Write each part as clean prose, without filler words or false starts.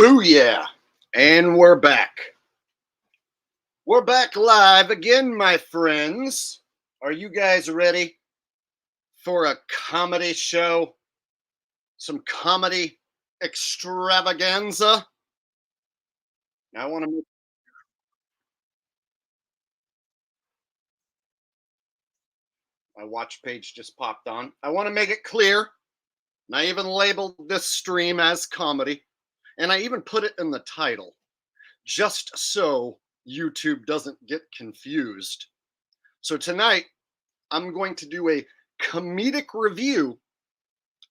Booyah! And we're back. We're back live again, my friends. Are you guys ready for a comedy show? Some comedy extravaganza? I want to. My watch page just popped on. I want to make it clear, and I even labeled this stream as comedy, and I even put it in the title, just so YouTube doesn't get confused. So tonight, I'm going to do a comedic review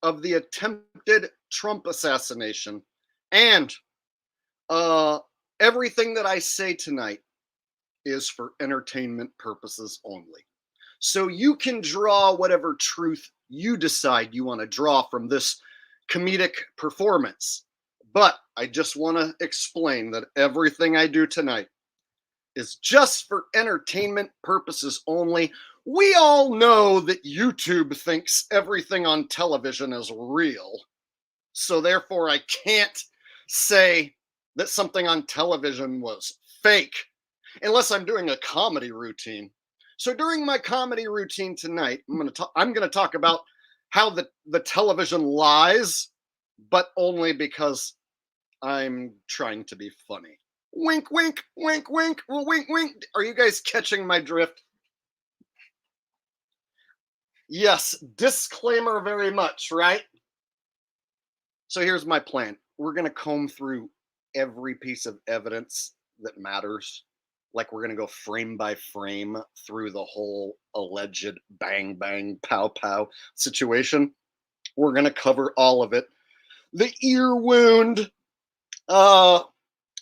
of the attempted Trump assassination. And everything that I say tonight is for entertainment purposes only. So you can draw whatever truth you decide you want to draw from this comedic performance. But I just want to explain that everything I do tonight is just for entertainment purposes only. We all know that YouTube thinks everything on television is real. So therefore, I can't say that something on television was fake unless I'm doing a comedy routine. So during my comedy routine tonight, I'm gonna talk about how the television lies, but only because I'm trying to be funny. Wink, wink, wink, wink, wink, wink. Are you guys catching my drift? Yes, disclaimer very much, right? So here's my plan. We're going to comb through every piece of evidence that matters. Like we're going to go frame by frame through the whole alleged bang, bang, pow, pow situation. We're going to cover all of it. The ear wound,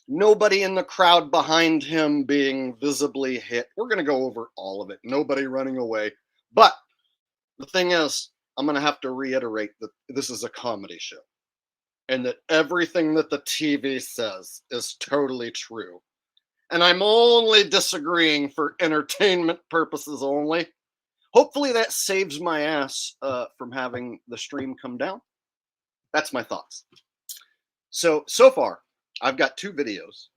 nobody in the crowd behind him being visibly hit. We're going to go over all of it. Nobody running away. But the thing is, I'm going to have to reiterate that this is a comedy show and that everything that the TV says is totally true. And I'm only disagreeing for entertainment purposes only. Hopefully that saves my ass from having the stream come down. That's my thoughts. So far, I've got 2 videos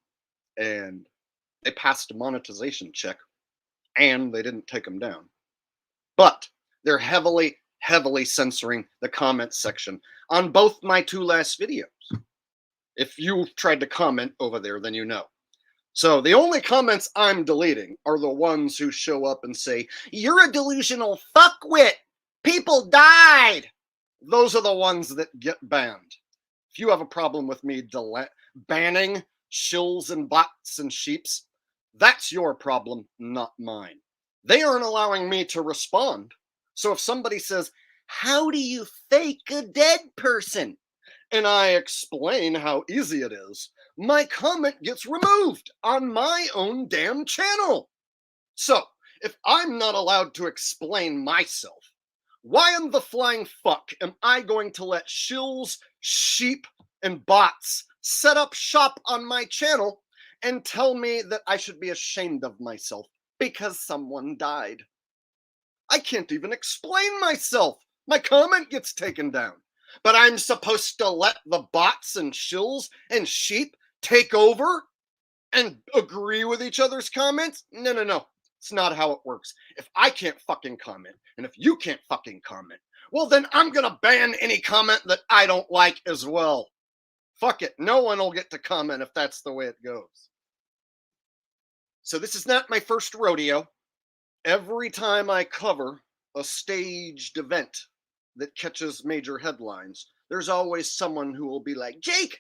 and they passed a monetization check and they didn't take them down. But they're heavily censoring the comments section on both my 2 last videos. If you tried to comment over there, then you know. So the only comments I'm deleting are the ones who show up and say, "You're a delusional fuckwit. People died." Those are the ones that get banned. If you have a problem with me banning shills and bots and sheeps, that's your problem, not mine. They aren't allowing me to respond. So if somebody says, "How do you fake a dead person?" and I explain how easy it is, my comment gets removed on my own damn channel. So if I'm not allowed to explain myself, why in the flying fuck am I going to let shills, sheep, and bots set up shop on my channel and tell me that I should be ashamed of myself because someone died? I can't even explain myself. My comment gets taken down. But I'm supposed to let the bots and shills and sheep take over and agree with each other's comments? No. It's not how it works. If I can't fucking comment, and if you can't fucking comment, well, then I'm gonna ban any comment that I don't like as well. Fuck it. No one will get to comment if that's the way it goes. So this is not my first rodeo. Every time I cover a staged event that catches major headlines, there's always someone who will be like, "Jake,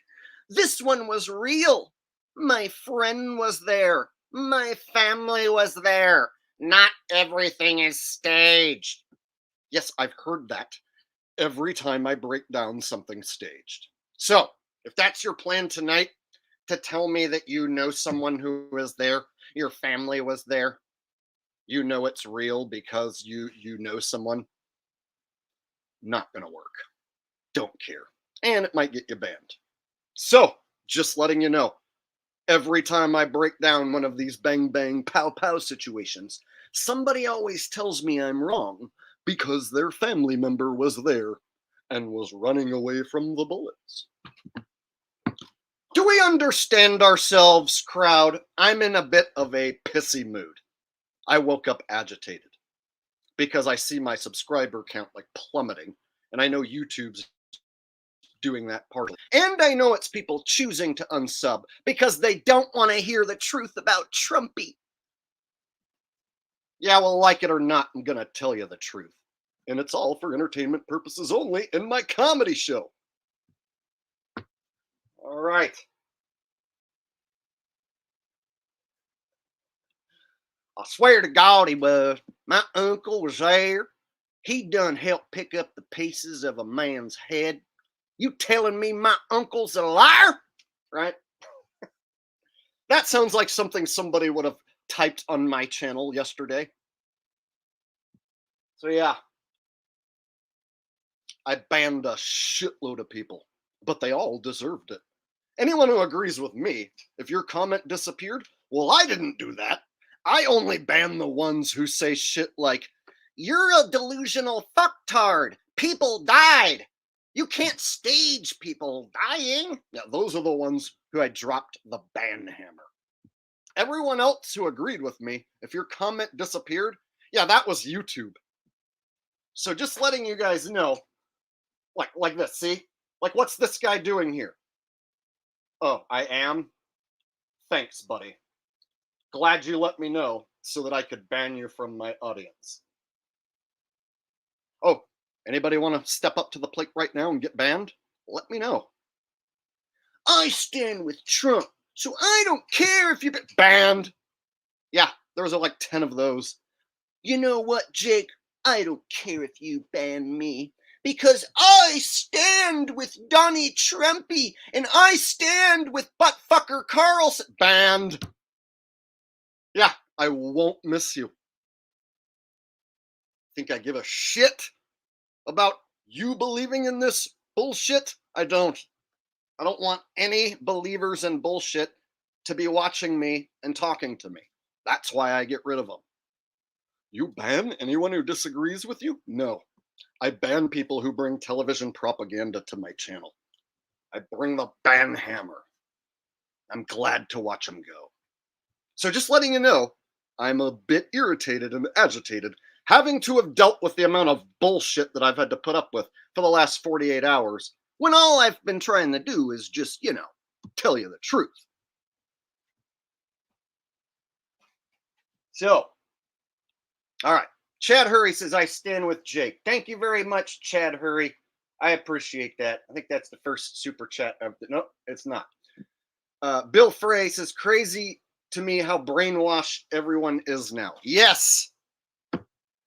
this one was real. My friend was there. My family was there. Not everything is staged." Yes, I've heard that every time I break down something staged. So if that's your plan tonight, to tell me that you know someone who was there, your family was there, you know it's real because you know someone, not gonna work. Don't care. And it might get you banned. So, just letting you know, every time I break down one of these bang bang pow pow situations, somebody always tells me I'm wrong because their family member was there and was running away from the bullets. Do Do we understand ourselves, crowd? I'm in a bit of a pissy mood. I woke up agitated because I see my subscriber count like plummeting, and I know YouTube's doing that partly. And I know it's people choosing to unsub because they don't want to hear the truth about Trumpy. Yeah, well, like it or not, I'm going to tell you the truth. And it's all for entertainment purposes only in my comedy show. All right. I swear to God he was. My uncle was there. He done helped pick up the pieces of a man's head. You telling me my uncle's a liar? Right? That sounds like something somebody would have typed on my channel yesterday. So yeah, I banned a shitload of people, but they all deserved it. Anyone who agrees with me, if your comment disappeared, well, I didn't do that. I only ban the ones who say shit like, "You're a delusional fucktard. People died. You can't stage people dying." Yeah, those are the ones who I dropped the ban hammer. Everyone else who agreed with me, if your comment disappeared, yeah, that was YouTube. So just letting you guys know, like this, see? Like, what's this guy doing here? Oh, I am? Thanks, buddy. Glad you let me know so that I could ban you from my audience. Oh, anybody want to step up to the plate right now and get banned? Let me know. I stand with Trump, so I don't care if you get banned. Yeah, there was like 10 of those. You know what, Jake? I don't care if you ban me because I stand with Donnie Trumpy and I stand with buttfucker Carlson. Banned. Yeah, I won't miss you. Think I give a shit about you believing in this bullshit? I don't. I don't want any believers in bullshit to be watching me and talking to me. That's why I get rid of them. You ban anyone who disagrees with you? No. I ban people who bring television propaganda to my channel. I bring the ban hammer. I'm glad to watch them go. So just letting you know, I'm a bit irritated and agitated having to have dealt with the amount of bullshit that I've had to put up with for the last 48 hours when all I've been trying to do is just, tell you the truth. So, all right. Chad Hurry says, I stand with Jake. Thank you very much, Chad Hurry. I appreciate that. I think that's the first super chat. No, it's not. Bill Frey says, crazy to me how brainwashed everyone is now. Yes,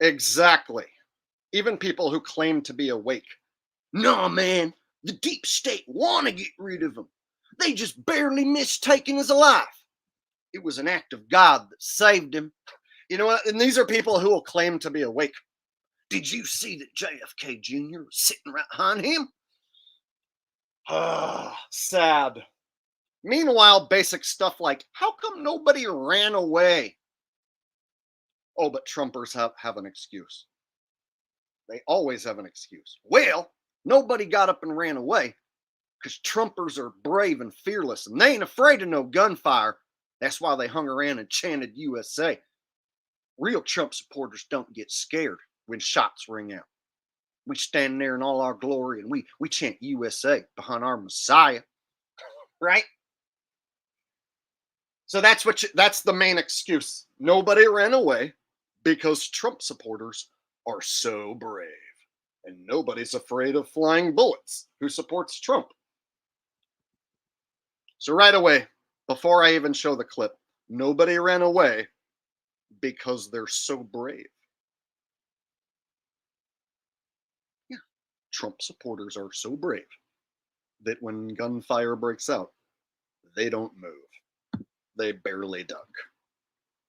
exactly. Even people who claim to be awake. No, man, the deep state want to get rid of him. They just barely missed taking his life. It was an act of God that saved him. You know what? And these are people who will claim to be awake. Did you see that JFK Jr. was sitting right behind him? Ah, sad. Meanwhile, basic stuff like, how come nobody ran away? Oh, but Trumpers have an excuse. They always have an excuse. Well, nobody got up and ran away because Trumpers are brave and fearless and they ain't afraid of no gunfire. That's why they hung around and chanted USA. Real Trump supporters don't get scared when shots ring out. We stand there in all our glory and we chant USA behind our Messiah, right? So that's the main excuse. Nobody ran away because Trump supporters are so brave. And nobody's afraid of flying bullets who supports Trump. So right away, before I even show the clip, nobody ran away because they're so brave. Yeah, Trump supporters are so brave that when gunfire breaks out, they don't move. They barely duck.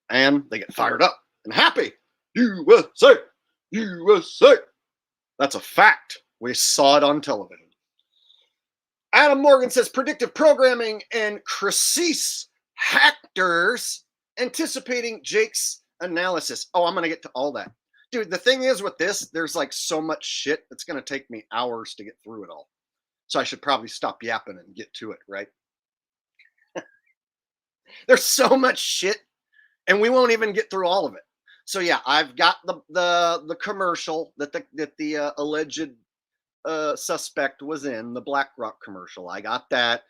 And they get fired up and happy. USA! USA! That's a fact. We saw it on television. Adam Morgan says predictive programming and crisis hackers anticipating Jake's analysis. Oh, I'm going to get to all that. Dude, the thing is with this, there's like so much shit. It's going to take me hours to get through it all. So I should probably stop yapping and get to it, right? There's so much shit, and we won't even get through all of it. So yeah, I've got the commercial that the alleged suspect was in, the BlackRock commercial. I got that.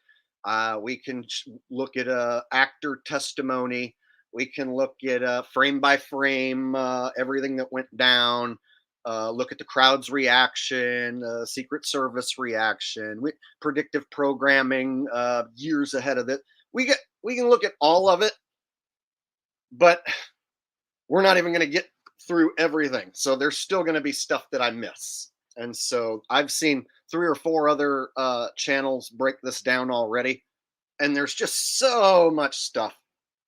We can look at actor testimony. We can look at frame by frame everything that went down. Look at the crowd's reaction, Secret Service reaction, predictive programming years ahead of it. We can look at all of it, but we're not even going to get through everything. So there's still going to be stuff that I miss. And so I've seen 3 or 4 other channels break this down already. And there's just so much stuff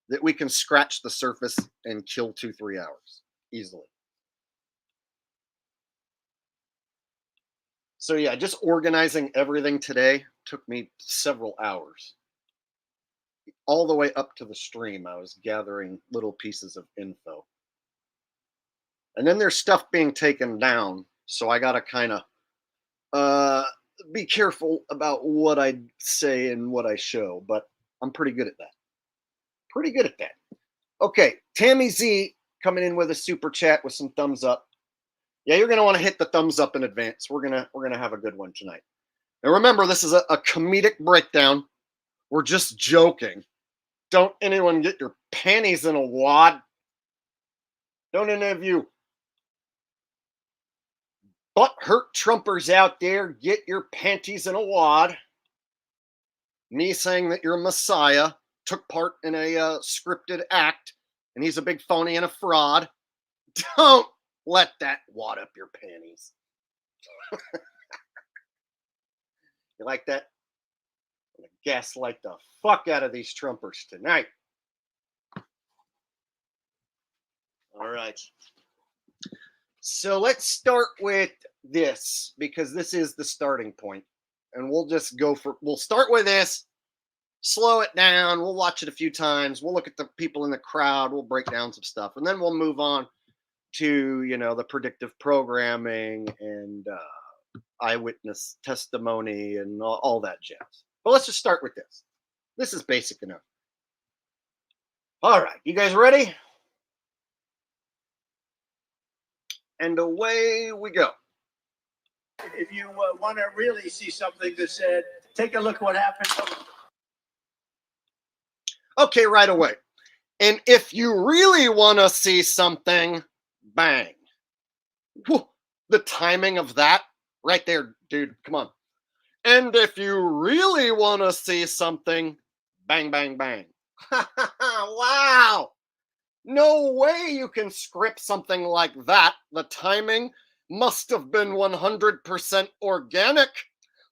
that we can scratch the surface and kill 2-3 hours easily. So yeah, just organizing everything today took me several hours. All the way up to the stream, I was gathering little pieces of info. And then there's stuff being taken down. So I got to kind of be careful about what I say and what I show, but I'm pretty good at that. Pretty good at that. Okay, Tammy Z coming in with a super chat with some thumbs up. Yeah, you're gonna want to hit the thumbs up in advance. We're gonna have a good one tonight. And remember, this is a comedic breakdown. We're just joking. Don't anyone get your panties in a wad. Don't any of you butthurt Trumpers out there get your panties in a wad. Me saying that your Messiah took part in a scripted act and he's a big phony and a fraud. Don't let that wad up your panties. You like that? I'm gonna gaslight the fuck out of these Trumpers tonight. All right. So let's start with this because this is the starting point. And we'll start with this, slow it down. We'll watch it a few times. We'll look at the people in the crowd. We'll break down some stuff. And then we'll move on to, the predictive programming and eyewitness testimony and all that jazz. But let's just start with this. This is basic enough. All right. You guys ready? And away we go. If you want to really see something that said, take a look what happened. Okay, right away. And if you really want to see something, bang. Whew, the timing of that right there, dude. Come on. And if you really want to see something, bang, bang, bang. Wow. No way you can script something like that. The timing must have been 100% organic,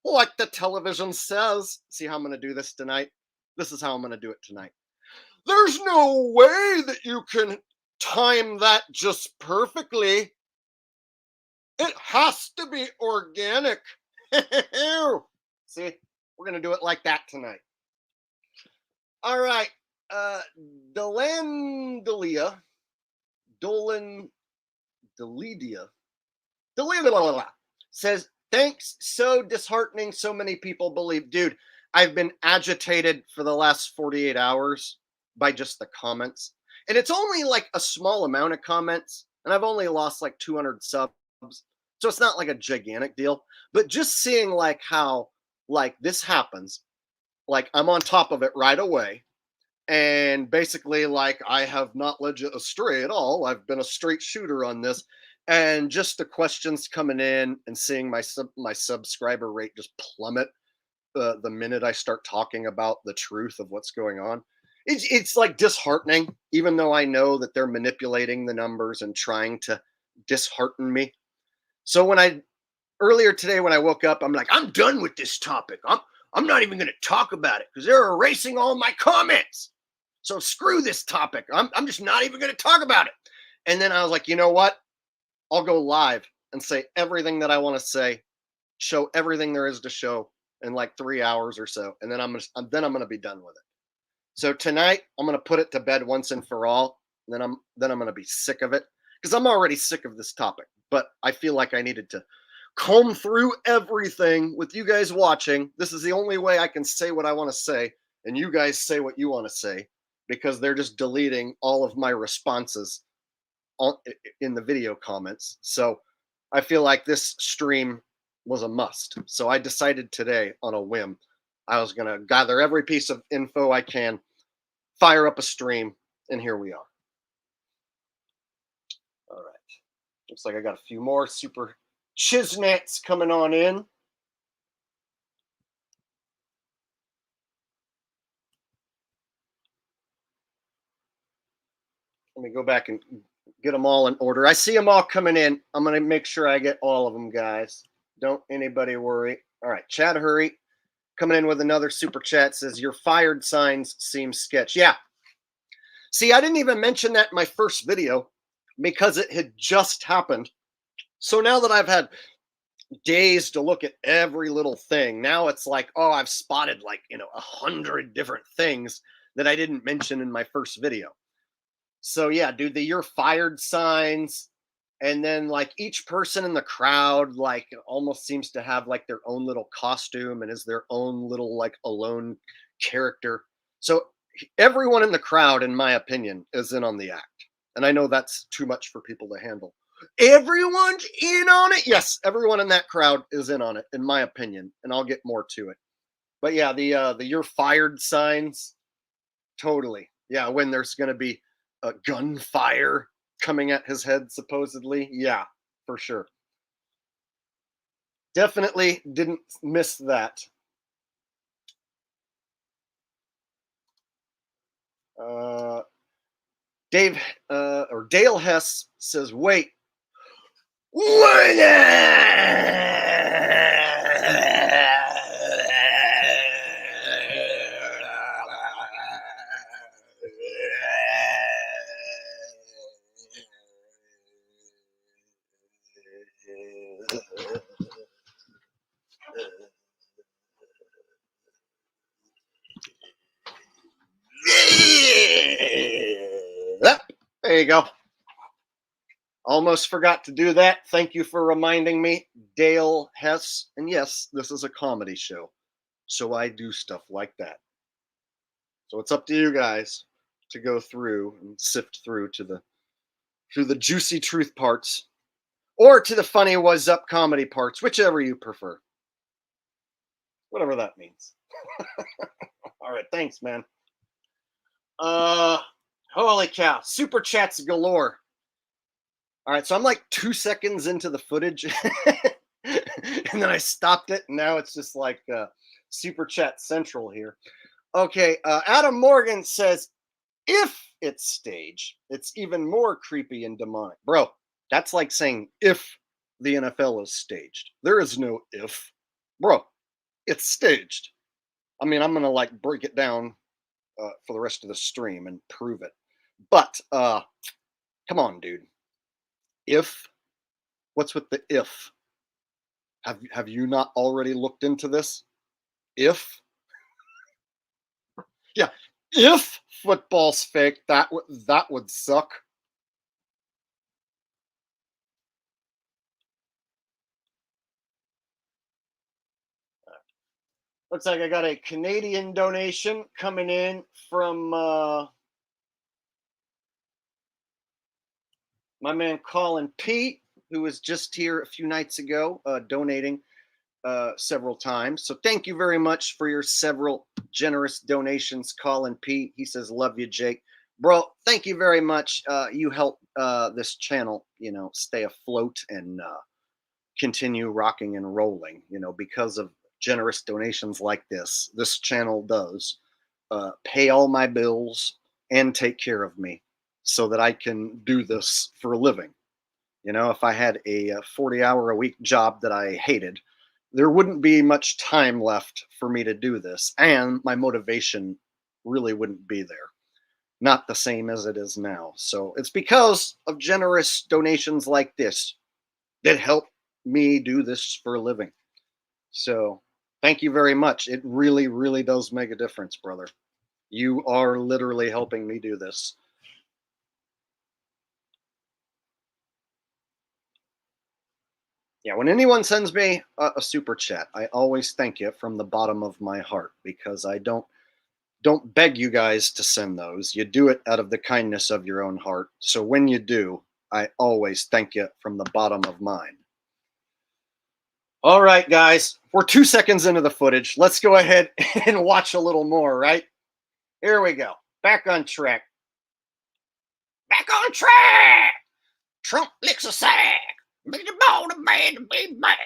like the television says. See how I'm going to do this tonight? This is how I'm going to do it tonight. There's no way that you can time that just perfectly. It has to be organic. See, we're going to do it like that tonight. All right. Delidia says, thanks, so disheartening, so many people believe. Dude, I've been agitated for the last 48 hours by just the comments. And it's only like a small amount of comments, and I've only lost like 200 subs. So it's not like a gigantic deal. But just seeing like how like this happens, like I'm on top of it right away. And basically, like, I have not led you astray at all. I've been a straight shooter on this. And just the questions coming in and seeing my subscriber rate just plummet the minute I start talking about the truth of what's going on. It's like disheartening, even though I know that they're manipulating the numbers and trying to dishearten me. So earlier today when I woke up, I'm like, I'm done with this topic. I'm not even going to talk about it because they're erasing all my comments. So screw this topic. I'm just not even going to talk about it. And then I was like, you know what? I'll go live and say everything that I want to say, show everything there is to show in like 3 hours or so, and then I'm gonna be done with it. So tonight I'm gonna put it to bed once and for all. And then I'm gonna be sick of it because I'm already sick of this topic. But I feel like I needed to comb through everything with you guys watching. This is the only way I can say what I want to say, and you guys say what you want to say. because they're just deleting all of my responses in the video comments. So I feel like this stream was a must. So I decided today on a whim, I was going to gather every piece of info I can, fire up a stream, and here we are. All right. Looks like I got a few more super chiznats coming on in. Let me go back and get them all in order. I see them all coming in. I'm going to make sure I get all of them, guys. Don't anybody worry. All right. Chad Hurry coming in with another super chat says, your fired signs seem sketch. Yeah. See, I didn't even mention that in my first video because it had just happened. So now that I've had days to look at every little thing, now it's like, oh, I've spotted like, 100 different things that I didn't mention in my first video. So yeah, dude, the you're fired signs, and then like each person in the crowd like almost seems to have like their own little costume and is their own little like alone character. So everyone in the crowd, in my opinion, is in on the act. And I know that's too much for people to handle. Everyone's in on it. Yes, everyone in that crowd is in on it, in my opinion, and I'll get more to it. But yeah, the you're fired signs, totally. Yeah, when there's going to be a gunfire coming at his head, supposedly. Yeah, for sure. Definitely didn't miss that. Uh, Dave or Dale Hess says, "Wait, there you go. Almost forgot to do that. Thank you for reminding me, Dale Hess. And yes, this is a comedy show, so I do stuff like that. So it's up to you guys to go through and sift through to the juicy truth parts, or to the funny was up comedy parts, whichever you prefer. Whatever that means. All right, thanks, man. Holy cow, super chats galore. All right, so I'm like 2 seconds into the footage, and then I stopped it, and now it's just like super chat central here. Okay, Adam Morgan says, if it's staged, it's even more creepy and demonic. Bro, that's like saying if the NFL is staged. There is no if. Bro, it's staged. I mean, I'm going to like break it down for the rest of the stream and prove it. But come on, dude. If, what's with the if? Have you not already looked into this? If, yeah, if football's fake, that would suck. Looks like I got a Canadian donation coming in from my man Colin P, who was just here a few nights ago, donating several times. So thank you very much for your several generous donations, Colin P. He says, "Love you, Jake." Bro, thank you very much. You help this channel, stay afloat and continue rocking and rolling. Because of generous donations like this, this channel does pay all my bills and take care of me so that I can do this for a living. If I had a 40-hour a week job that I hated, there wouldn't be much time left for me to do this, and my motivation really wouldn't be there. Not the same as it is now. So it's because of generous donations like this that help me do this for a living. So thank you very much. It really, really does make a difference, brother. You are literally helping me do this. Yeah, when anyone sends me a super chat, I always thank you from the bottom of my heart, because I don't don't beg you guys to send those. You do it out of the kindness of your own heart. So when you do, I always thank you from the bottom of mine. All right, guys, we're 2 seconds into the footage. Let's go ahead and watch a little more, right? Here we go. Back on track. Back on track. Trump licks a sack. Make the ball the man to be back.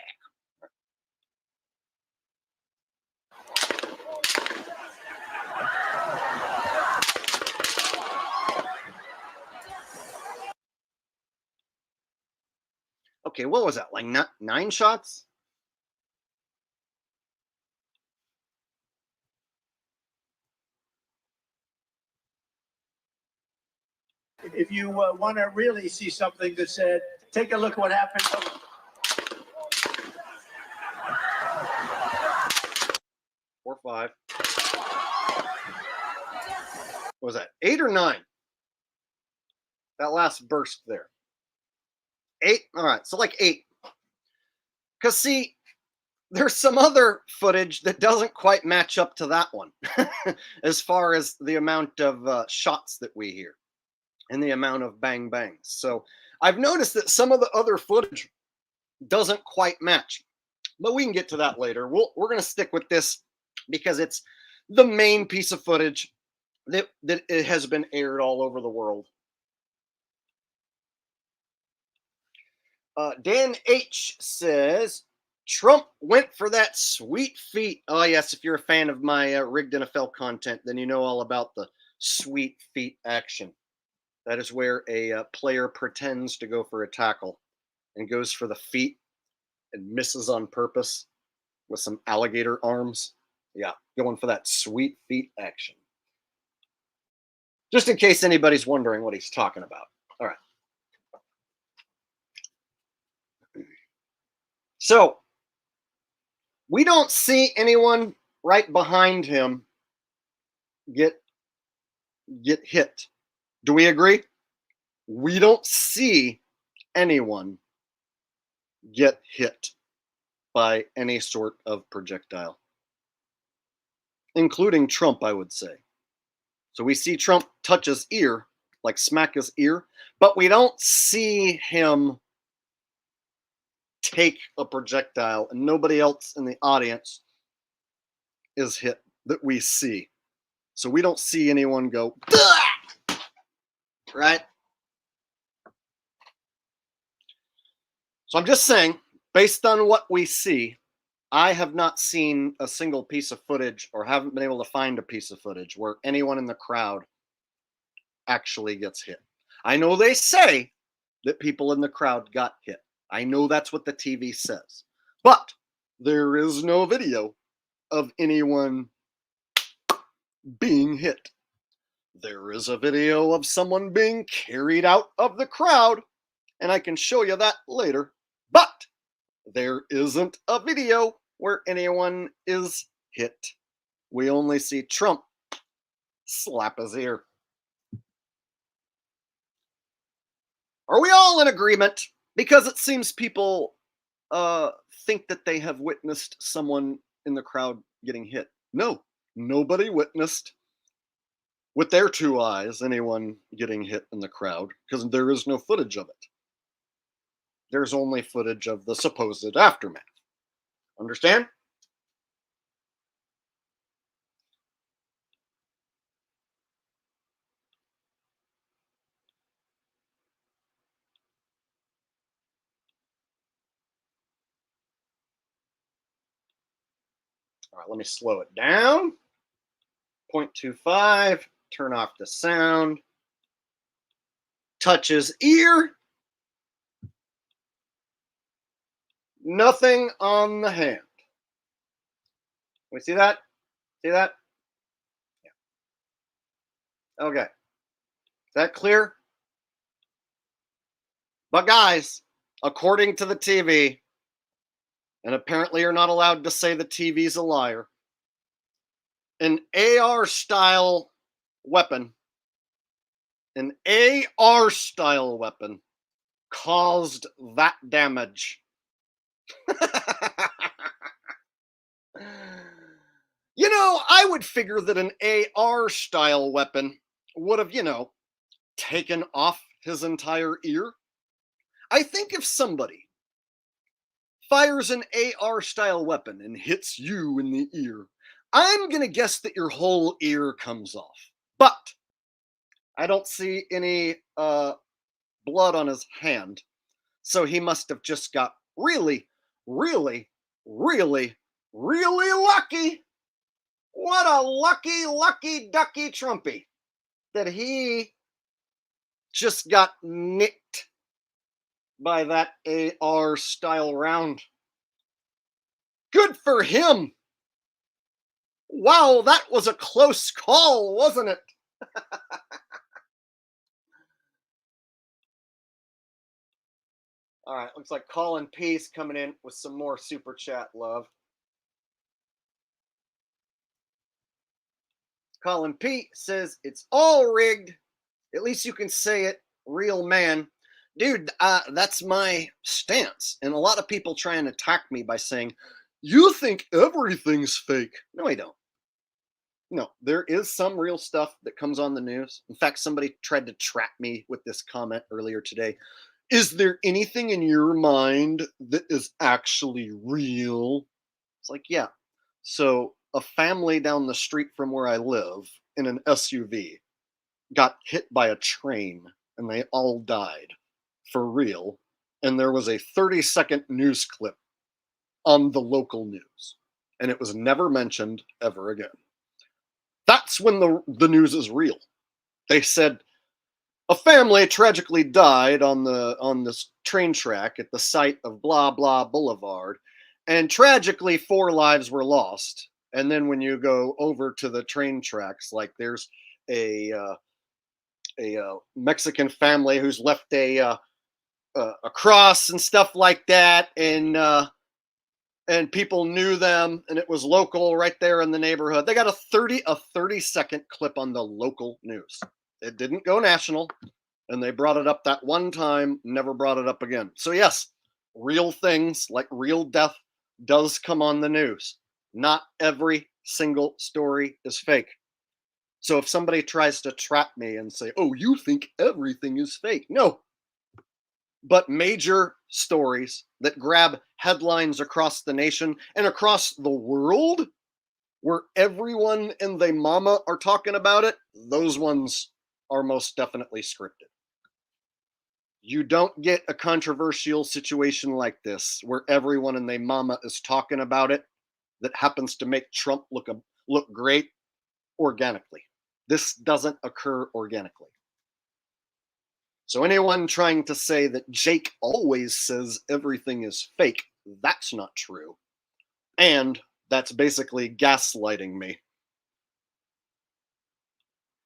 Okay, what was that? Like nine shots? If you want to really see something that said, take a look what happened. 4, 5. What was that? 8 or 9? That last burst there. 8? All right, so like 8. Because, see, there's some other footage that doesn't quite match up to that one as far as the amount of shots that we hear and the amount of bang bangs. So I've noticed that some of the other footage doesn't quite match, but we can get to that later. We're going to stick with this because it's the main piece of footage that it has been aired all over the world. Dan H says Trump went for that sweet feet. Oh yes, if you're a fan of my rigged NFL content, then you know all about the sweet feet action. That is where a player pretends to go for a tackle and goes for the feet and misses on purpose with some alligator arms. Yeah, going for that sweet feet action. Just in case anybody's wondering what he's talking about. All right. So we don't see anyone right behind him get hit. Do we agree? We don't see anyone get hit by any sort of projectile, including Trump, I would say. So we see Trump touch his ear, like smack his ear, but we don't see him take a projectile, and nobody else in the audience is hit that we see. So we don't see anyone go, right? So I'm just saying, based on what we see, I have not seen a single piece of footage or haven't been able to find a piece of footage where anyone in the crowd actually gets hit. I know they say that people in the crowd got hit. I know that's what the TV says. But there is no video of anyone being hit. There is a video of someone being carried out of the crowd, and I can show you that later. But there isn't a video where anyone is hit. We only see Trump slap his ear. Are we all in agreement? Because it seems people think that they have witnessed someone in the crowd getting hit. No, nobody witnessed with their 2 eyes anyone getting hit in the crowd because there is no footage of it. There's only footage of the supposed aftermath. Understand? All right, let me slow it down. 0.25, turn off the sound. Touch his ear. Nothing on the hand. We see that? See that? Yeah. Okay. Is that clear? But guys, according to the TV, and apparently you're not allowed to say the TV's a liar, an AR style weapon, caused that damage. I would figure that an AR style weapon would have, taken off his entire ear. I think if somebody fires an AR style weapon and hits you in the ear, I'm going to guess that your whole ear comes off. But I don't see any blood on his hand. So he must have just got really, really, really, really lucky. What a lucky, lucky, ducky Trumpy that he just got nicked by that AR style round. Good for him. Wow, that was a close call, wasn't it? All right, looks like Colin Peace coming in with some more super chat love. Colin P says it's all rigged. At least you can say it, real man. Dude, that's my stance. And a lot of people try and attack me by saying, you think everything's fake. No, I don't. No, there is some real stuff that comes on the news. In fact, somebody tried to trap me with this comment earlier today. Is there anything in your mind that is actually real? It's like, yeah. So, a family down the street from where I live in an SUV got hit by a train and they all died for real. And there was a 30-second news clip on the local news, and it was never mentioned ever again. That's when the news is real. They said a family tragically died on this train track at the site of blah blah boulevard, and tragically 4 lives were lost. And then when you go over to the train tracks, like there's a Mexican family who's left a cross and stuff like that, and people knew them, and it was local right there in the neighborhood. They got a 30-second clip on the local news. It didn't go national, and they brought it up that one time, never brought it up again. So yes, real things like real death does come on the news. Not every single story is fake. So if somebody tries to trap me and say, "Oh, you think everything is fake," no, but major stories that grab headlines across the nation and across the world, where everyone and their mama are talking about it, those ones are most definitely scripted. You don't get a controversial situation like this where everyone and their mama is talking about it that happens to make Trump look great organically. This doesn't occur organically. So anyone trying to say that Jake always says everything is fake, that's not true. And that's basically gaslighting me.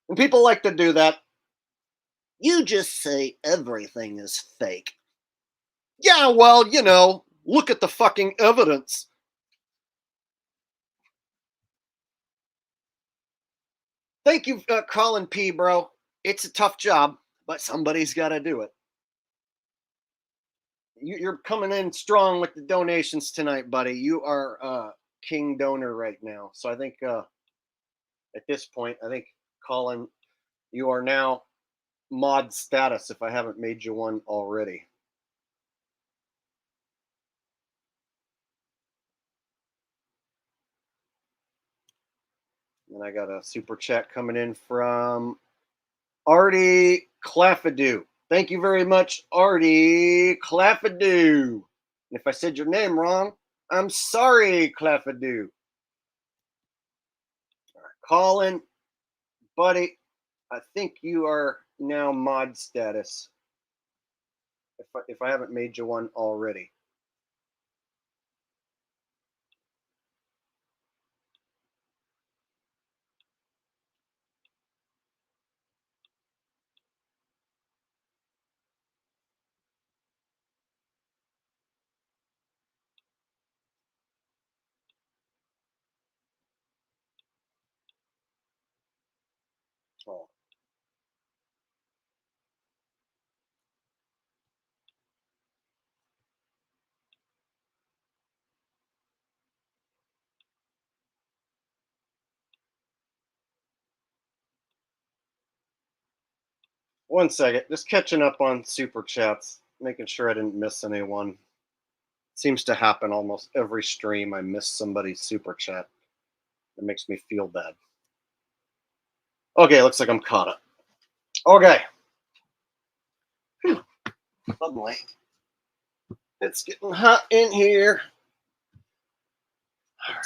And people like to do that. You just say everything is fake. Yeah, well, look at the fucking evidence. Thank you, Colin P, bro. It's a tough job, but somebody's got to do it. You're coming in strong with the donations tonight, buddy. You are king donor right now. So I think at this point, I think, Colin, you are now mod status if I haven't made you one already. And I got a super chat coming in from Artie Claffadoo. Thank you very much, Artie Claffadoo. And if I said your name wrong, I'm sorry, Claffadoo. All right, Colin, buddy, I think you are now mod status. If I haven't made you one already. Oh. One second, just catching up on super chats, making sure I didn't miss anyone. Seems to happen almost every stream. I miss somebody's super chat. It makes me feel bad. Okay, looks like I'm caught up. Okay. Whew. Suddenly, it's getting hot in here. All right.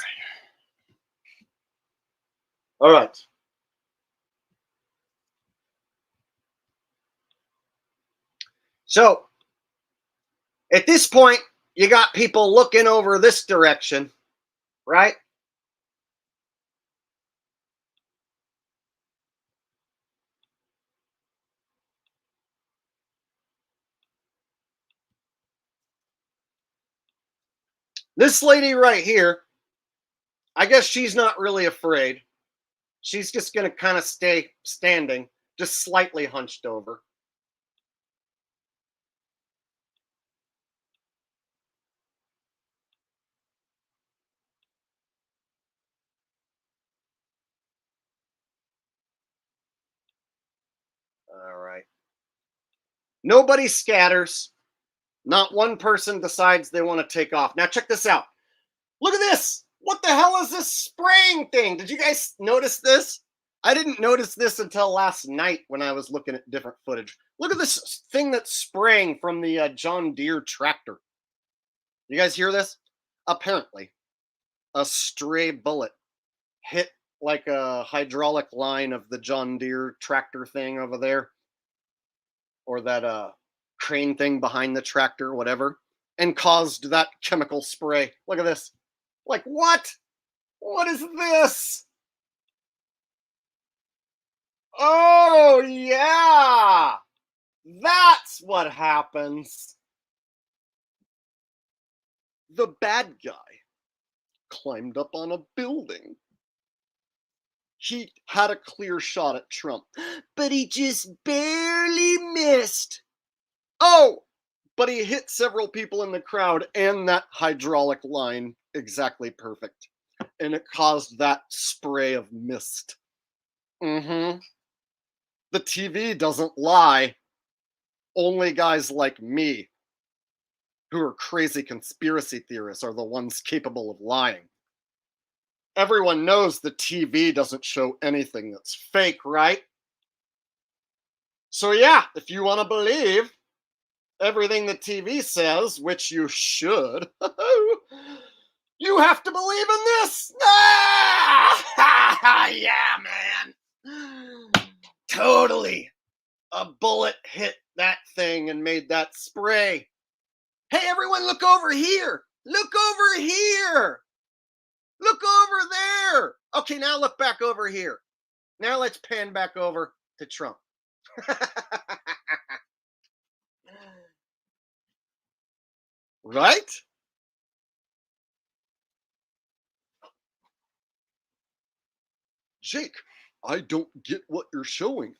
All right. So, at this point, you got people looking over this direction, right? This lady right here, I guess she's not really afraid. She's just going to kind of stay standing, just slightly hunched over. All right. Nobody scatters. Not one person decides they want to take off. Now, check this out. Look at this. What the hell is this spraying thing? Did you guys notice this? I didn't notice this until last night when I was looking at different footage. Look at this thing that's spraying from the John Deere tractor. You guys hear this? Apparently, a stray bullet hit like a hydraulic line of the John Deere tractor thing over there, or that crane thing behind the tractor, whatever, and caused that chemical spray. Look at this. Like, what? What is this? Oh, yeah. That's what happens. The bad guy climbed up on a building. He had a clear shot at Trump, but he just barely missed. Oh, but he hit several people in the crowd and that hydraulic line exactly perfect. And it caused that spray of mist. Mm-hmm. The TV doesn't lie. Only guys like me, who are crazy conspiracy theorists, are the ones capable of lying. Everyone knows the TV doesn't show anything that's fake, right? So yeah, if you want to believe everything the TV says, which you should, you have to believe in this. Ah! Yeah, man. Totally. A bullet hit that thing and made that spray. Hey, everyone, look over here. Look over here. Look over there. Okay, now look back over here. Now let's pan back over to Trump. Right? Jake, I don't get what you're showing.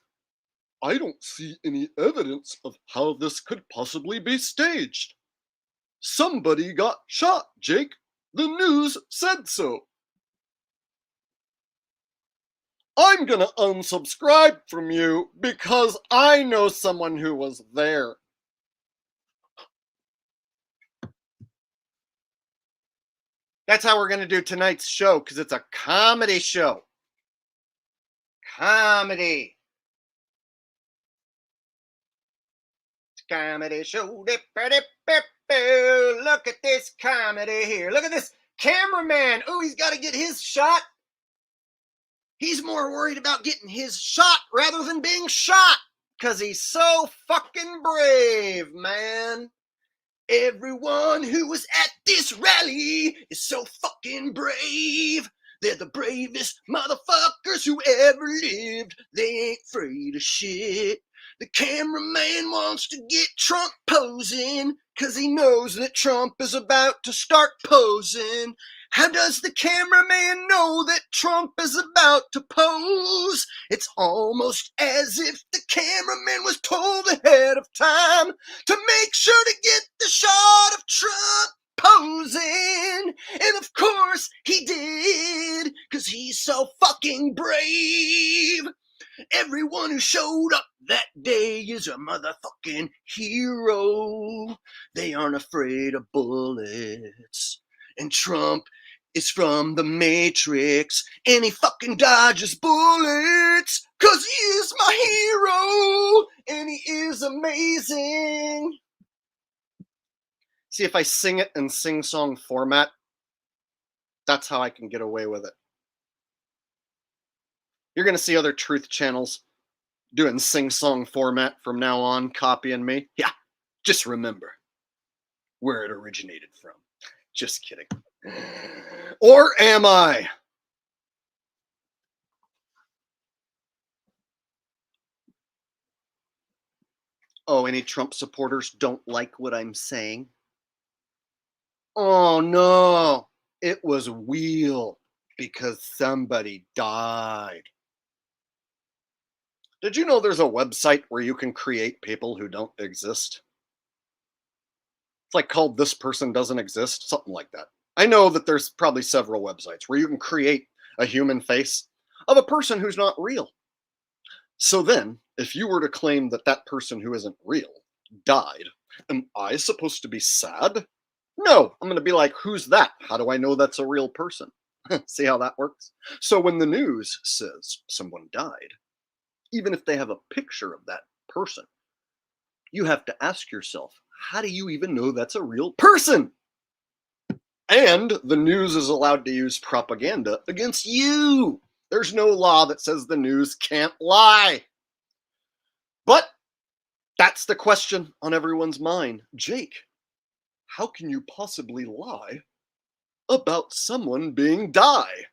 I don't see any evidence of how this could possibly be staged. Somebody got shot, Jake. The news said so. I'm gonna unsubscribe from you because I know someone who was there. That's how we're gonna do tonight's show, because it's a comedy show. Comedy. It's a comedy show. Look at this comedy here. Look at this cameraman. Oh, he's got to get his shot. He's more worried about getting his shot rather than being shot, because he's so fucking brave, man. Everyone who was at this rally is so fucking brave. They're the bravest motherfuckers who ever lived. They ain't afraid of shit. The cameraman wants to get Trump posing, cause he knows that Trump is about to start posing. How does the cameraman know that Trump is about to pose? It's almost as if the cameraman was told ahead of time to make sure to get the shot of Trump posing. And of course he did, cause he's so fucking brave. everyone who showed up that day is a motherfucking hero. They aren't afraid of bullets. And Trump is from the Matrix, and he fucking dodges bullets, 'cause he is my hero, and he is amazing. See, if I sing it in sing-song format, that's how I can get away with it. You're going to see other truth channels doing sing-song format from now on, copying me. Yeah, just remember where it originated from. Just kidding. Or am I? Oh, any Trump supporters don't like what I'm saying? Oh no, it was real because somebody died. Did you know there's a website where you can create people who don't exist? It's like called This Person Doesn't Exist, something like that. I know that there's probably several websites where you can create a human face of a person who's not real. So then, if you were to claim that that person who isn't real died, am I supposed to be sad? No, I'm going to be like, who's that? How do I know that's a real person? See how that works? So when the news says someone died, even if they have a picture of that person, you have to ask yourself, how do you even know that's a real person? And the news is allowed to use propaganda against you. There's no law that says the news can't lie. But that's the question on everyone's mind. Jake, how can you possibly lie about someone being die?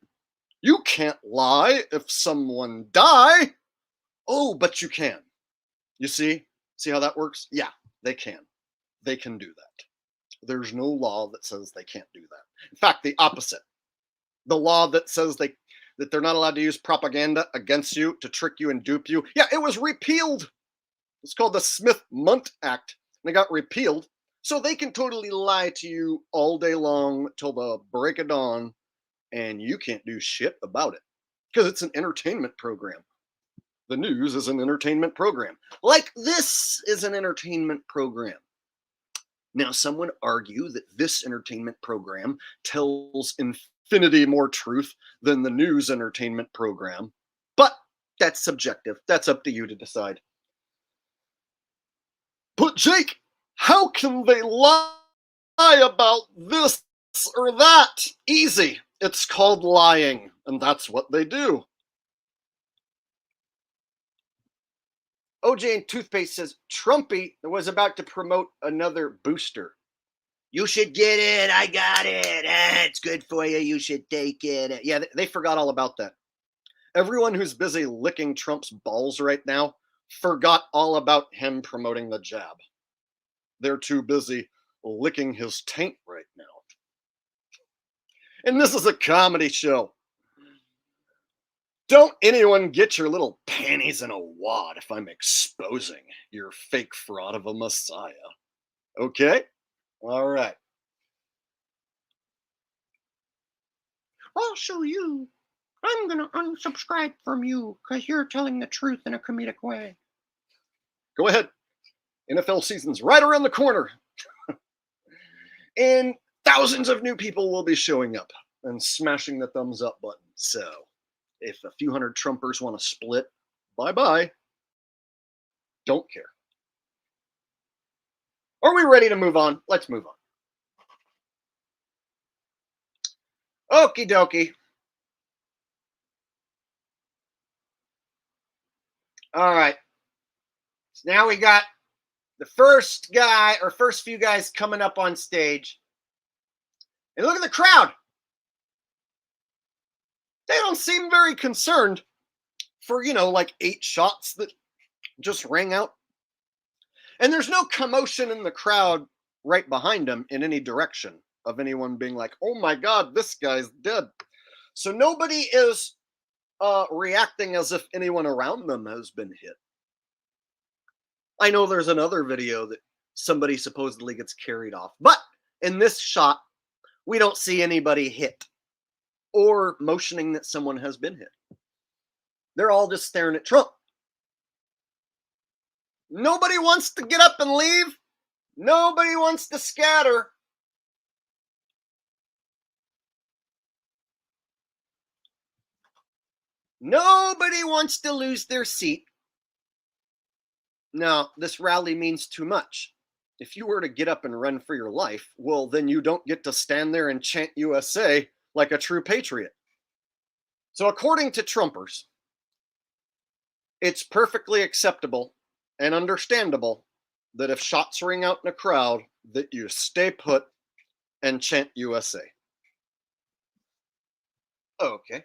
You can't lie if someone die. Oh, but you can. You see? See how that works? Yeah, they can. They can do that. There's no law that says they can't do that. In fact, the opposite. The law that says that they're not allowed to use propaganda against you to trick you and dupe you. Yeah, it was repealed. It's called the Smith-Mundt Act, and it got repealed. So they can totally lie to you all day long till the break of dawn, and you can't do shit about it because it's an entertainment program. The news is an entertainment program. Like this is an entertainment program. Now, some would argue that this entertainment program tells infinity more truth than the news entertainment program, but that's subjective. That's up to you to decide. But Jake, how can they lie about this or that? Easy. It's called lying, and that's what they do. OJ and Toothpaste says Trumpy was about to promote another booster. You should get it. I got it. It's good for you. You should take it. Yeah, they forgot all about that. Everyone who's busy licking Trump's balls right now forgot all about him promoting the jab. They're too busy licking his taint right now. And this is a comedy show. Don't anyone get your little panties in a wad if I'm exposing your fake fraud of a messiah. Okay? All right. I'll show you. I'm going to unsubscribe from you because you're telling the truth in a comedic way. Go ahead. NFL season's right around the corner. And thousands of new people will be showing up and smashing the thumbs up button. So if a few hundred Trumpers want to split, bye-bye. Don't care. Are we ready to move on? Let's move on. Okie dokie. All right. So now we got the first guy or first few guys coming up on stage. And look at the crowd. They don't seem very concerned for, like 8 shots that just rang out. And there's no commotion in the crowd right behind him in any direction of anyone being like, oh my God, this guy's dead. So nobody is reacting as if anyone around them has been hit. I know there's another video that somebody supposedly gets carried off. But in this shot, we don't see anybody hit or motioning that someone has been hit. They're all just staring at Trump. Nobody wants to get up and leave. Nobody wants to scatter. Nobody wants to lose their seat. Now, this rally means too much. If you were to get up and run for your life, well, then you don't get to stand there and chant USA like a true patriot. So, according to Trumpers, it's perfectly acceptable and understandable that if shots ring out in a crowd, that you stay put and chant USA. Okay.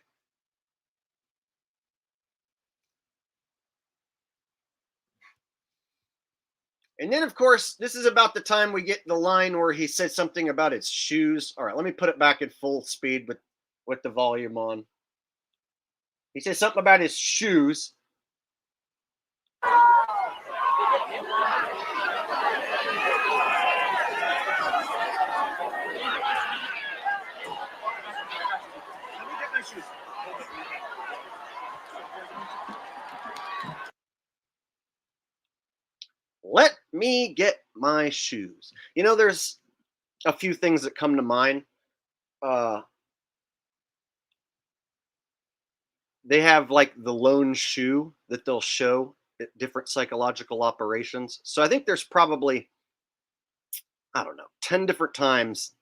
And then, of course, this is about the time we get the line where he said something about his shoes. All right, let me put it back at full speed with the volume on. He said something about his shoes. Let me get my shoes. Let me get my shoes. You know, there's a few things that come to mind. Uh, they have like the lone shoe that they'll show at different psychological operations. So I think there's probably, I don't know, 10 different times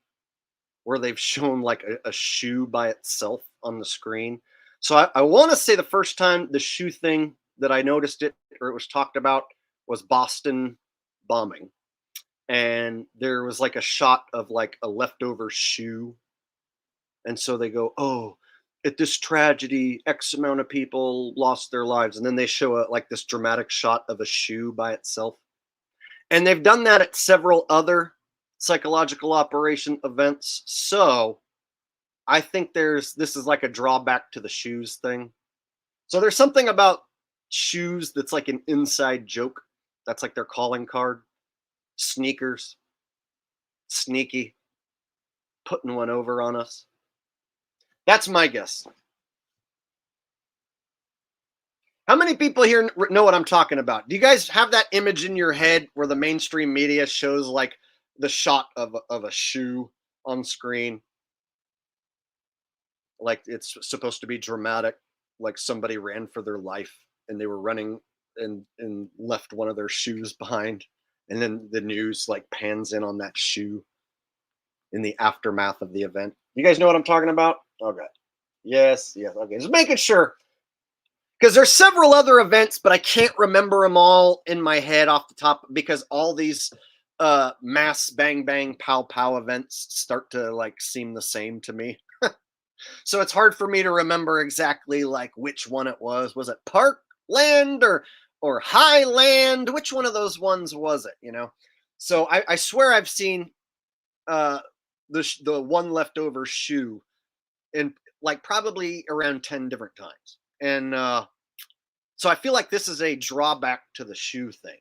where they've shown like a shoe by itself on the screen. So I want to say the first time the shoe thing that I noticed it or it was talked about was Boston bombing. And there was like a shot of like a leftover shoe. And so they go, oh, at this tragedy, X amount of people lost their lives. And then they show like this dramatic shot of a shoe by itself. And they've done that at several other psychological operation events. So I think this is like a drawback to the shoes thing. So there's something about shoes that's like an inside joke. That's like their calling card. Sneakers, sneaky, putting one over on us. That's my guess. How many people here know what I'm talking about? Do you guys have that image in your head where the mainstream media shows like the shot of a shoe on screen? Like it's supposed to be dramatic, like somebody ran for their life and they were running and left one of their shoes behind. And then the news like pans in on that shoe in the aftermath of the event. You guys know what I'm talking about? Okay. Yes. Okay. Just making sure. Because there's several other events, but I can't remember them all in my head off the top because all these mass bang bang pow pow events start to like seem the same to me. So it's hard for me to remember exactly like which one it was. Was it Parkland or Highland? Which one of those ones was it? You know? So I swear I've seen the one leftover shoe in like probably around 10 different times. And so I feel like this is a drawback to the shoe thing.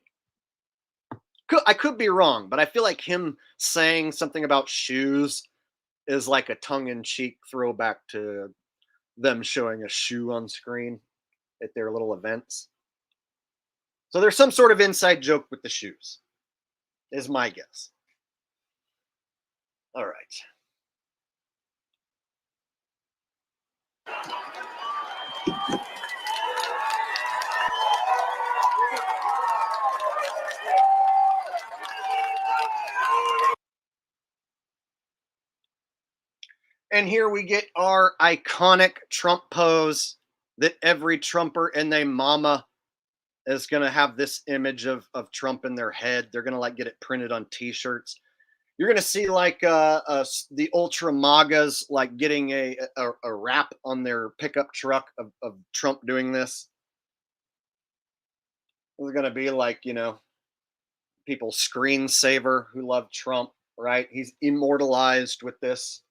I could be wrong, but I feel like him saying something about shoes is like a tongue-in-cheek throwback to them showing a shoe on screen at their little events. So there's some sort of inside joke with the shoes, is my guess. All right. And here we get our iconic Trump pose that every Trumper and their mama is going to have this image of Trump in their head. They're going to like get it printed on t-shirts. You're going to see like the ultra magas like getting a wrap on their pickup truck of Trump doing this. It's going to be like, you know, people screensaver who love Trump, right? He's immortalized with this.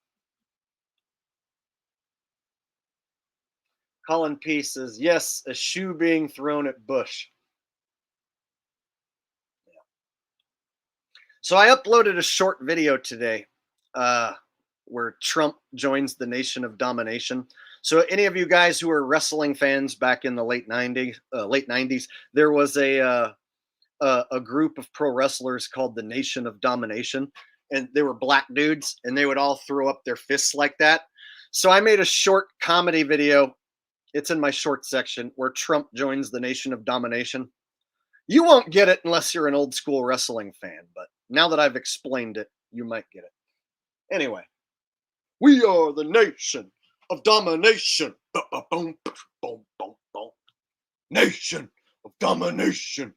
Colin P says, yes, a shoe being thrown at Bush. Yeah. So I uploaded a short video today where Trump joins the Nation of Domination. So any of you guys who are wrestling fans back in the late 90s, there was a a group of pro wrestlers called the Nation of Domination, and they were black dudes, and they would all throw up their fists like that. So I made a short comedy video. It's in my short section where Trump joins the Nation of Domination. You won't get it unless you're an old school wrestling fan, but now that I've explained it, you might get it. Anyway, we are the Nation of Domination. Boom, boom, boom, boom. Nation of Domination.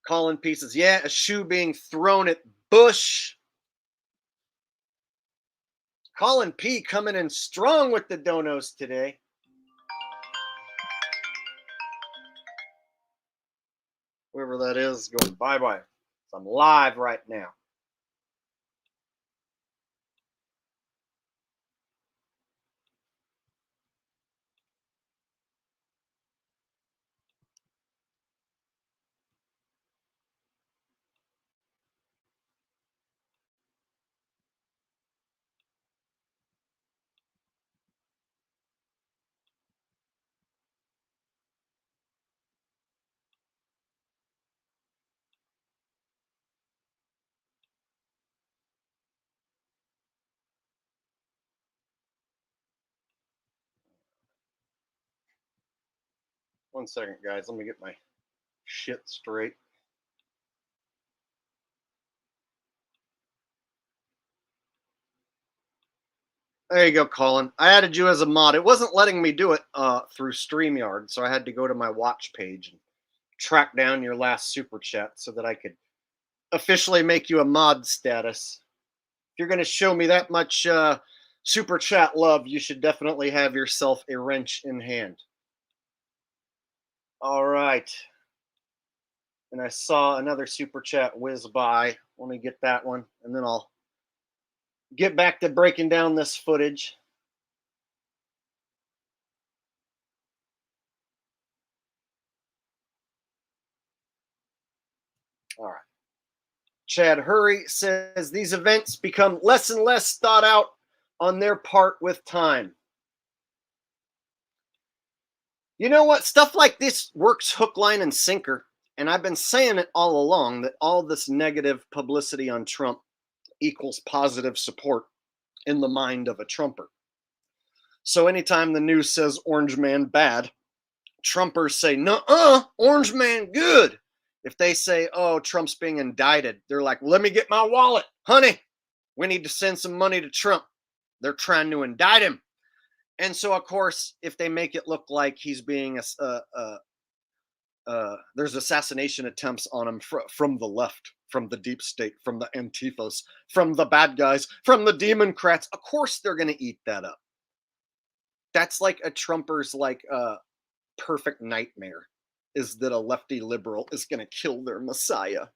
Calling pieces. Yeah, a shoe being thrown at Bush. Colin P coming in strong with the donos today. Whoever that is going bye-bye. I'm live right now. One second, guys. Let me get my shit straight. There you go, Colin. I added you as a mod. It wasn't letting me do it through StreamYard, so I had to go to my watch page and track down your last super chat so that I could officially make you a mod status. If you're going to show me that much super chat love, you should definitely have yourself a wrench in hand. All right. And I saw another super chat whiz by. Let me get that one, and then I'll get back to breaking down this footage. All right. Chad Hurry says these events become less and less thought out on their part with time. You know what? Stuff like this works hook, line, and sinker. And I've been saying it all along that all this negative publicity on Trump equals positive support in the mind of a Trumper. So anytime the news says Orange Man bad, Trumpers say, nuh-uh, Orange Man good. If they say, oh, Trump's being indicted, they're like, let me get my wallet. Honey, we need to send some money to Trump. They're trying to indict him. And so, of course, if they make it look like he's being there's assassination attempts on him from the left, from the deep state, from the Antifas, from the bad guys, from the Democrats, of course they're going to eat that up. That's like a Trumper's perfect nightmare, is that a lefty liberal is going to kill their messiah.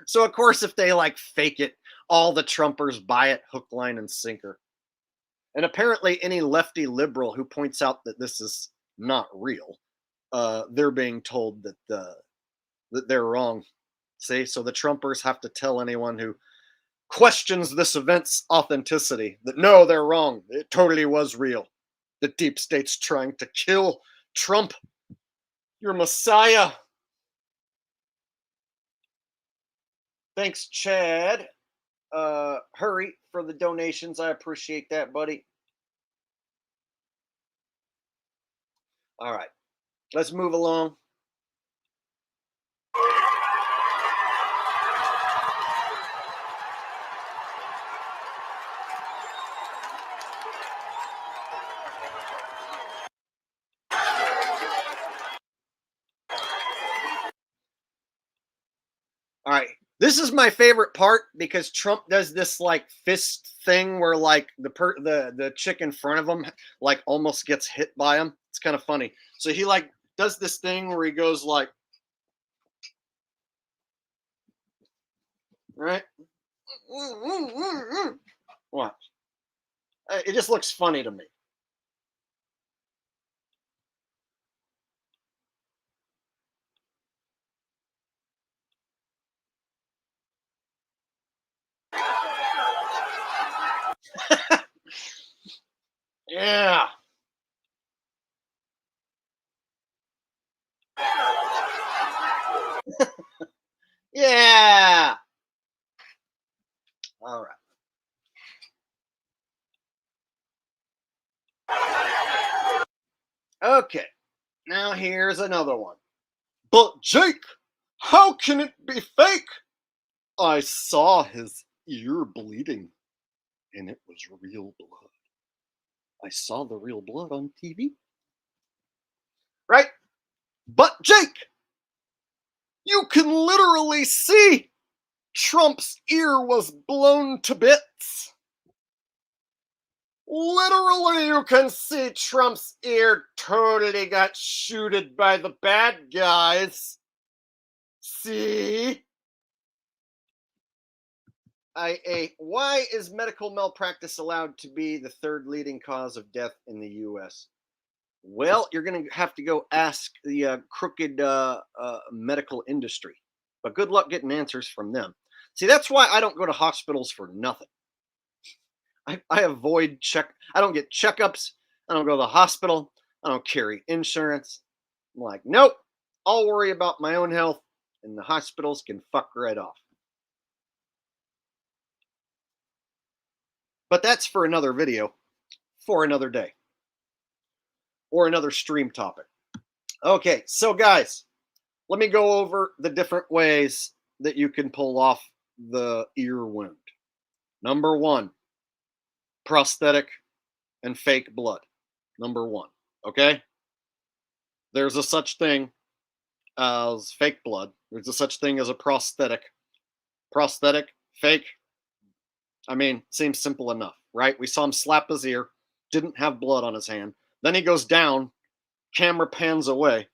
So, of course, if they fake it, all the Trumpers buy it hook, line, and sinker. And apparently any lefty liberal who points out that this is not real, they're being told that they're wrong. See, so the Trumpers have to tell anyone who questions this event's authenticity that no, they're wrong. It totally was real. The deep state's trying to kill Trump, your messiah. Thanks, Chad. Hurry for the donations. I appreciate that, buddy. All right, let's move along. All right. This is my favorite part because Trump does this fist thing where the chick in front of him almost gets hit by him. It's kind of funny. So he does this thing where he goes right. Watch. It just looks funny to me. Yeah. Yeah. All right. Okay. Now here's another one. But Jake, how can it be fake? I saw his ear bleeding, and it was real blood. I saw the real blood on TV. Right? But Jake, you can literally see Trump's ear was blown to bits. Literally, you can see Trump's ear totally got shooted by the bad guys. See? Why is medical malpractice allowed to be the third leading cause of death in the U.S.? Well, you're going to have to go ask the crooked medical industry. But good luck getting answers from them. See, that's why I don't go to hospitals for nothing. I avoid I don't get checkups. I don't go to the hospital. I don't carry insurance. I'm like, nope. I'll worry about my own health, and the hospitals can fuck right off. But that's for another video, for another day, or another stream topic. Okay, so guys, let me go over the different ways that you can pull off the ear wound. Number one, prosthetic and fake blood. Number one, okay? There's a such thing as fake blood. There's a such thing as a prosthetic. Prosthetic, fake. I mean, seems simple enough, right? We saw him slap his ear, didn't have blood on his hand. Then he goes down, camera pans away.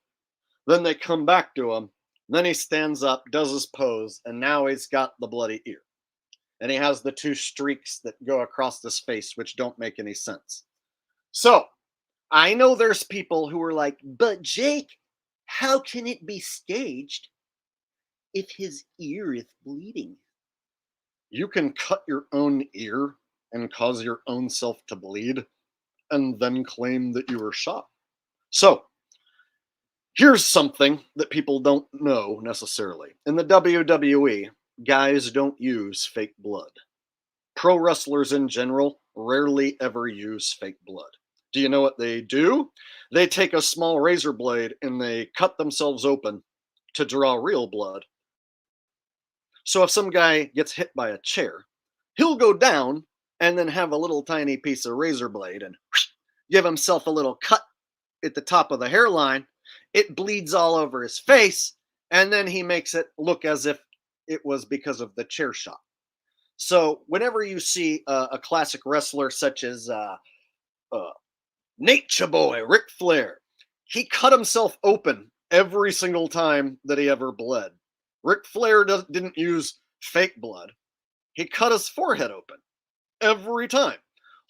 Then they come back to him. Then he stands up, does his pose, and now he's got the bloody ear. And he has the two streaks that go across his face, which don't make any sense. So, I know there's people who are like, but Jake, how can it be staged if his ear is bleeding? You can cut your own ear and cause your own self to bleed and then claim that you were shot. So, here's something that people don't know necessarily. In the WWE, guys don't use fake blood. Pro wrestlers in general rarely ever use fake blood. Do you know what they do? They take a small razor blade and they cut themselves open to draw real blood. So if some guy gets hit by a chair, he'll go down and then have a little tiny piece of razor blade and give himself a little cut at the top of the hairline. It bleeds all over his face, and then he makes it look as if it was because of the chair shot. So whenever you see a classic wrestler such as Nature Boy, Ric Flair, he cut himself open every single time that he ever bled. Ric Flair didn't use fake blood. He cut his forehead open every time.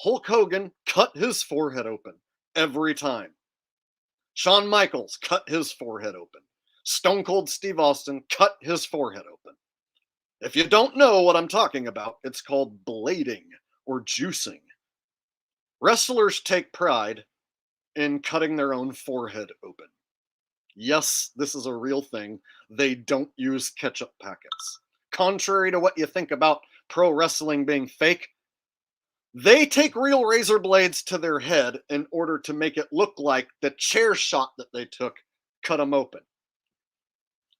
Hulk Hogan cut his forehead open every time. Shawn Michaels cut his forehead open. Stone Cold Steve Austin cut his forehead open. If you don't know what I'm talking about, it's called blading or juicing. Wrestlers take pride in cutting their own forehead open. Yes, this is a real thing. They don't use ketchup packets. Contrary to what you think about pro wrestling being fake, they take real razor blades to their head in order to make it look like the chair shot that they took cut them open.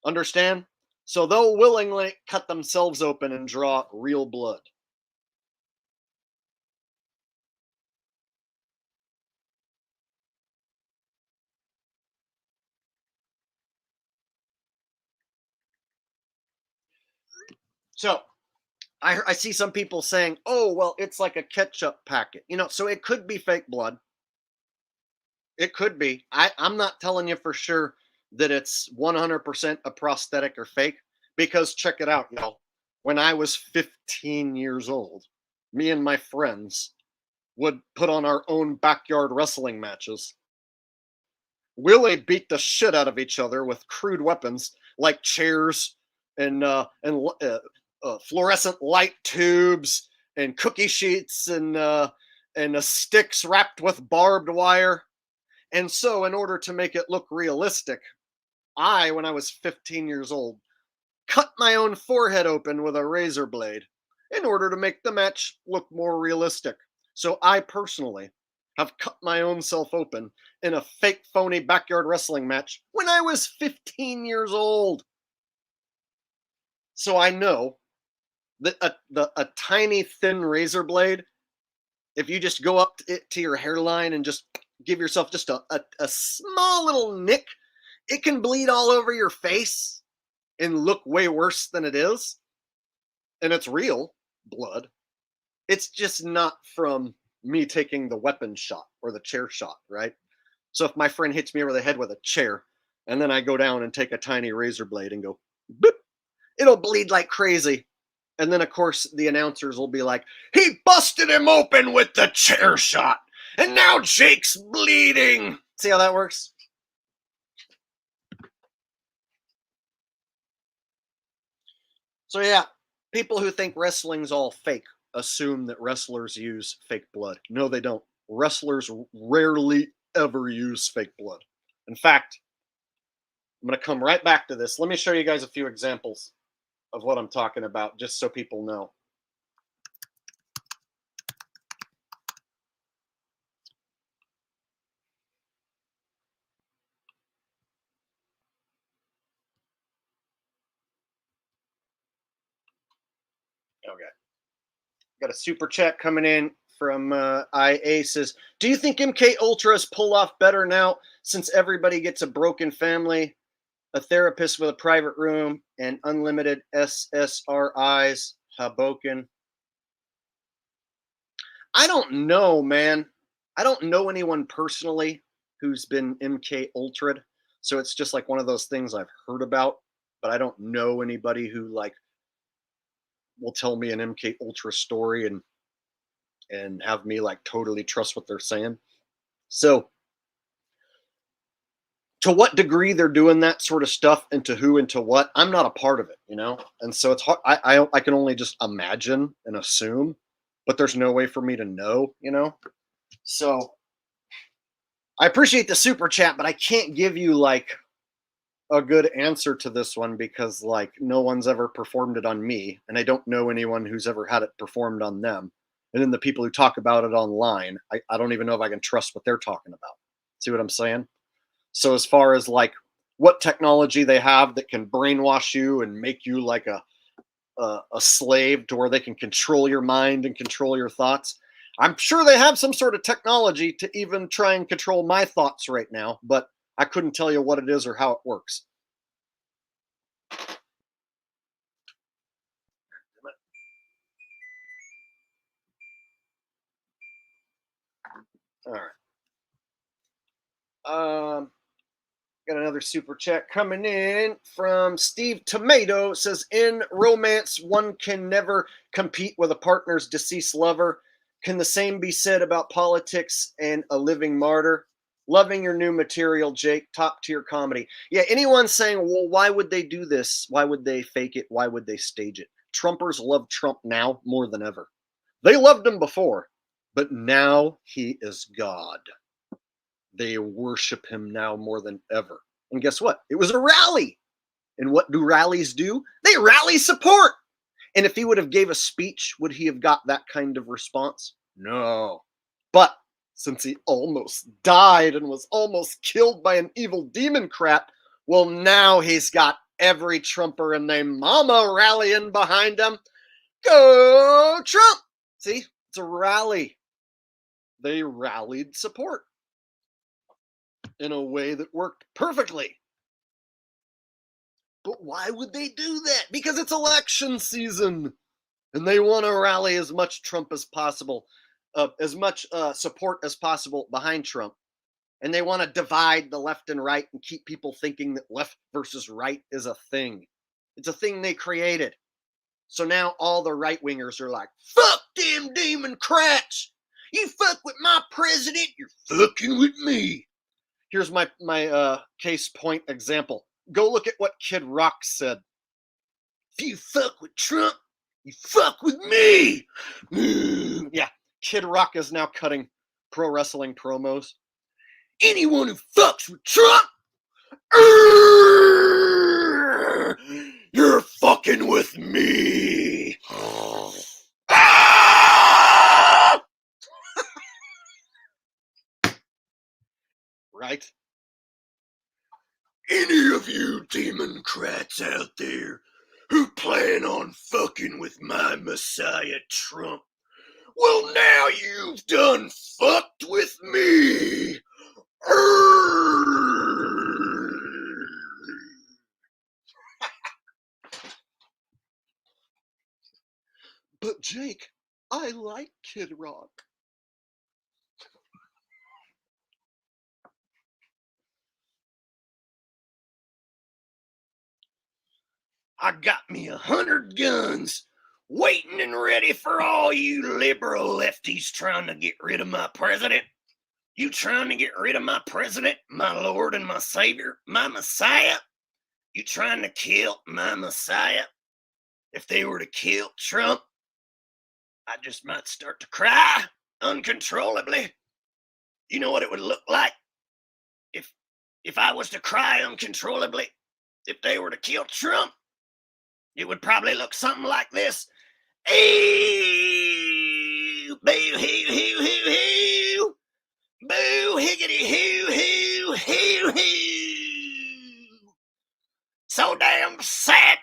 Understand? So they'll willingly cut themselves open and draw real blood. So I see some people saying, oh, well, it's like a ketchup packet. So it could be fake blood. It could be. I'm not telling you for sure that it's 100% a prosthetic or fake, because check it out, y'all. When I was 15 years old, me and my friends would put on our own backyard wrestling matches. Willie beat the shit out of each other with crude weapons like chairs and fluorescent light tubes and cookie sheets and sticks wrapped with barbed wire. And so, in order to make it look realistic, when I was 15 years old, cut my own forehead open with a razor blade in order to make the match look more realistic. So I personally have cut my own self open in a fake phony backyard wrestling match when I was 15 years old. So I know that a tiny thin razor blade, if you just go up to your hairline and just give yourself just a small little nick, it can bleed all over your face and look way worse than it is. And it's real blood. It's just not from me taking the weapon shot or the chair shot, right? So if my friend hits me over the head with a chair and then I go down and take a tiny razor blade and go, boop, it'll bleed like crazy. And then, of course, the announcers will be like, he busted him open with the chair shot. And now Jake's bleeding. See how that works? So, yeah, people who think wrestling's all fake assume that wrestlers use fake blood. No, they don't. Wrestlers rarely ever use fake blood. In fact, I'm going to come right back to this. Let me show you guys a few examples of what I'm talking about, just so people know. Okay. Got a super chat coming in from IA says, do you think MK Ultras pull off better now since everybody gets a broken family, a therapist with a private room, and unlimited SSRIs? Hoboken. I don't know, man. I don't know anyone personally who's been MK Ultra'd, so it's just like one of those things I've heard about, but I don't know anybody who like will tell me an MK Ultra story and have me like totally trust what they're saying. So to what degree they're doing that sort of stuff and to who and to what, I'm not a part of it, you know? And so it's hard. I can only just imagine and assume, but there's no way for me to know, you know? So I appreciate the super chat, but I can't give you like a good answer to this one because like no one's ever performed it on me and I don't know anyone who's ever had it performed on them. And then the people who talk about it online, I don't even know if I can trust what they're talking about. See what I'm saying? So as far as like what technology they have that can brainwash you and make you like a slave to where they can control your mind and control your thoughts, I'm sure they have some sort of technology to even try and control my thoughts right now, but I couldn't tell you what it is or how it works. All right. Got another super chat coming in from Steve Tomato. It says, in romance, one can never compete with a partner's deceased lover. Can the same be said about politics and a living martyr? Loving your new material, Jake. Top tier comedy. Yeah, anyone saying, well, why would they do this? Why would they fake it? Why would they stage it? Trumpers love Trump now more than ever. They loved him before, but now he is God. They worship him now more than ever. And guess what? It was a rally. And what do rallies do? They rally support. And if he would have gave a speech, would he have got that kind of response? No. But since he almost died and was almost killed by an evil demon crap, well, now he's got every Trumper and their mama rallying behind him. Go Trump! See, it's a rally. They rallied support in a way that worked perfectly. But why would they do that? Because it's election season. And they want to rally as much Trump as possible, as much support as possible behind Trump. And they want to divide the left and right and keep people thinking that left versus right is a thing. It's a thing they created. So now all the right wingers are like, fuck them Democrats. You fuck with my president, you're fucking with me. Here's my case point example. Go look at what Kid Rock said. If you fuck with Trump, you fuck with me. Yeah, Kid Rock is now cutting pro wrestling promos. Anyone who fucks with Trump, You're fucking with me. Ah! Right? Any of you Democrats out there who plan on fucking with my Messiah Trump, well, now you've done fucked with me. But Jake, I like Kid Rock. I got me 100 guns waiting and ready for all you liberal lefties trying to get rid of my president. You trying to get rid of my president, my Lord and my Savior, my Messiah? You trying to kill my Messiah? If they were to kill Trump, I just might start to cry uncontrollably. You know what it would look like if I was to cry uncontrollably if they were to kill Trump? It would probably look something like this. Ew, boo, hoo, hoo, hoo, hoo. Boo, higgity, hoo, hoo, hoo, hoo. So damn sad,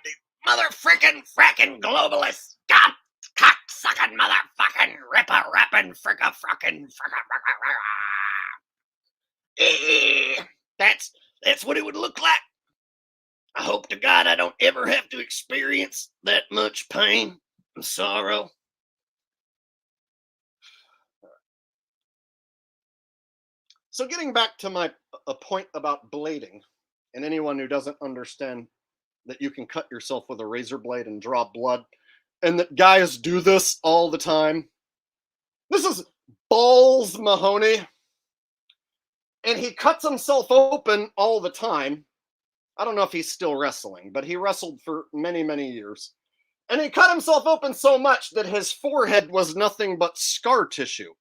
mother frickin' frackin' globalists. God, cock sucking motherfucking ripper rapping fricka frickin' fricka. That's what it would look like. I hope to God I don't ever have to experience that much pain and sorrow. So getting back to my a point about blading, and anyone who doesn't understand that you can cut yourself with a razor blade and draw blood, and that guys do this all the time. This is Balls Mahoney, and he cuts himself open all the time. I don't know if he's still wrestling, but he wrestled for many, many years. And he cut himself open so much that his forehead was nothing but scar tissue.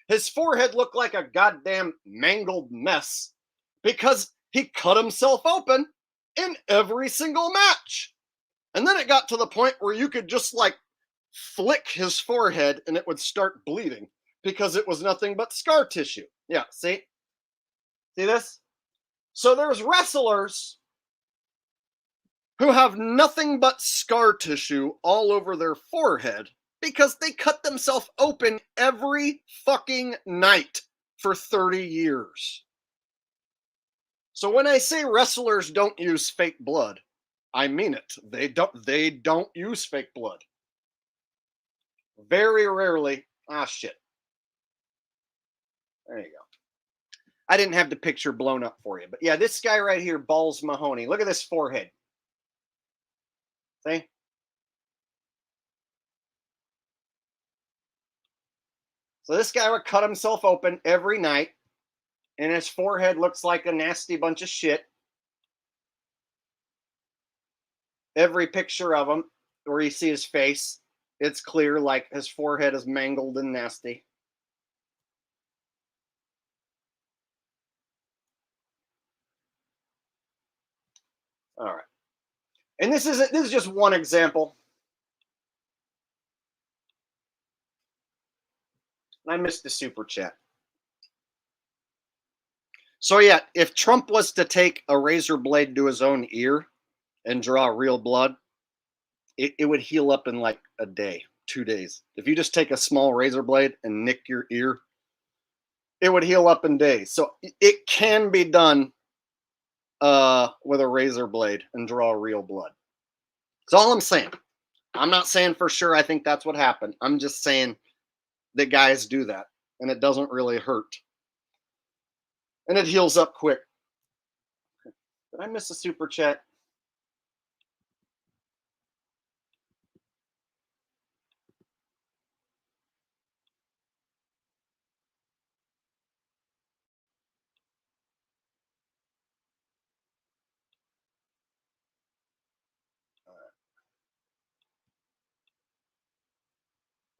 His forehead looked like a goddamn mangled mess because he cut himself open in every single match. And then it got to the point where you could just like flick his forehead and it would start bleeding because it was nothing but scar tissue. Yeah, see? See this? So there's wrestlers who have nothing but scar tissue all over their forehead because they cut themselves open every fucking night for 30 years. So when I say wrestlers don't use fake blood, I mean it. They don't use fake blood. Very rarely. Ah, shit. There you go. I didn't have the picture blown up for you. But yeah, this guy right here, Balls Mahoney. Look at this forehead. See? So this guy would cut himself open every night, and his forehead looks like a nasty bunch of shit. Every picture of him where you see his face, it's clear like his forehead is mangled and nasty. All right. And this is just one example. I missed the super chat. So yeah, if Trump was to take a razor blade to his own ear and draw real blood, it would heal up in like a day, 2 days. If you just take a small razor blade and nick your ear, it would heal up in days. So it can be done with a razor blade and draw real blood. That's all I'm saying. I'm not saying for sure I think that's what happened. I'm just saying that guys do that, and it doesn't really hurt. And it heals up quick. Did I miss a super chat?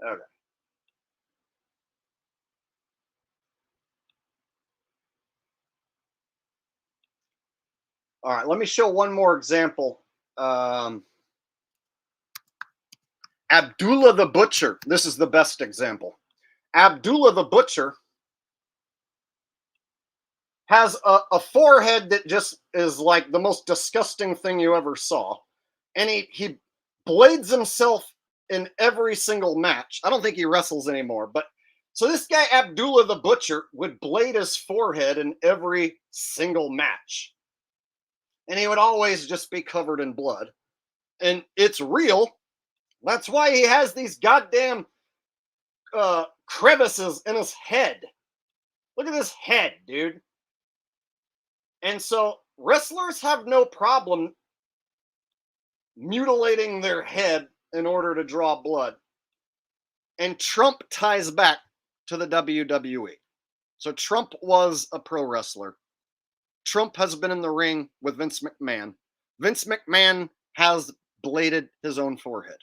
Okay. All right, let me show one more example. Abdullah the Butcher. This is the best example. Abdullah the Butcher has a forehead that just is like the most disgusting thing you ever saw. And he blades himself in every single match. I don't think he wrestles anymore, but so this guy Abdullah the Butcher would blade his forehead in every single match. And he would always just be covered in blood. And it's real. That's why he has these goddamn crevices in his head. Look at his head, dude. And so wrestlers have no problem mutilating their head in order to draw blood. And Trump ties back to the WWE. So Trump was a pro wrestler. Trump has been in the ring with Vince McMahon. Vince McMahon has bladed his own forehead.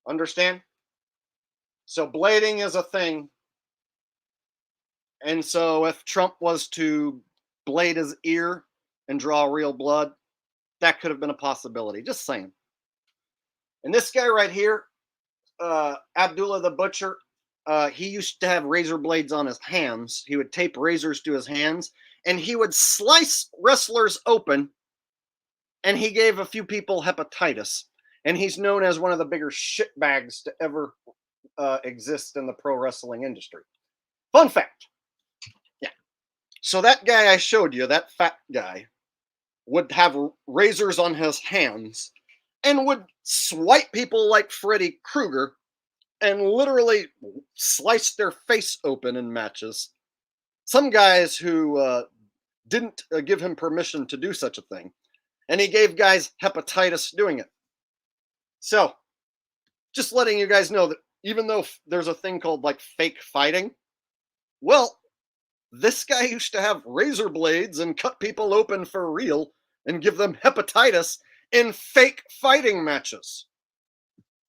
Understand? So blading is a thing. And so if Trump was to blade his ear and draw real blood, that could have been a possibility. Just saying. And this guy right here, Abdullah the Butcher, he used to have razor blades on his hands. He would tape razors to his hands, and he would slice wrestlers open, and he gave a few people hepatitis. And he's known as one of the bigger shitbags to ever exist in the pro wrestling industry. Fun fact. Yeah. So that guy I showed you, that fat guy, would have razors on his hands and would swipe people like Freddy Krueger and literally slice their face open in matches. Some guys who didn't give him permission to do such a thing. And he gave guys hepatitis doing it. So, just letting you guys know that even though there's a thing called like fake fighting, well, this guy used to have razor blades and cut people open for real and give them hepatitis in fake fighting matches.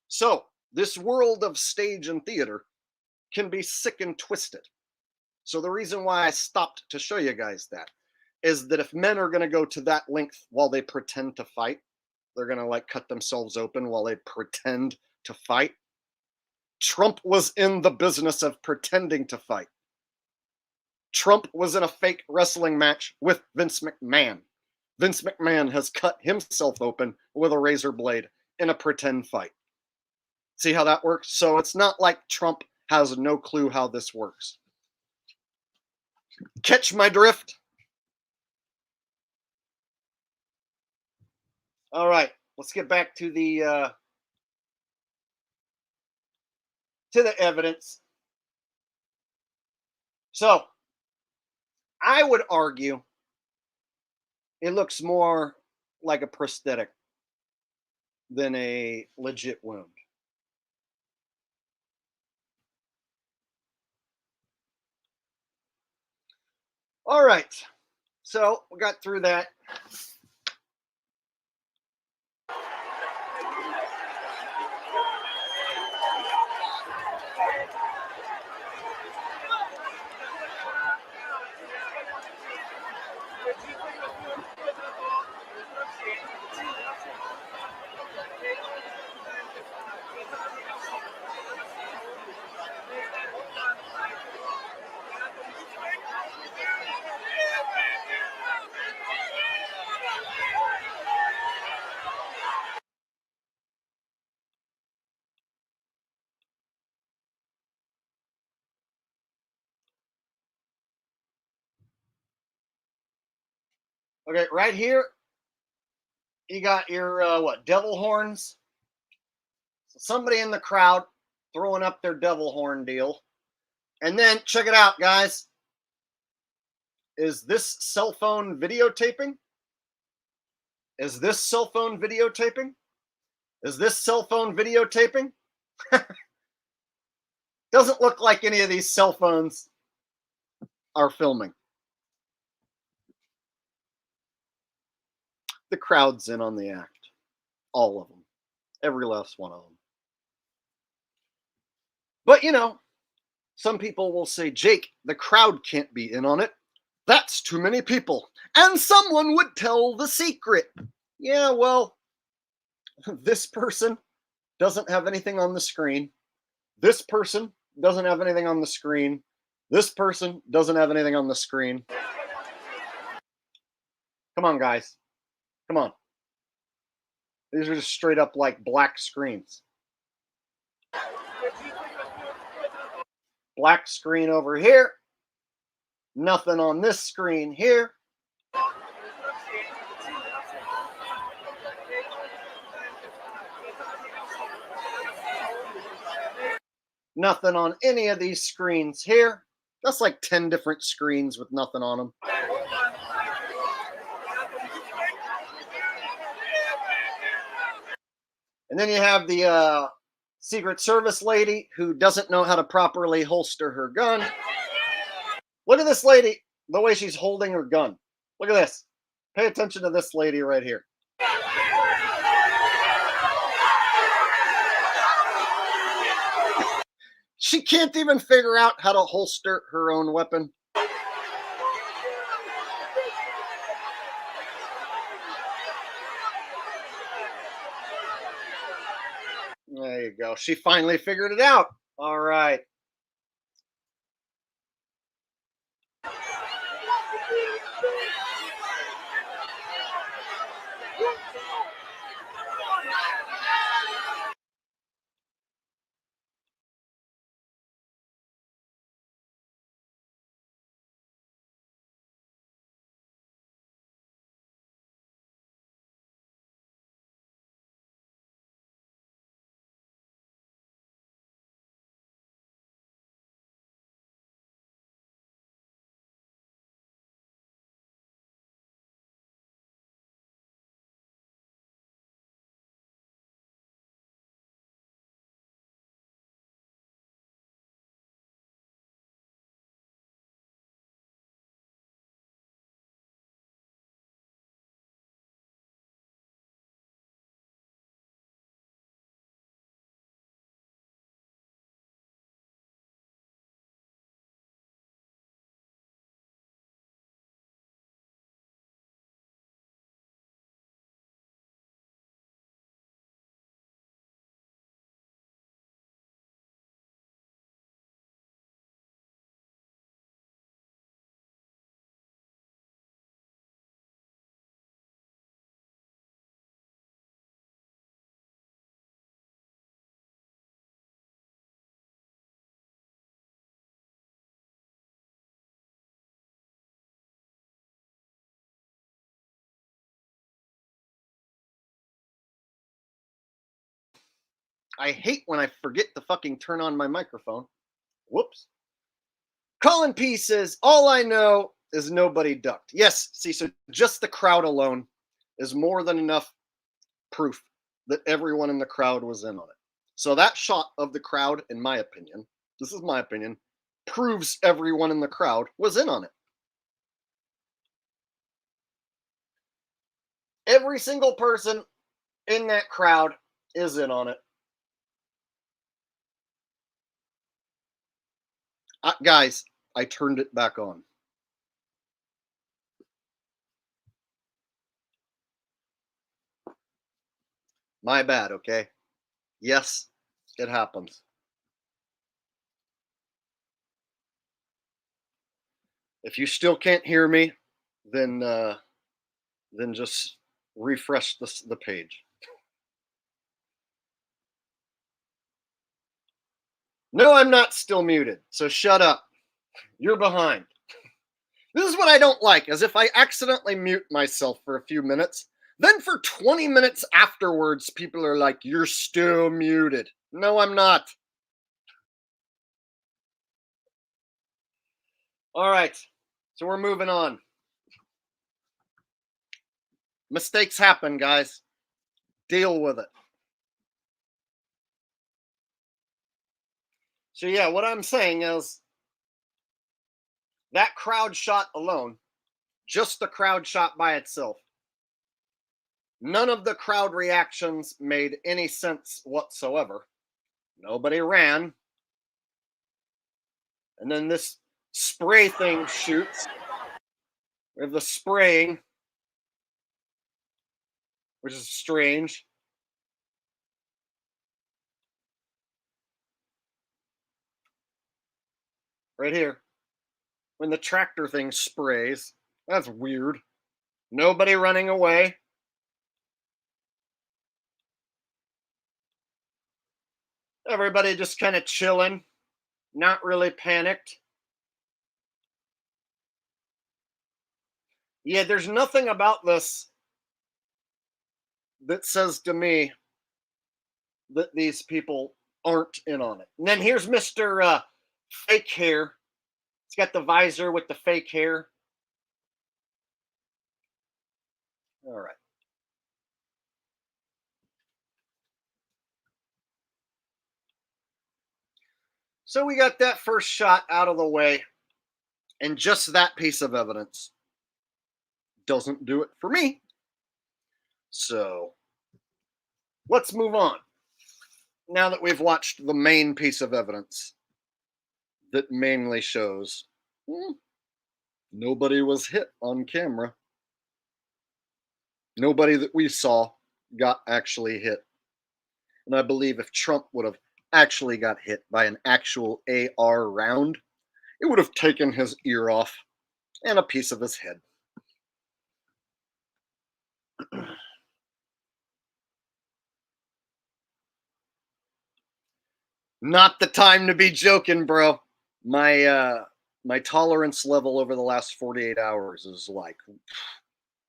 So, this world of stage and theater can be sick and twisted. So the reason why I stopped to show you guys that is that if men are going to go to that length while they pretend to fight, they're going to like cut themselves open while they pretend to fight. Trump was in the business of pretending to fight. Trump was in a fake wrestling match with Vince McMahon. Vince McMahon has cut himself open with a razor blade in a pretend fight. See how that works? So it's not like Trump has no clue how this works. Catch my drift? All right, let's get back to the evidence. So, I would argue it looks more like a prosthetic than a legit wound. All right, so we got through that. Okay, right here, you got your, devil horns? So somebody in the crowd throwing up their devil horn deal. And then, check it out, guys. Is this cell phone videotaping? Is this cell phone videotaping? Is this cell phone videotaping? Doesn't look like any of these cell phones are filming. The crowd's in on the act. All of them. Every last one of them. But, you know, some people will say, Jake, the crowd can't be in on it. That's too many people. And someone would tell the secret. Yeah, well, This person doesn't have anything on the screen. This person doesn't have anything on the screen. This person doesn't have anything on the screen. Come on, guys. Come on. These are just straight up like black screens. Black screen over here. Nothing on this screen here. Nothing on any of these screens here. That's like 10 different screens with nothing on them. And then you have the Secret Service lady who doesn't know how to properly holster her gun. Look at this lady, the way she's holding her gun. Look at this. Pay attention to this lady right here. She can't even figure out how to holster her own weapon. There you go. She finally figured it out. All right. I hate when I forget to fucking turn on my microphone. Whoops. Colin P says, all I know is nobody ducked. Yes, see, so just the crowd alone is more than enough proof that everyone in the crowd was in on it. So that shot of the crowd, in my opinion, this is my opinion, proves everyone in the crowd was in on it. Every single person in that crowd is in on it. Guys, I turned it back on. My bad, okay? Yes, it happens. If you still can't hear me, then just refresh the page. No, I'm not still muted, so shut up. You're behind. This is what I don't like, as if I accidentally mute myself for a few minutes, then for 20 minutes afterwards, people are like, you're still muted. No, I'm not. All right, so we're moving on. Mistakes happen, guys. Deal with it. So yeah, what I'm saying is that crowd shot alone, just the crowd shot by itself, none of the crowd reactions made any sense whatsoever. Nobody ran. And then this spray thing shoots. We have the spraying, which is strange. right here. When the tractor thing sprays. That's weird. Nobody running away. Everybody just kind of chilling, not really panicked. Yeah, there's nothing about this that says to me that these people aren't in on it. And then here's Mr. Fake Hair. He's got the visor with the fake hair. All right. So we got that first shot out of the way. And just that piece of evidence doesn't do it for me. So let's move on. Now that we've watched the main piece of evidence that mainly shows nobody was hit on camera. Nobody that we saw got actually hit. And I believe if Trump would have actually got hit by an actual AR round, it would have taken his ear off and a piece of his head. Not the time to be joking, bro. My tolerance level over the last 48 hours is like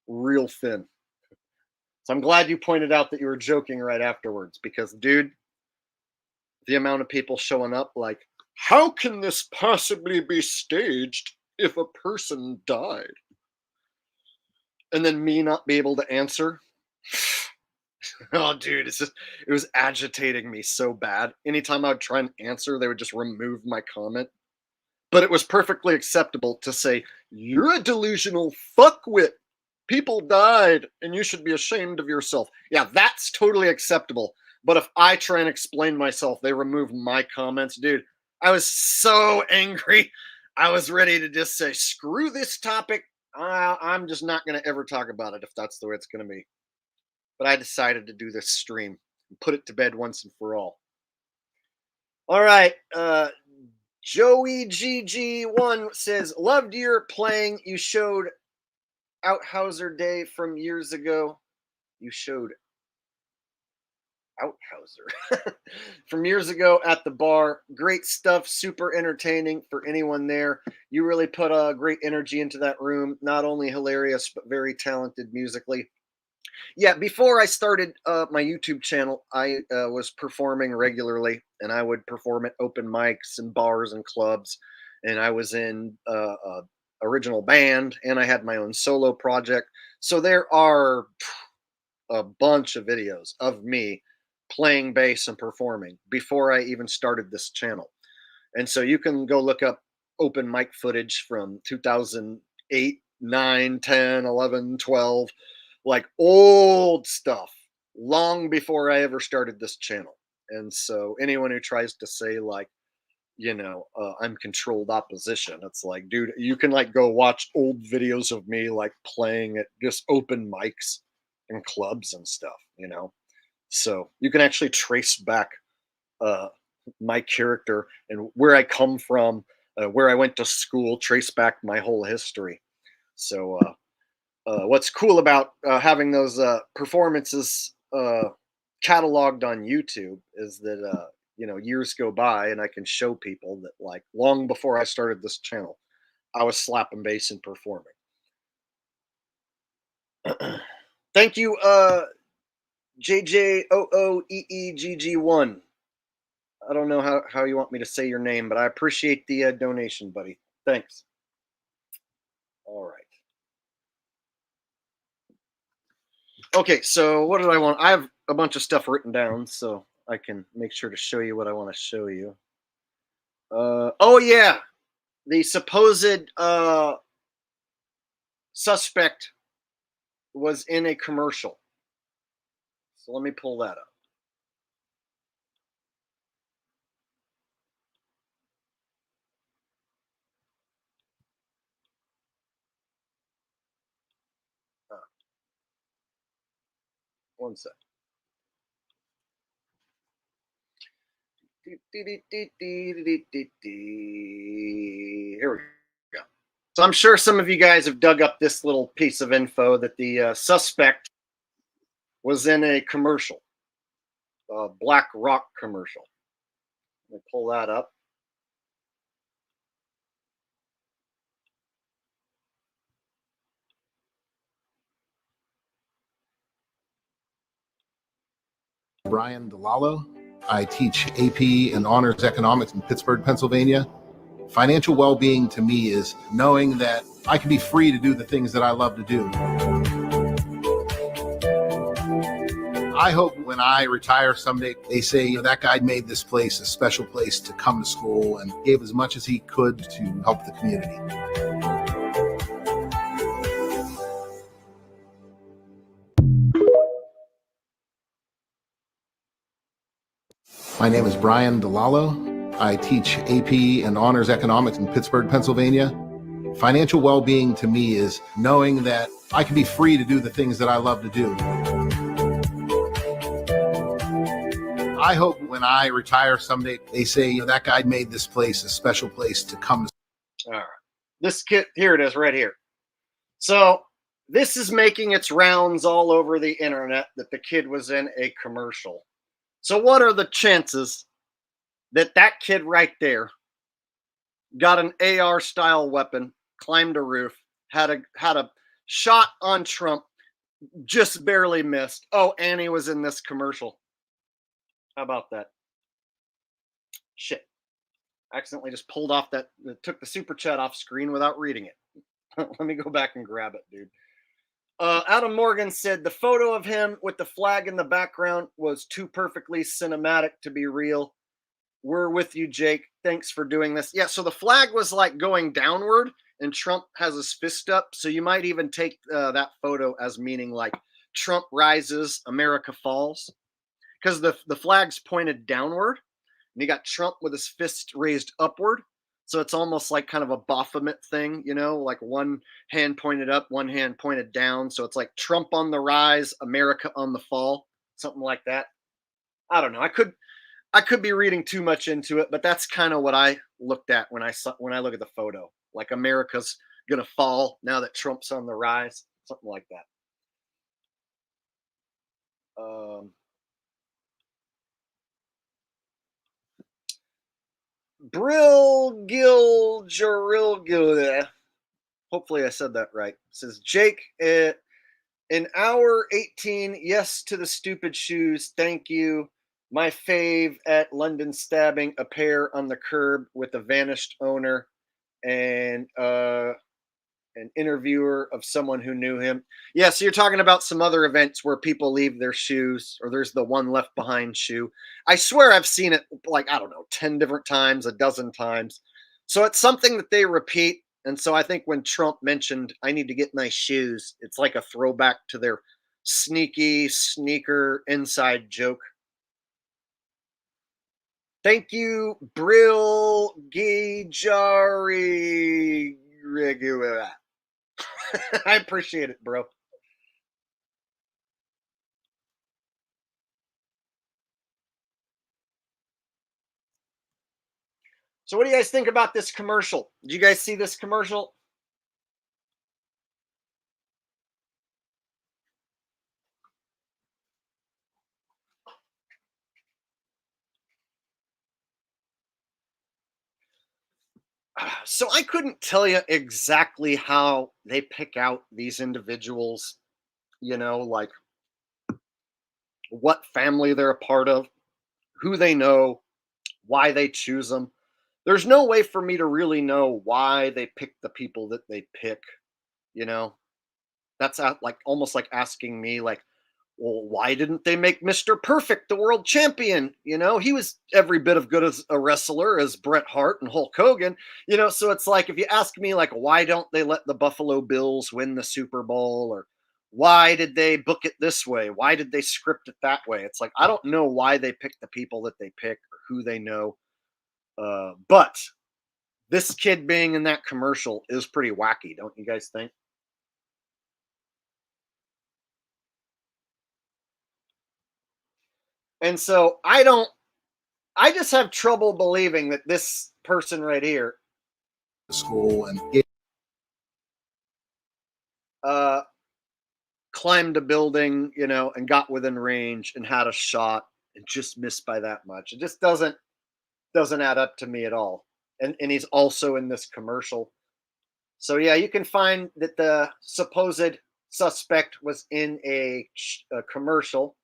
real thin. So I'm glad you pointed out that you were joking right afterwards because dude, the amount of people showing up like, how can this possibly be staged if a person died? And then me not be able to answer. Oh, dude, it was agitating me so bad. Anytime I would try and answer, they would just remove my comment. But it was perfectly acceptable to say, you're a delusional fuckwit. People died and you should be ashamed of yourself. Yeah, that's totally acceptable. But if I try and explain myself, they remove my comments. Dude, I was so angry. I was ready to just say, screw this topic. I'm just not going to ever talk about it if that's the way it's going to be. But I decided to do this stream and put it to bed once and for all. All right. Joey GG1 says, loved your playing. You showed Outhouser Day from years ago. You showed Outhouser from years ago at the bar. Great stuff. Super entertaining for anyone there. You really put a great energy into that room. Not only hilarious, but very talented musically. Yeah, before I started my YouTube channel, I was performing regularly, and I would perform at open mics and bars and clubs. And I was in original band, and I had my own solo project. So there are a bunch of videos of me playing bass and performing before I even started this channel. And so you can go look up open mic footage from 2008, 9, 10, 11, 12, like old stuff, long before I ever started this channel. And so anyone who tries to say like, I'm controlled opposition, it's like, dude, you can like go watch old videos of me like playing at just open mics and clubs and stuff. So you can actually trace back uh, my character and where I come from, where I went to school, trace back my whole history. So what's cool about having those performances cataloged on YouTube is that years go by and I can show people that like long before I started this channel, I was slapping bass and performing. Thank you, JJOOEEGG1. I don't know how you want me to say your name, but I appreciate the donation, buddy. Thanks. All right. Okay, so what did I want? I have a bunch of stuff written down, so I can make sure to show you what I want to show you. Oh yeah, the supposed suspect was in a commercial. So let me pull that up. One sec. Here we go. So I'm sure some of you guys have dug up this little piece of info that the suspect was in a commercial, a Black Rock commercial. Let me pull that up. Brian DeLallo. I teach AP and Honors Economics in Pittsburgh, Pennsylvania. Financial well-being to me is knowing that I can be free to do the things that I love to do. I hope when I retire someday, they say, you know, that guy made this place a special place to come to school and gave as much as he could to help the community. My name is Brian DeLallo. I teach AP and Honors Economics in Pittsburgh, Pennsylvania. Financial well-being to me is knowing that I can be free to do the things that I love to do. I hope when I retire someday, they say, you know, that guy made this place a special place to come. All right. This kid, here it is right here. So this is making its rounds all over the internet that the kid was in a commercial. So what are the chances that that kid right there got an AR style weapon, climbed a roof, had a shot on Trump, just barely missed. Oh, and he was in this commercial. How about that? Shit. Accidentally just pulled off that, took the super chat off screen without reading it. Let me go back and grab it, dude. Adam Morgan said the photo of him with the flag in the background was too perfectly cinematic to be real. We're with you, Jake. Thanks for doing this. Yeah, so the flag was like going downward and Trump has his fist up. So you might even take that photo as meaning like Trump rises, America falls. Because the flag's pointed downward and you got Trump with his fist raised upward. So it's almost like kind of a Baphomet thing, you know, like one hand pointed up, one hand pointed down. So it's like Trump on the rise, America on the fall, something like that. I don't know. I could be reading too much into it, but that's kind of what I looked at when I look at the photo. Like America's gonna fall now that Trump's on the rise, something like that. Brill Gil Jaril Gil. Hopefully I said that right. Says Jake in hour 18. Yes to the stupid shoes. Thank you. My fave at London stabbing a pair on the curb with a vanished owner and an interviewer of someone who knew him. Yeah, so you're talking about some other events where people leave their shoes, or there's the one left behind shoe. I swear I've seen it like, I don't know, 10 different times, a dozen times. So it's something that they repeat. And so I think when Trump mentioned, I need to get my shoes, it's like a throwback to their sneaky sneaker inside joke. Thank you, Brill Gijari. I appreciate it, bro. So what do you guys think about this commercial? Did you guys see this commercial? So I couldn't tell you exactly how they pick out these individuals, you know, like what family they're a part of, who they know, why they choose them. There's no way for me to really know why they pick the people that they pick, you know. That's like almost like asking me like, well, why didn't they make Mr. Perfect the world champion? You know, he was every bit of good as a wrestler as Bret Hart and Hulk Hogan, you know. So it's like, if you ask me, like, why don't they let the Buffalo Bills win the Super Bowl? Or why did they book it this way? Why did they script it that way? It's like, I don't know why they pick the people that they pick or who they know. But this kid being in that commercial is pretty wacky, don't you guys think? And so I I just have trouble believing that this person right here School and uh, climbed a building, and got within range and had a shot and just missed by that much. It just doesn't add up to me at all. And he's also in this commercial. So yeah, you can find that the supposed suspect was in a commercial.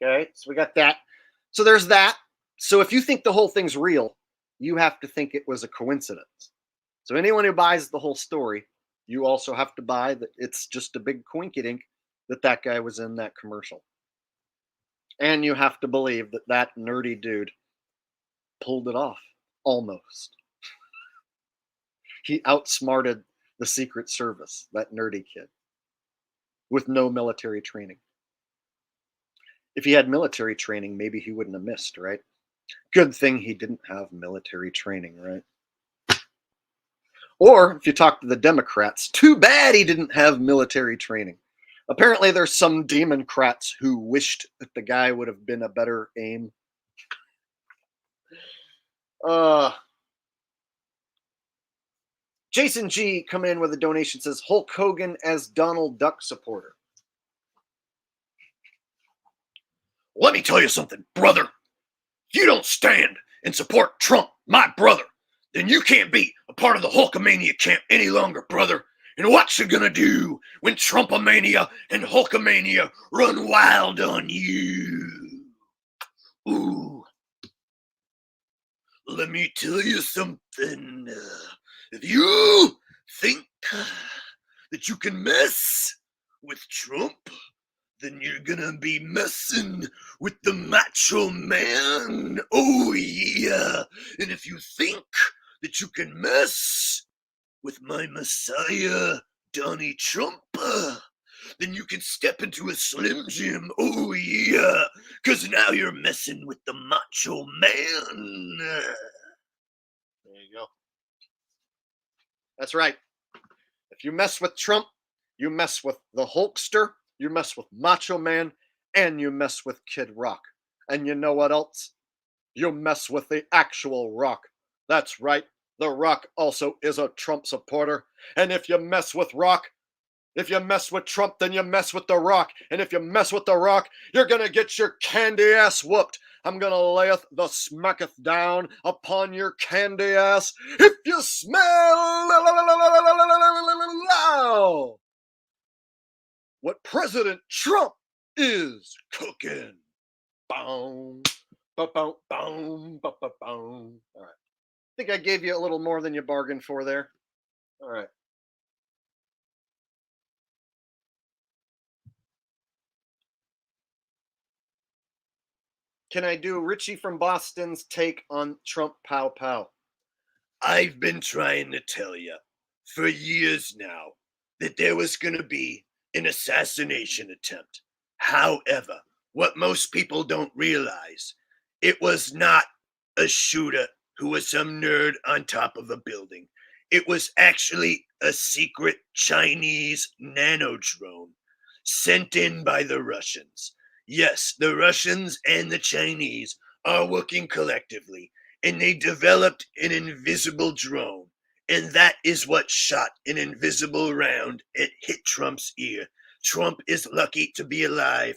Okay, so we got that. So there's that. So if you think the whole thing's real, you have to think it was a coincidence. So anyone who buys the whole story, you also have to buy that it's just a big coinkydink that that guy was in that commercial. And you have to believe that that nerdy dude pulled it off, almost. He outsmarted the Secret Service, that nerdy kid, with no military training. If he had military training, maybe he wouldn't have missed, right? Good thing he didn't have military training, right? Or if you talk to the Democrats, too bad he didn't have military training. Apparently, there's some Democrats who wished that the guy would have been a better aim. Jason G coming in with a donation says Hulk Hogan as Donald Duck supporter. Let me tell you something, brother. If you don't stand and support Trump, my brother, then you can't be a part of the Hulkamania camp any longer, brother. And what you gonna do when Trumpomania and Hulkamania run wild on you? Ooh. Let me tell you something. If you think that you can mess with Trump, then you're gonna be messing with the macho man. Oh, yeah. And if you think that you can mess with my messiah, Donnie Trump, then you can step into a Slim Jim. Oh, yeah. Because now you're messing with the macho man. There you go. That's right. If you mess with Trump, you mess with the Hulkster, you mess with Macho Man, and you mess with Kid Rock. And you know what else? You mess with the actual Rock. That's right. The Rock also is a Trump supporter. And if you mess with Rock, if you mess with Trump, then you mess with the Rock. And if you mess with the Rock, you're going to get your candy ass whooped. I'm going to layeth the smacketh down upon your candy ass if you smell what President Trump is cooking. Boom, boom, boom, boom, boom, boom. All right. I think I gave you a little more than you bargained for there. All right. Can I do Richie from Boston's take on Trump Pow Pow? I've been trying to tell you for years now that there was going to be an assassination attempt. However, what most people don't realize, it was not a shooter who was some nerd on top of a building. It was actually a secret Chinese nano drone sent in by the Russians. Yes, the Russians and the Chinese are working collectively, and they developed an invisible drone. And that is what shot an invisible round and hit Trump's ear. Trump is lucky to be alive.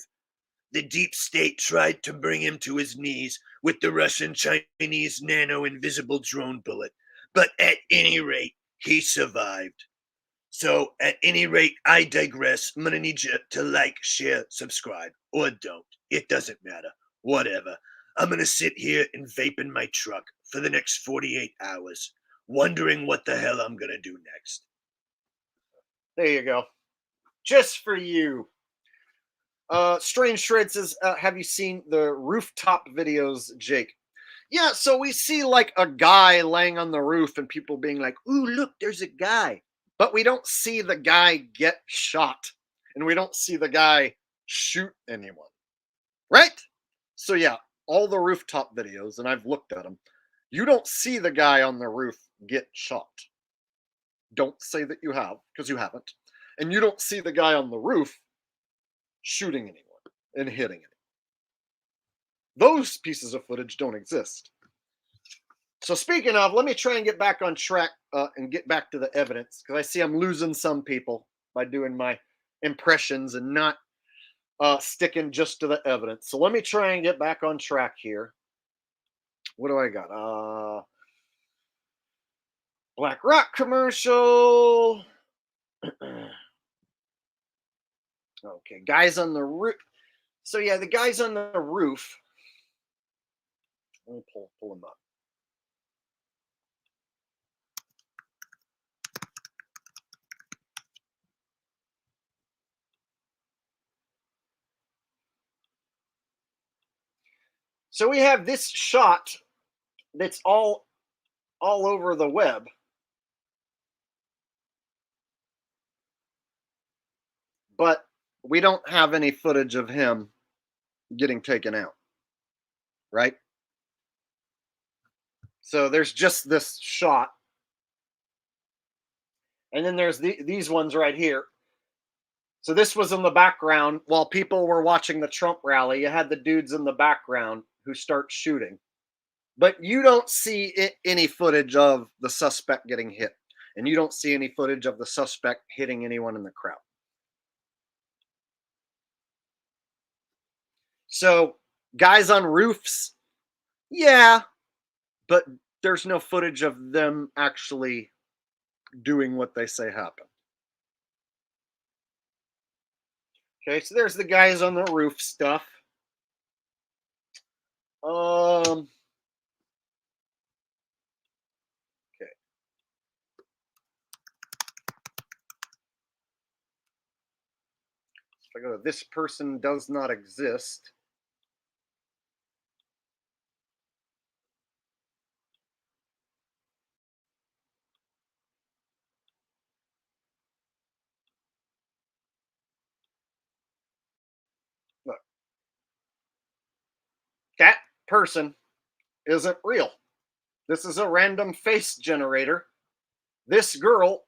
The deep state tried to bring him to his knees with the Russian Chinese nano invisible drone bullet. But at any rate, he survived. So, at any rate, I digress. I'm going to need you to like, share, subscribe, or don't. It doesn't matter. Whatever. I'm going to sit here and vape in my truck for the next 48 hours, wondering what the hell I'm going to do next. There you go. Just for you. Strange Shred says, have you seen the rooftop videos, Jake? Yeah, so we see like a guy laying on the roof and people being like, ooh, look, there's a guy. But we don't see the guy get shot. And we don't see the guy shoot anyone. Right? So yeah, all the rooftop videos, and I've looked at them, you don't see the guy on the roof get shot. Don't say that you have, because you haven't. And you don't see the guy on the roof shooting anyone and hitting anyone. Those pieces of footage don't exist. So speaking of, let me try and get back on track and get back to the evidence, because I see I'm losing some people by doing my impressions and not sticking just to the evidence. So let me try and get back on track here. What do I got? Black Rock commercial. Okay, guys on the roof. So yeah, the guys on the roof. Let me pull them up. So we have this shot that's all over the web. But we don't have any footage of him getting taken out, right? So there's just this shot. And then there's these ones right here. So this was in the background while people were watching the Trump rally. You had the dudes in the background who start shooting. But you don't see any footage of the suspect getting hit. And you don't see any footage of the suspect hitting anyone in the crowd. So guys on roofs, yeah, but there's no footage of them actually doing what they say happened. Okay, so there's the guys on the roof stuff. Okay. If I go to this person does not exist. Look. That person isn't real. This is a random face generator. This girl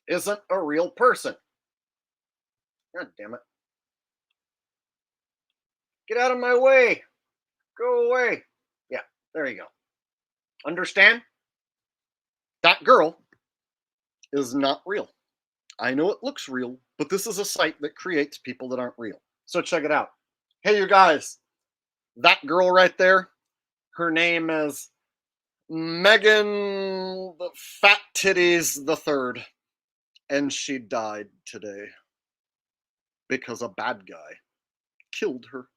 isn't a real person. God damn it. Get out of my way. Go away. Yeah, there you go. Understand? That girl is not real. I know it looks real, but this is a site that creates people that aren't real. So check it out. Hey, you guys, that girl right there, her name is Megan the Fat Titties the Third, and she died today because a bad guy killed her.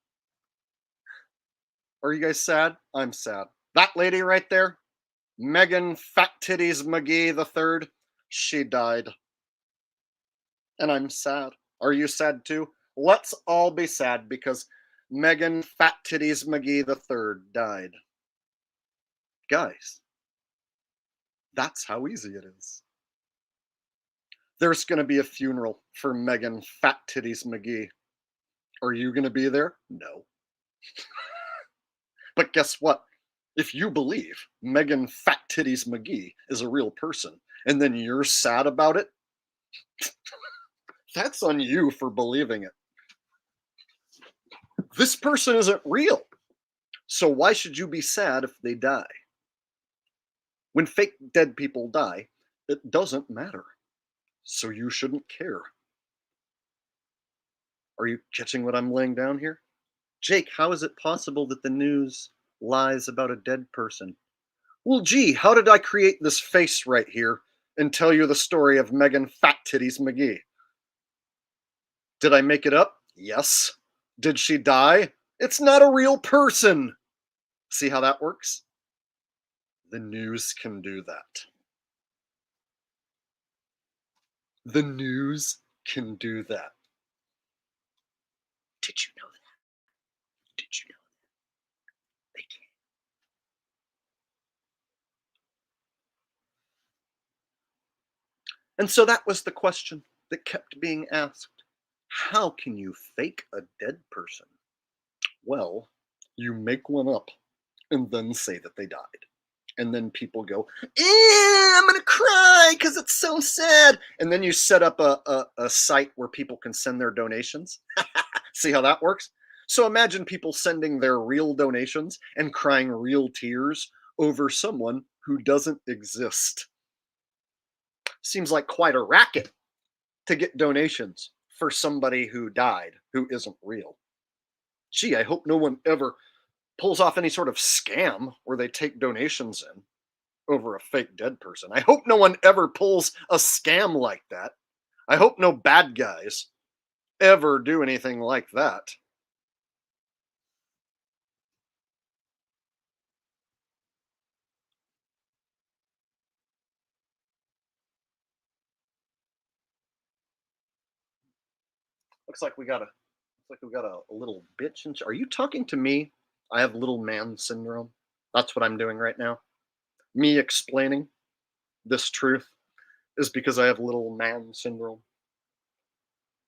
Are you guys sad? I'm sad. That lady right there, Megan Fat Titties McGee the Third, she died. And I'm sad. Are you sad too? Let's all be sad because Megan Fat Titties McGee the Third died. Guys, that's how easy it is. There's going to be a funeral for Megan Fat Titties McGee. Are you going to be there? No. But guess what? If you believe Megan Fat Titties McGee is a real person and then you're sad about it, that's on you for believing it. This person isn't real. So why should you be sad if they die? When fake dead people die, it doesn't matter. So you shouldn't care. Are you catching what I'm laying down here? Jake, how is it possible that the news lies about a dead person? Well, gee, how did I create this face right here and tell you the story of Megan Fat Titties McGee? Did I make it up? Yes. Did she die? It's not a real person. See how that works? The news can do that. The news can do that. Did you know that? Did you know that? They can. And so that was the question that kept being asked. How can you fake a dead person? Well, you make one up and then say that they died. And then people go, I'm going to cry because it's so sad. And then you set up a site where people can send their donations. See how that works? So imagine people sending their real donations and crying real tears over someone who doesn't exist. Seems like quite a racket to get donations for somebody who died who isn't real. Gee, I hope no one ever pulls off any sort of scam where they take donations in over a fake dead person. I hope no one ever pulls a scam like that. I hope no bad guys ever do anything like that. Looks like we got a little bitch. Are you talking to me? I have little man syndrome. That's what I'm doing right now. Me explaining this truth is because I have little man syndrome.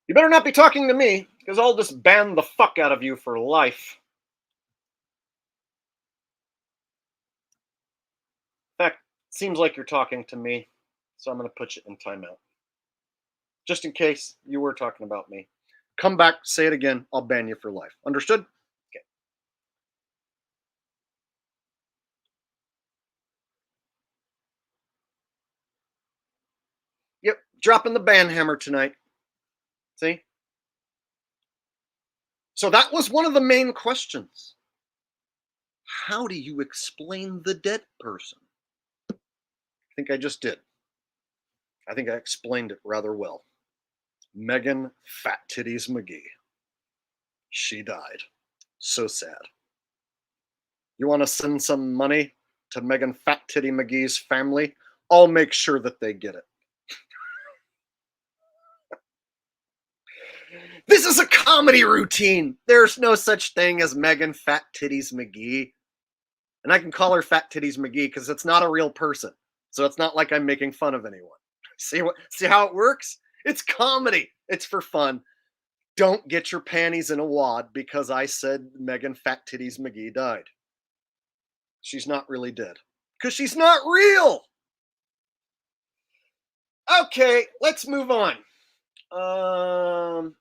You better not be talking to me, because I'll just ban the fuck out of you for life. In fact, it seems like you're talking to me, so I'm going to put you in timeout. Just in case you were talking about me. Come back, say it again, I'll ban you for life. Understood? Okay. Yep, dropping the ban hammer tonight. See? So that was one of the main questions. How do you explain the dead person? I think I just did. I think I explained it rather well. Megan Fat Titties McGee. She died. So sad. You want to send some money to Megan Fat Titty McGee's family? I'll make sure that they get it. This is a comedy routine. There's no such thing as Megan Fat Titties McGee. And I can call her Fat Titties McGee because it's not a real person. So it's not like I'm making fun of anyone. See how it works? It's comedy. It's for fun. Don't get your panties in a wad because I said Megan Fat Titties McGee died. She's not really dead. Because she's not real. Okay, let's move on. Oh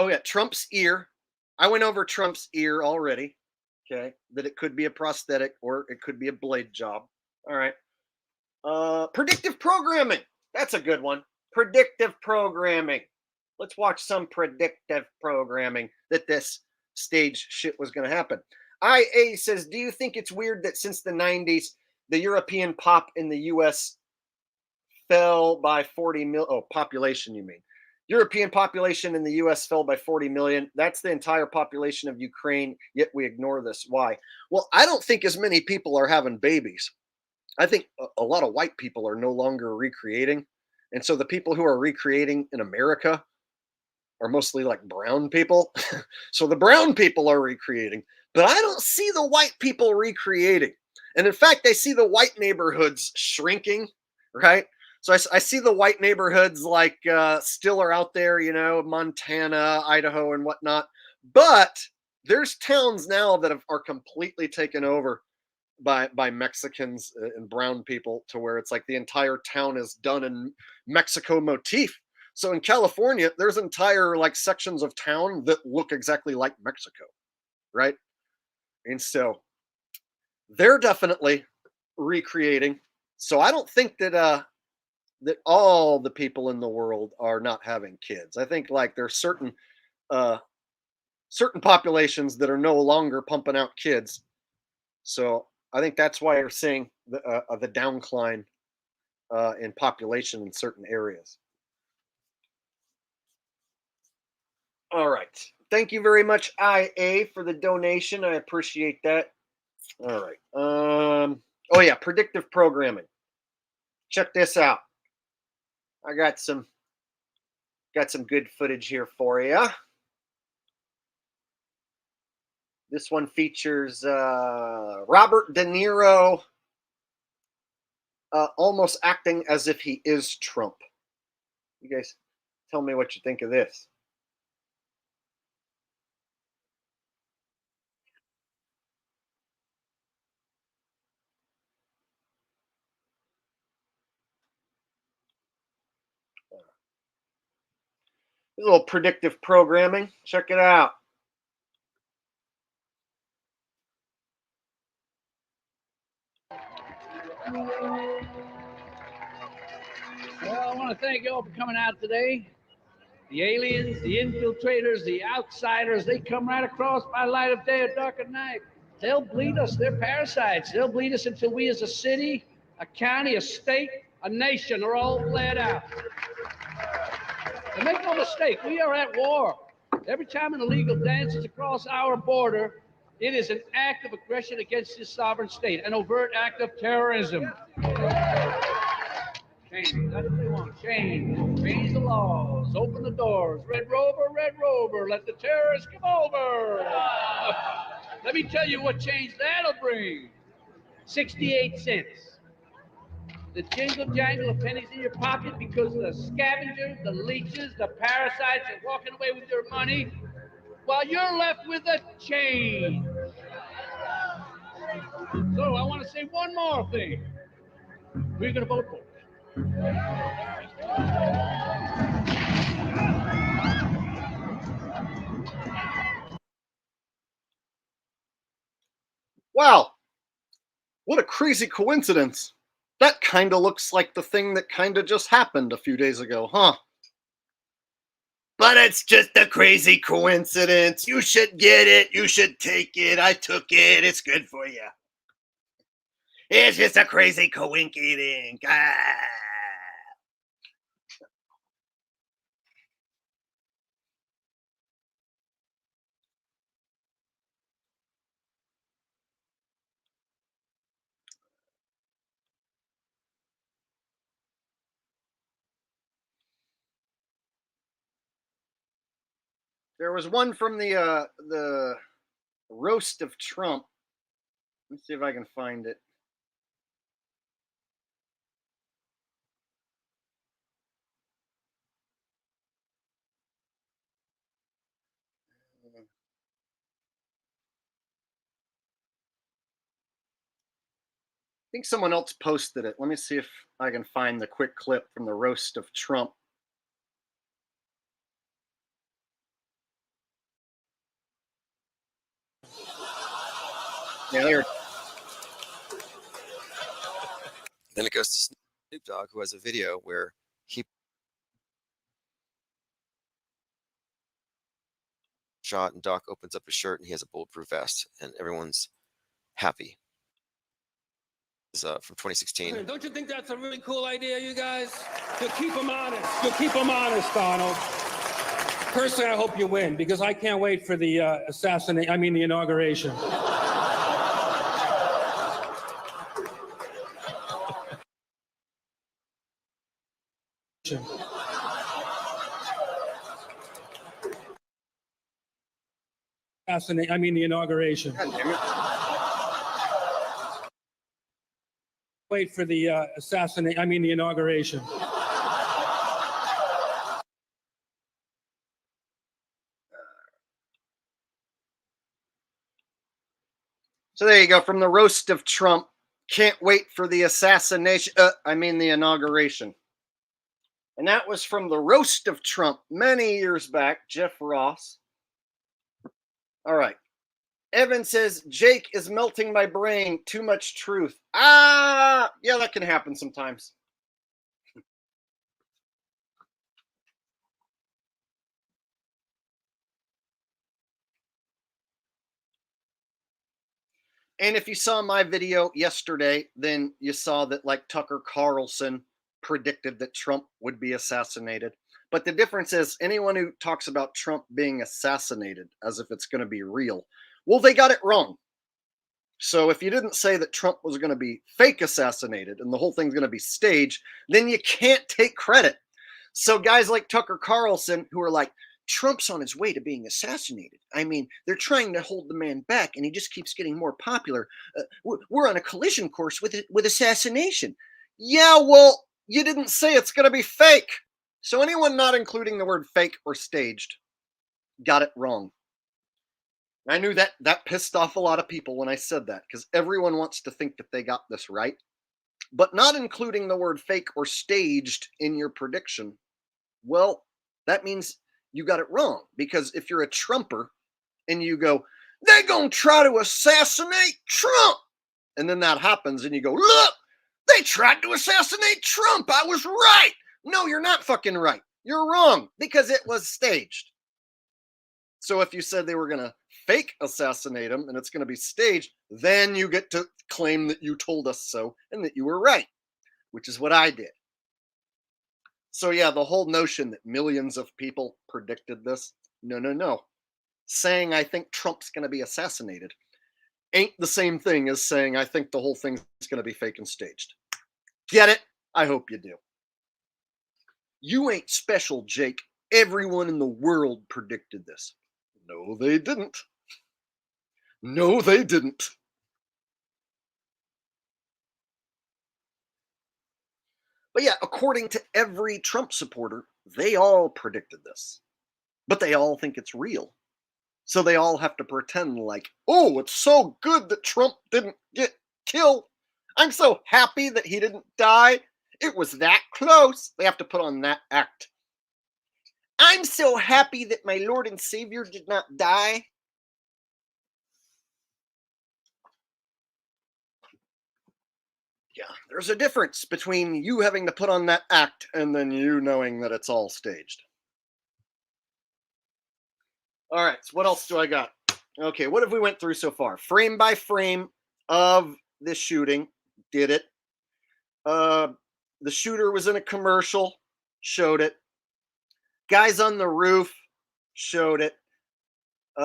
yeah, Trump's ear. I went over Trump's ear already. Okay, that it could be a prosthetic or it could be a blade job. All right. Predictive programming. That's a good one. Predictive programming. Let's watch some predictive programming that this stage shit was going to happen. IA says, do you think it's weird that since the 90s, the European pop in the US fell by 40 million? Oh, population, you mean? European population in the US fell by 40 million. That's the entire population of Ukraine, yet we ignore this. Why? Well, I don't think as many people are having babies. I think a lot of white people are no longer recreating. And so the people who are recreating in America are mostly like brown people. So the brown people are recreating, but I don't see the white people recreating. And in fact, I see the white neighborhoods shrinking, right? So I see the white neighborhoods like still are out there, Montana, Idaho, and whatnot. But there's towns now that are completely taken over by Mexicans and brown people to where it's like the entire town is done in Mexico motif. So in California, there's entire like sections of town that look exactly like Mexico, right? And so they're definitely recreating. So I don't think that all the people in the world are not having kids. I think like there's uh certain populations that are no longer pumping out kids. So I think that's why you're seeing the downcline in population in certain areas. All right. Thank you very much, IA, for the donation. I appreciate that. All right. Oh yeah, predictive programming. Check this out. I got some good footage here for you. This one features Robert De Niro almost acting as if he is Trump. You guys tell me what you think of this. A little predictive programming. Check it out. Well, I want to thank you all for coming out today. The aliens, the infiltrators, the outsiders, they come right across by light of day or dark of night. They'll bleed us. They're parasites. They'll bleed us until we as a city, a county, a state, a nation are all bled out. And make no mistake, we are at war. Every time an illegal dances across our border, it is an act of aggression against this sovereign state, an overt act of terrorism. Change. That's what they want. Change. Change the laws. Open the doors. Red Rover, let the terrorists come over. Let me tell you what change that'll bring. 68 cents. The jingle jangle of pennies in your pocket because the scavengers, the leeches, the parasites are walking away with your money while you're left with a change. So I want to say one more thing. Who are you going to vote for? Wow, what a crazy coincidence. That kind of looks like the thing that kind of just happened a few days ago, huh? But it's just a crazy coincidence. You should get it. You should take it. I took it. It's good for you. It's just a crazy coincidence. There was one from the roast of Trump. Let's see if I can find it. I think someone else posted it. Let me see if I can find the quick clip from the roast of Trump. Yeah, there. Then it goes to Snoop Dogg, who has a video where he shot and Doc opens up his shirt and he has a bulletproof vest and everyone's happy. It's from 2016. Don't you think that's a really cool idea, you guys? You'll keep them honest. You'll keep them honest, Donald. Personally, I hope you win because I can't wait for the the inauguration. The inauguration. God damn it. Wait for the the inauguration. So there you go, from the roast of Trump. Can't wait for the assassination. The inauguration. And that was from the roast of Trump many years back, Jeff Ross. All right. Evan says, Jake is melting my brain. Too much truth. Yeah, that can happen sometimes. And if you saw my video yesterday, then you saw that like Tucker Carlson predicted that Trump would be assassinated. But the difference is anyone who talks about Trump being assassinated as if it's going to be real, well, they got it wrong. So if you didn't say that Trump was going to be fake assassinated and the whole thing's going to be staged, then you can't take credit. So guys like Tucker Carlson who are like, Trump's on his way to being assassinated. I mean, they're trying to hold the man back and he just keeps getting more popular. We're on a collision course with assassination. Yeah, well, you didn't say it's going to be fake. So anyone not including the word fake or staged got it wrong. I knew that pissed off a lot of people when I said that because everyone wants to think that they got this right. But not including the word fake or staged in your prediction, well, that means you got it wrong. Because if you're a Trumper and you go, they're going to try to assassinate Trump. And then that happens and you go, look, They tried to assassinate Trump. I was right. No, you're not fucking right. You're wrong because it was staged. So if you said they were going to fake assassinate him and it's going to be staged, then you get to claim that you told us so and that you were right, which is what I did. So yeah, the whole notion that millions of people predicted this, no. Saying I think Trump's going to be assassinated ain't the same thing as saying I think the whole thing's going to be fake and staged. Get it? I hope you do. You ain't special, Jake. Everyone in the world predicted this. No, they didn't. No, they didn't. But yeah, according to every Trump supporter, they all predicted this. But they all think it's real. So they all have to pretend like, oh, it's so good that Trump didn't get killed. I'm so happy that he didn't die. It was that close. They have to put on that act. I'm so happy that my Lord and Savior did not die. Yeah, there's a difference between you having to put on that act and then you knowing that it's all staged. All right, so what else do I got? Okay, what have we went through so far? Frame by frame of this shooting. Did it. The shooter was in a commercial. Showed it. Guys on the roof. Showed it.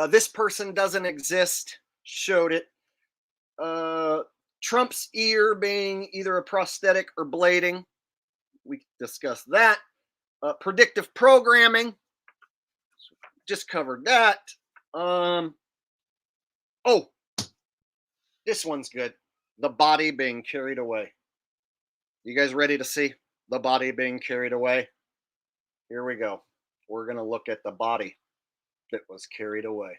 This person doesn't exist. Showed it. Trump's ear being either a prosthetic or blading. We discussed that. Predictive programming. Just covered that. Oh, this one's good. The body being carried away. You guys ready to see the body being carried away? Here we go. We're going to look at the body that was carried away.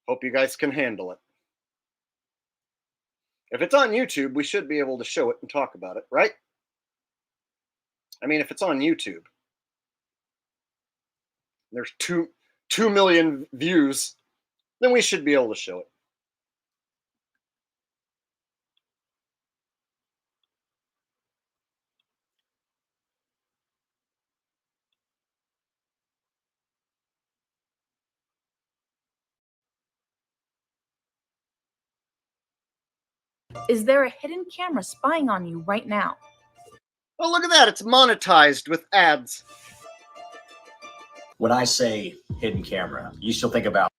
Hope you guys can handle it. If it's on YouTube, we should be able to show it and talk about it, right? I mean, if it's on YouTube, there's 2 million views, then we should be able to show it. Is there a hidden camera spying on you right now? Oh, look at that. It's monetized with ads. When I say hidden camera, you still think about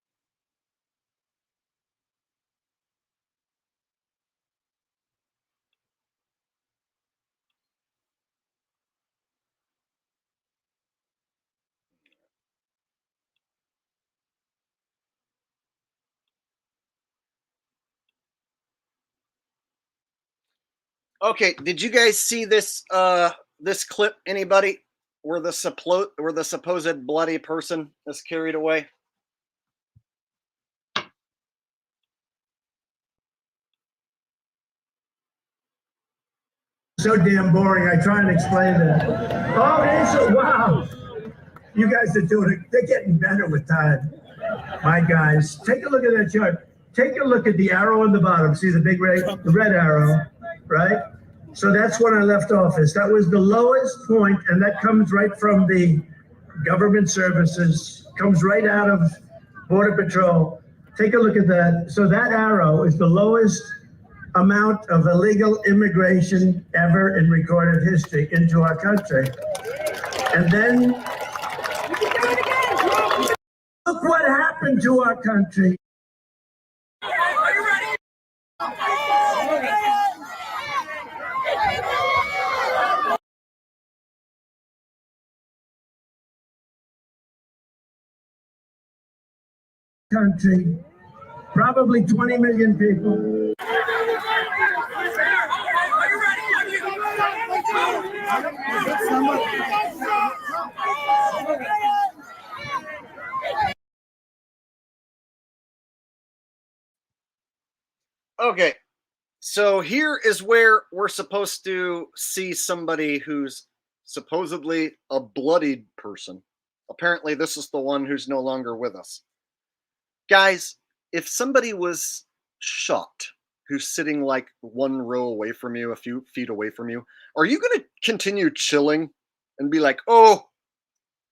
Okay, did you guys see this this clip? Anybody? Where the supposed bloody person is carried away? So damn boring. I try and explain that. Oh, it is. Wow. You guys are doing it. They're getting better with time. My guys, take a look at that chart. Take a look at the arrow on the bottom. See the big the red arrow, right? So that's when I left office. That was the lowest point, and that comes right from the government services, comes right out of Border Patrol. Take a look at that. So that arrow is the lowest amount of illegal immigration ever in recorded history into our country. And then look what happened to our country. Are you ready? Country, probably 20 million people. Okay, so here is where we're supposed to see somebody who's supposedly a bloodied person. Apparently, this is the one who's no longer with us. Guys, if somebody was shot who's sitting like one row away from you, a few feet away from you, are you going to continue chilling and be like, oh,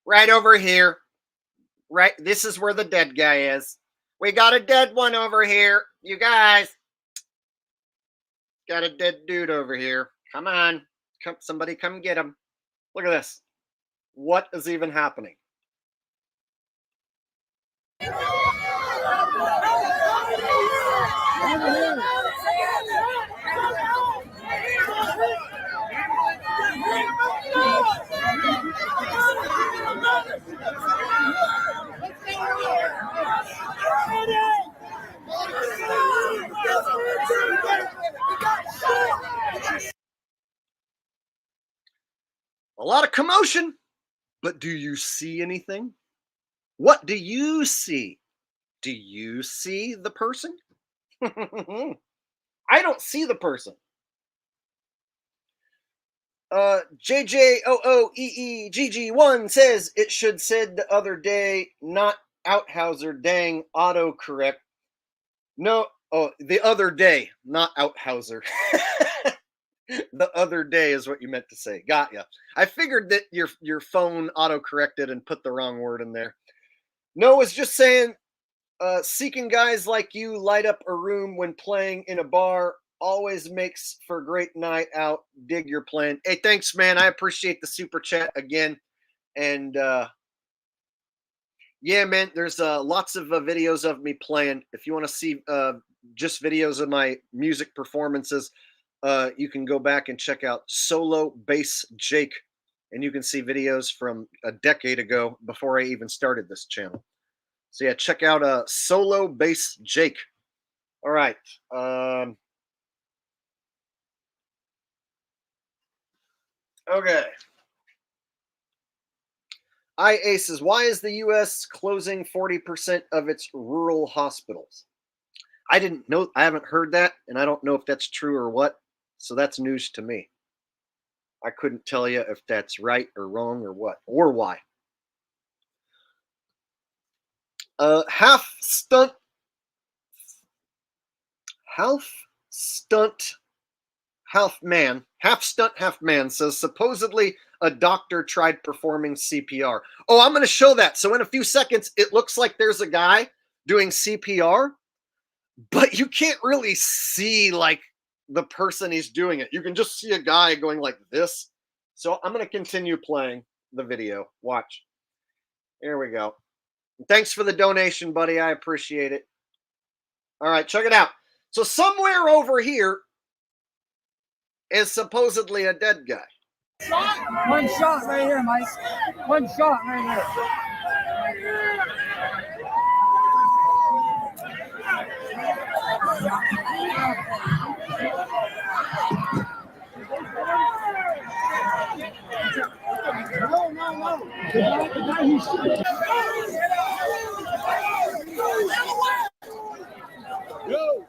right over here, right? This is where the dead guy is. We got a dead one over here. You guys got a dead dude over here. Come on. Come, somebody come get him. Look at this. What is even happening? A lot of commotion, but do you see anything? What do you see? Do you see the person? I don't see the person. JJOOEEGG1 says it should said the other day, not Outhouser, dang, autocorrect. No, oh, the other day, not Outhouser. The other day is what you meant to say. Got ya. I figured that your phone auto-corrected and put the wrong word in there. No, it's just saying, seeking guys like you light up a room when playing in a bar always makes for a great night out. Dig your plan. Hey, thanks, man. I appreciate the super chat again. And yeah, man, there's lots of videos of me playing. If you want to see just videos of my music performances, you can go back and check out Solo Bass Jake, and you can see videos from a decade ago before I even started this channel. So yeah, check out Solo Bass Jake. All right. Okay. IA says, why is the U.S. closing 40% of its rural hospitals? I didn't know. I haven't heard that, and I don't know if that's true or what. So that's news to me. I couldn't tell you if that's right or wrong or what or why. Half stunt half man says supposedly a doctor tried performing CPR. Oh, I'm going to show that. So in a few seconds, it looks like there's a guy doing CPR, but you can't really see like the person he's doing it. You can just see a guy going like this. So I'm going to continue playing the video. Watch. Here we go. Thanks for the donation, buddy. I appreciate it. All right, check it out. So somewhere over here is supposedly a dead guy. One shot right here, Mike. One shot right here. No. Go.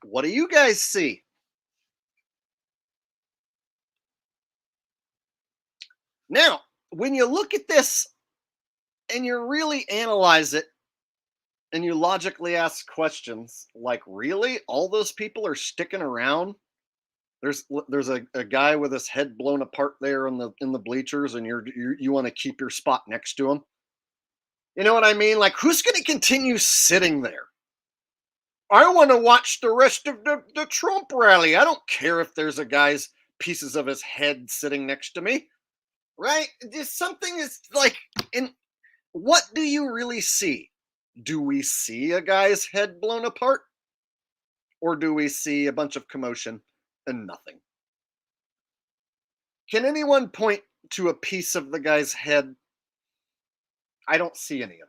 What do you guys see? Now, when you look at this and you really analyze it and you logically ask questions like, really? All those people are sticking around? There's a guy with his head blown apart there in the bleachers, and you want to keep your spot next to him. You know what I mean? Like, who's going to continue sitting there? I want to watch the rest of the Trump rally. I don't care if there's a guy's pieces of his head sitting next to me, right? There's something is like, in what do you really see? Do we see a guy's head blown apart, or do we see a bunch of commotion and nothing? Can anyone point to a piece of the guy's head? I don't see any of it.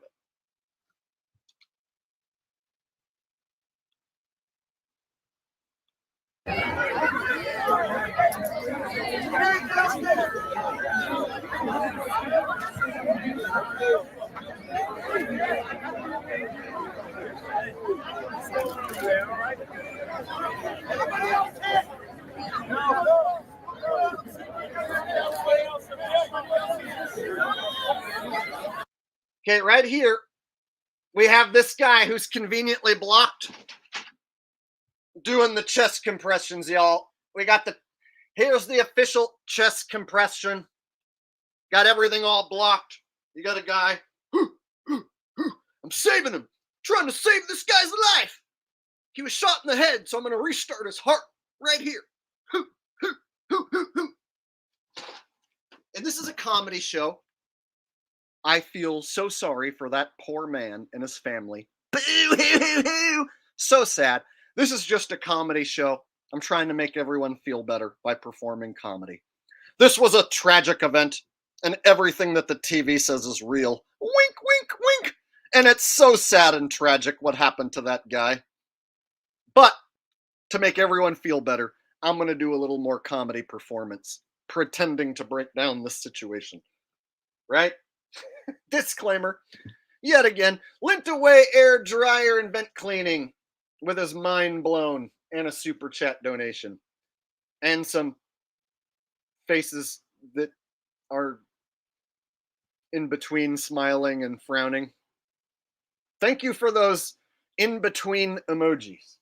Okay, right here, we have this guy who's conveniently blocked doing the chest compressions, y'all. We got here's the official chest compression. Got everything all blocked. You got a guy, I'm saving him, trying to save this guy's life. He was shot in the head, so I'm going to restart his heart right here. And this is a comedy show. I feel so sorry for that poor man and his family. Boo-hoo-hoo-hoo. So sad. This is just a comedy show. I'm trying to make everyone feel better by performing comedy. This was a tragic event, and everything that the TV says is real. Wink, wink, wink. And it's so sad and tragic what happened to that guy. But to make everyone feel better, I'm going to do a little more comedy performance, pretending to break down this situation. Right? Disclaimer. Yet again, lent away air dryer and vent cleaning with his mind blown and a super chat donation. And some faces that are in between smiling and frowning. Thank you for those in between emojis.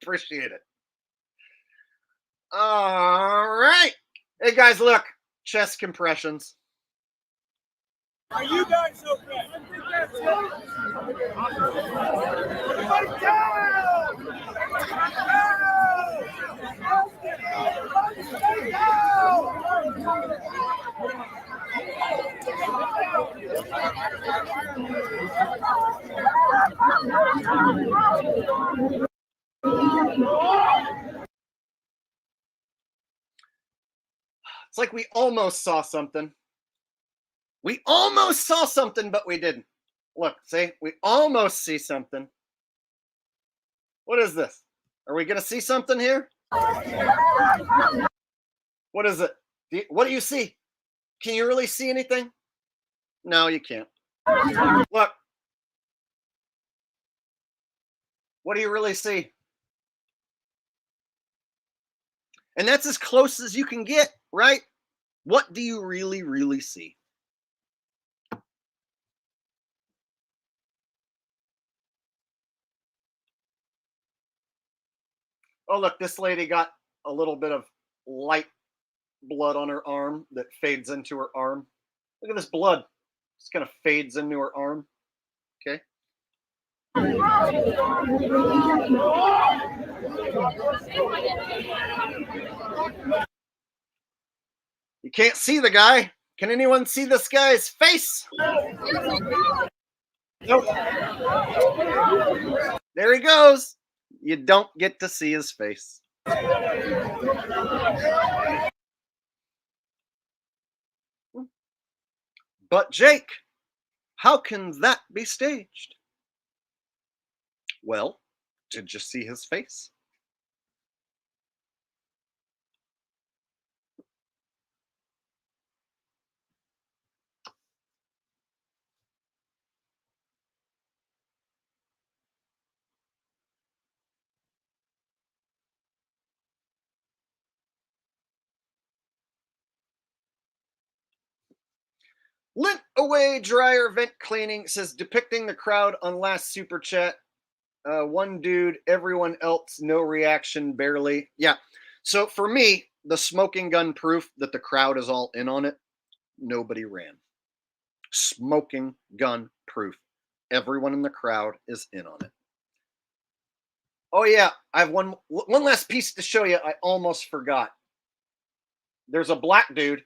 Appreciate it. All right. Hey guys, look. Chest compressions. Are you guys okay? I think that's it. Everybody down! Everybody It's like we almost saw something. We almost saw something, but we didn't. Look, see? We almost see something. What is this? Are we going to see something here? What is it? What do you see? Can you really see anything? No, you can't. Look. What do you really see? And that's as close as you can get, right? What do you really, really see? Oh, look, this lady got a little bit of light blood on her arm that fades into her arm. Look at this blood. Just kind of fades into her arm. Okay. You can't see the guy. Can anyone see this guy's face? Nope. There he goes. You don't get to see his face. But Jake, how can that be staged? Well, did you see his face? Lint away dryer vent cleaning says depicting the crowd on last super chat. One dude, everyone else, no reaction, barely. Yeah. So for me, the smoking gun proof that the crowd is all in on it, nobody ran. Smoking gun proof. Everyone in the crowd is in on it. Oh yeah, I have one last piece to show you. I almost forgot. There's a black dude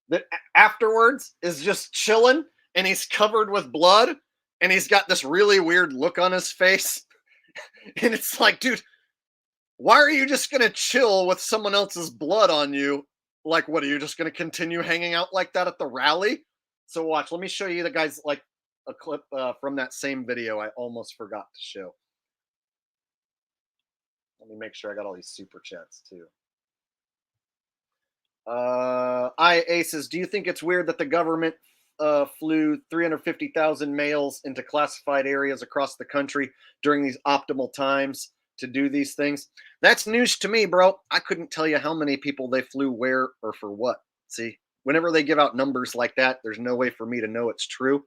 that afterwards is just chilling and he's covered with blood and he's got this really weird look on his face. And it's like, dude, why are you just going to chill with someone else's blood on you? Like, what, are you just going to continue hanging out like that at the rally? So watch, let me show you the guys, like a clip from that same video I almost forgot to show. Let me make sure I got all these super chats too. I Aces, do you think it's weird that the government flew 350,000 males into classified areas across the country during these optimal times to do these things? That's news to me, bro. I couldn't tell you how many people they flew where or for what. See, whenever they give out numbers like that, there's no way for me to know it's true.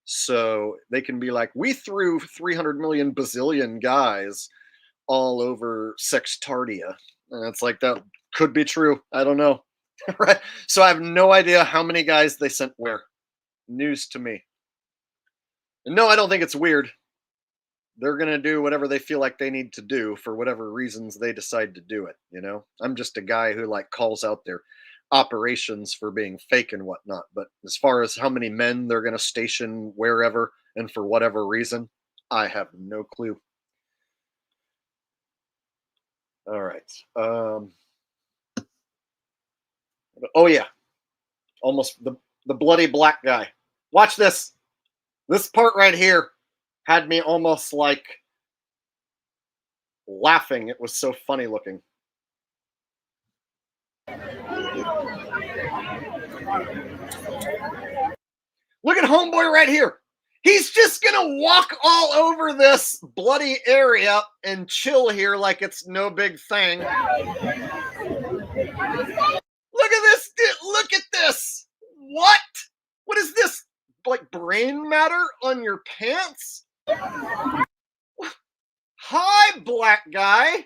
So they can be like, we threw 300 million bazillion guys all over Sextardia. And it's like, that could be true. I don't know. Right? So I have no idea how many guys they sent where. News to me. And no, I don't think it's weird. They're going to do whatever they feel like they need to do for whatever reasons they decide to do it, you know? I'm just a guy who like calls out their operations for being fake and whatnot. But as far as how many men they're going to station wherever and for whatever reason, I have no clue. All right. Oh yeah, almost the bloody black guy. Watch this. This part right here had me almost like laughing. It was so funny looking. Look at homeboy right here. He's just gonna walk all over this bloody area and chill here like it's no big thing. Look at this. Look at this. What? What is this? Like brain matter on your pants? Hi, black guy.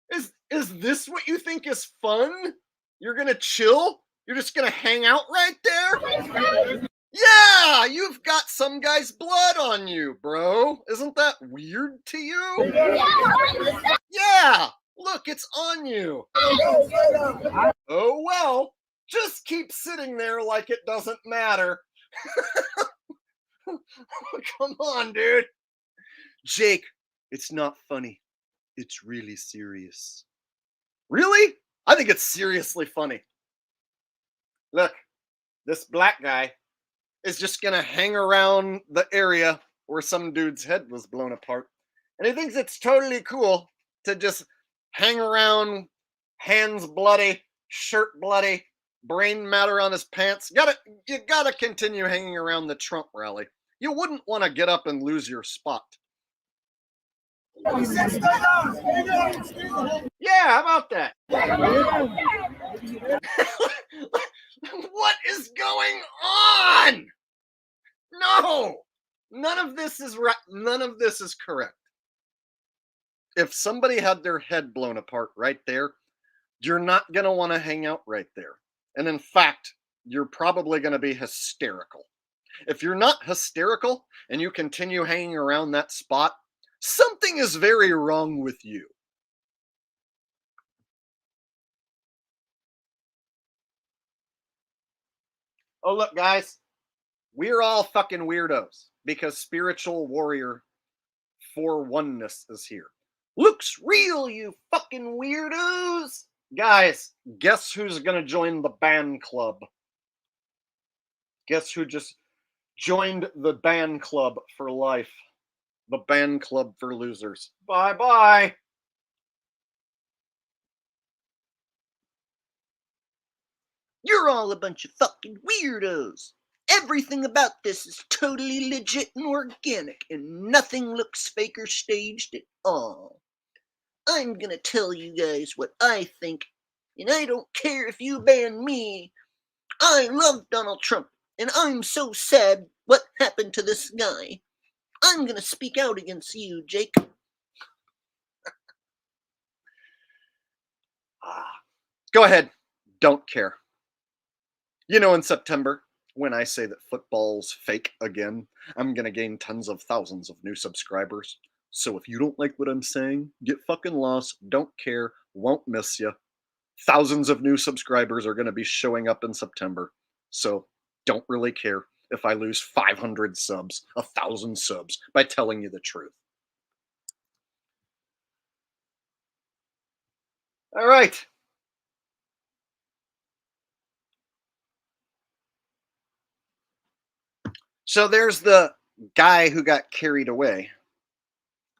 Is this what you think is fun? You're gonna chill? You're just gonna hang out right there? Yeah, you've got some guy's blood on you, bro. Isn't that weird to you? Yeah, look, it's on you. Oh well, just keep sitting there like it doesn't matter. Come on, dude. Jake, it's not funny. It's really serious. Really? I think it's seriously funny. Look, this black guy is just going to hang around the area where some dude's head was blown apart. And he thinks it's totally cool to just hang around, hands bloody, shirt bloody, brain matter on his pants. You gotta continue hanging around the Trump rally. You wouldn't want to get up and lose your spot. Yeah, how about that? What is going on? No, none of this is right. None of this is correct. If somebody had their head blown apart right there, you're not going to want to hang out right there. And in fact, you're probably going to be hysterical. If you're not hysterical and you continue hanging around that spot, something is very wrong with you. Oh, look, guys, we're all fucking weirdos because Spiritual Warrior for Oneness is here. Looks real, you fucking weirdos. Guys, guess who's going to join the band club? Guess who just joined the band club for life? The band club for losers. Bye-bye. You're all a bunch of fucking weirdos. Everything about this is totally legit and organic, and nothing looks fake or staged at all. I'm gonna tell you guys what I think, and I don't care if you ban me. I love Donald Trump, and I'm so sad what happened to this guy. I'm gonna speak out against you, Jake. Go ahead. Don't care. You know, in September, when I say that football's fake again, I'm gonna gain tens of thousands of new subscribers. So if you don't like what I'm saying, get fucking lost, don't care, won't miss you. Thousands of new subscribers are gonna be showing up in September. So don't really care if I lose 500 subs, 1,000 subs by telling you the truth. All right. So there's the guy who got carried away.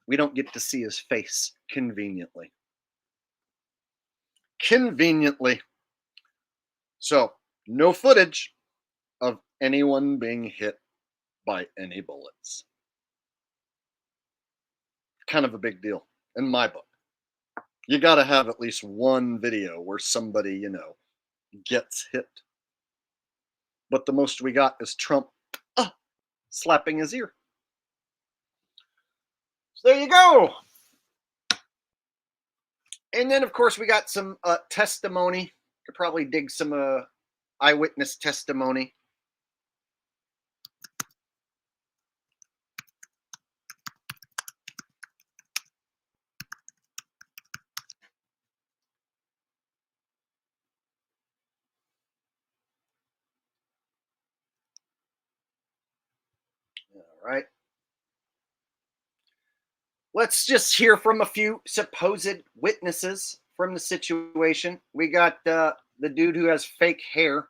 we don't get to see his face conveniently. Conveniently. So, no footage of anyone being hit by any bullets. Kind of a big deal in my book. You got to have at least one video where somebody, gets hit. But the most we got is Trump slapping his ear. So there you go. And then, of course, we got some testimony. Could probably dig some eyewitness testimony. All right. Let's just hear from a few supposed witnesses from the situation. We got the dude who has fake hair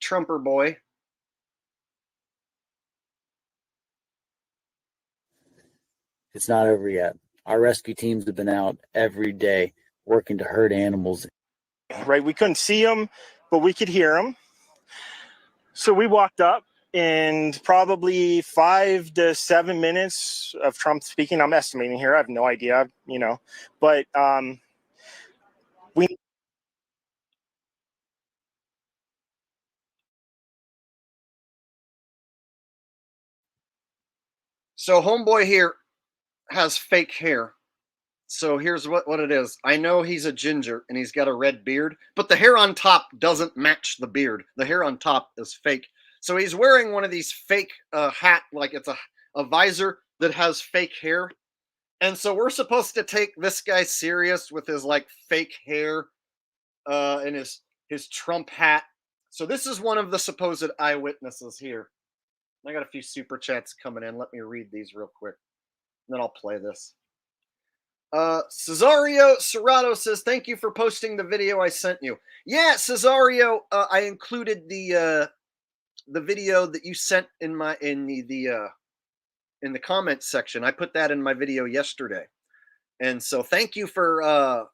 Trumper boy. It's not over yet. Our rescue teams have been out every day working to herd animals. Right, we couldn't see them, but we could hear them. So we walked up, and probably 5 to 7 minutes of Trump speaking. I'm estimating here. I have no idea, but we. So homeboy here has fake hair. So here's what it is. I know he's a ginger and he's got a red beard, but the hair on top doesn't match the beard. The hair on top is fake. So he's wearing one of these fake hat, like it's a visor that has fake hair. And so we're supposed to take this guy serious with his like fake hair and his Trump hat. So this is one of the supposed eyewitnesses here. I got a few super chats coming in. Let me read these real quick. And then I'll play this. Cesario Serrato says, thank you for posting the video I sent you. Yeah, Cesario, I included the video that you sent in the comment section. I put that in my video yesterday. And so thank you for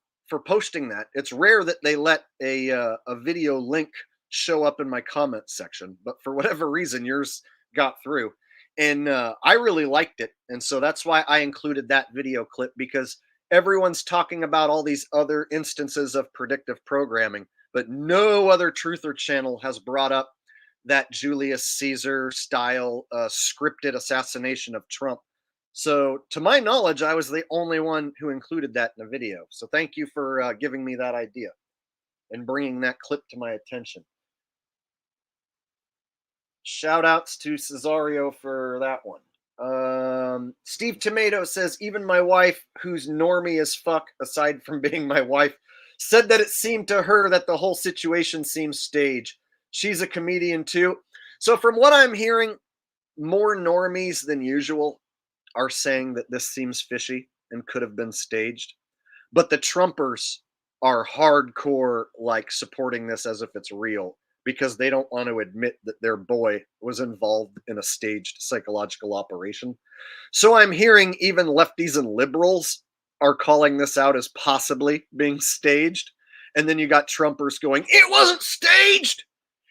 posting that. It's rare that they let a video link show up in my comment section, but for whatever reason yours got through. And I really liked it. And so that's why I included that video clip, because everyone's talking about all these other instances of predictive programming, but no other truther channel has brought up that Julius Caesar style scripted assassination of Trump. So to my knowledge, I was the only one who included that in the video. So thank you for giving me that idea and bringing that clip to my attention. Shout outs to Cesario for that one. Steve Tomato says, even my wife, who's normie as fuck, aside from being my wife, said that it seemed to her that the whole situation seems staged. She's a comedian too. So from what I'm hearing, more normies than usual are saying that this seems fishy and could have been staged. But the Trumpers are hardcore, like, supporting this as if it's real, because they don't want to admit that their boy was involved in a staged psychological operation. So I'm hearing even lefties and liberals are calling this out as possibly being staged. And then you got Trumpers going, it wasn't staged.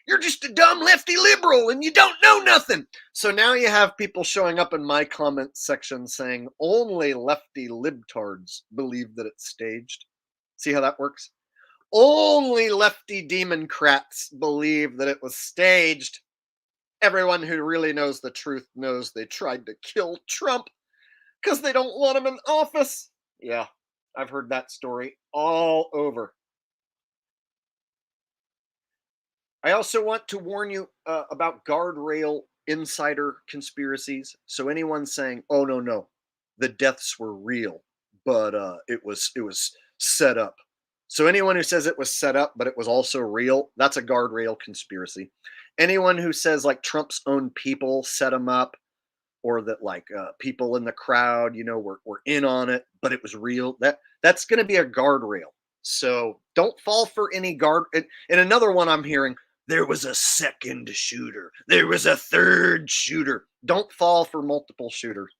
You're just a dumb lefty liberal and you don't know nothing. So now you have people showing up in my comment section saying only lefty libtards believe that it's staged. See how that works? Only lefty democrats believe that it was staged. Everyone who really knows the truth knows they tried to kill Trump because they don't want him in office. Yeah, I've heard that story all over. I also want to warn you about guardrail insider conspiracies. So anyone saying, oh, no, the deaths were real, but it was set up. So anyone who says it was set up, but it was also real, that's a guardrail conspiracy. Anyone who says like Trump's own people set him up, or that like people in the crowd, were in on it, but it was real, that's going to be a guardrail. So don't fall for any guard. And another one I'm hearing, there was a second shooter. There was a third shooter. Don't fall for multiple shooters.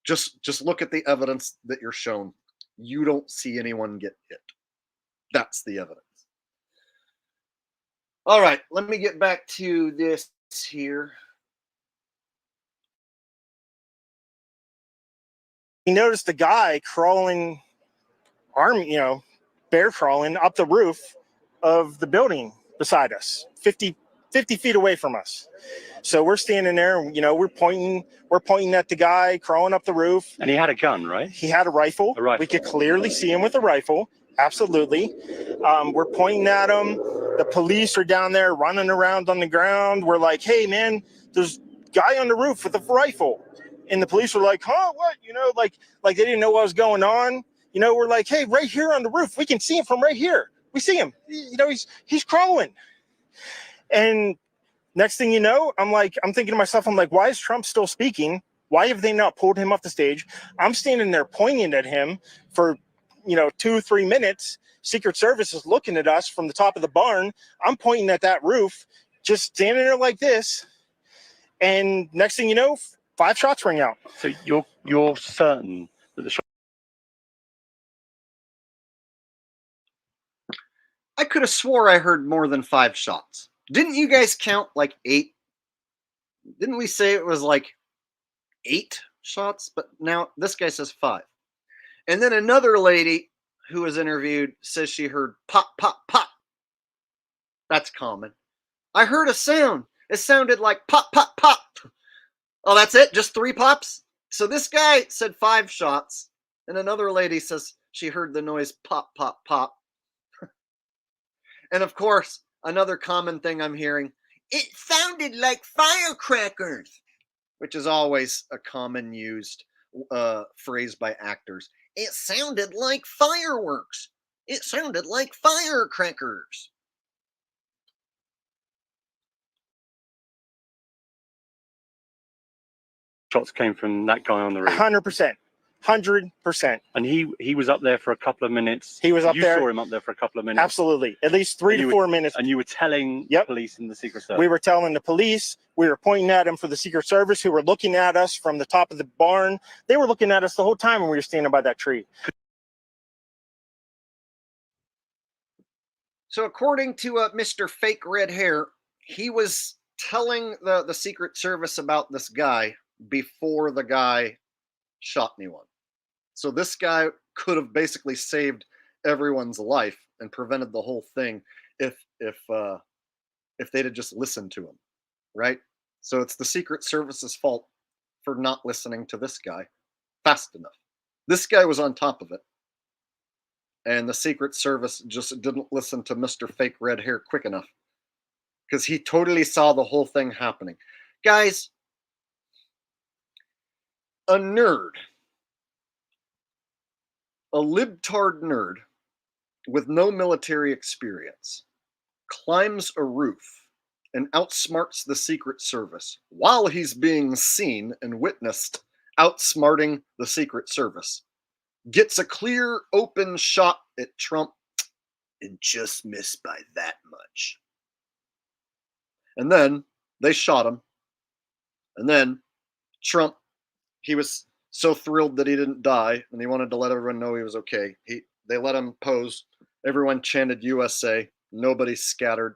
Just look at the evidence that you're shown. You don't see anyone get hit. That's the evidence. All right, let me get back to this here. We noticed a guy crawling, bear crawling up the roof of the building beside us, 50 feet away from us. So we're standing there, and, we're pointing at the guy crawling up the roof. And he had a gun, right? He had a rifle. A rifle. We could clearly see him with a rifle. Absolutely. We're pointing at him. The police are down there running around on the ground. We're like, hey, man, there's a guy on the roof with a rifle. And the police were like, huh, what? Like they didn't know what was going on. We're like, hey, right here on the roof. We can see him from right here. We see him. He's crawling. And next thing you know, I'm thinking to myself, why is Trump still speaking? Why have they not pulled him off the stage? I'm standing there pointing at him for, 2-3 minutes. Secret Service is looking at us from the top of the barn. I'm pointing at that roof, just standing there like this. And next thing you know, 5 shots ring out. So you're certain that the shot? I could have swore I heard more than 5 shots. Didn't you guys count like 8? Didn't we say it was like 8 shots? But now this guy says 5. And then another lady who was interviewed says she heard pop, pop, pop. That's common. I heard a sound. It sounded like pop, pop, pop. Oh, that's it? Just 3 pops? So this guy said 5 shots. And another lady says she heard the noise pop, pop, pop. And of course, another common thing I'm hearing, it sounded like firecrackers, which is always a common used phrase by actors. It sounded like fireworks. It sounded like firecrackers. Shots came from that guy on the roof. 100%. 100%. And he was up there for a couple of minutes. He was up there. You saw him up there for a couple of minutes. Absolutely. At least 3 to 4 minutes. And you were telling the police and the Secret Service. We were telling the police. We were pointing at them for the Secret Service, who were looking at us from the top of the barn. They were looking at us the whole time when we were standing by that tree. So according to Mr. Fake Red Hair, he was telling the Secret Service about this guy before the guy shot anyone. So this guy could have basically saved everyone's life and prevented the whole thing if they'd have just listened to him, right? So it's the Secret Service's fault for not listening to this guy fast enough. This guy was on top of it. And the Secret Service just didn't listen to Mr. Fake Red Hair quick enough. Because he totally saw the whole thing happening. Guys, a nerd, a libtard nerd with no military experience, climbs a roof and outsmarts the Secret Service while he's being seen and witnessed outsmarting the Secret Service. Gets a clear, open shot at Trump and just missed by that much. And then they shot him. And then Trump, he was so thrilled that he didn't die, and he wanted to let everyone know he was okay. They let him pose. Everyone chanted USA. Nobody scattered.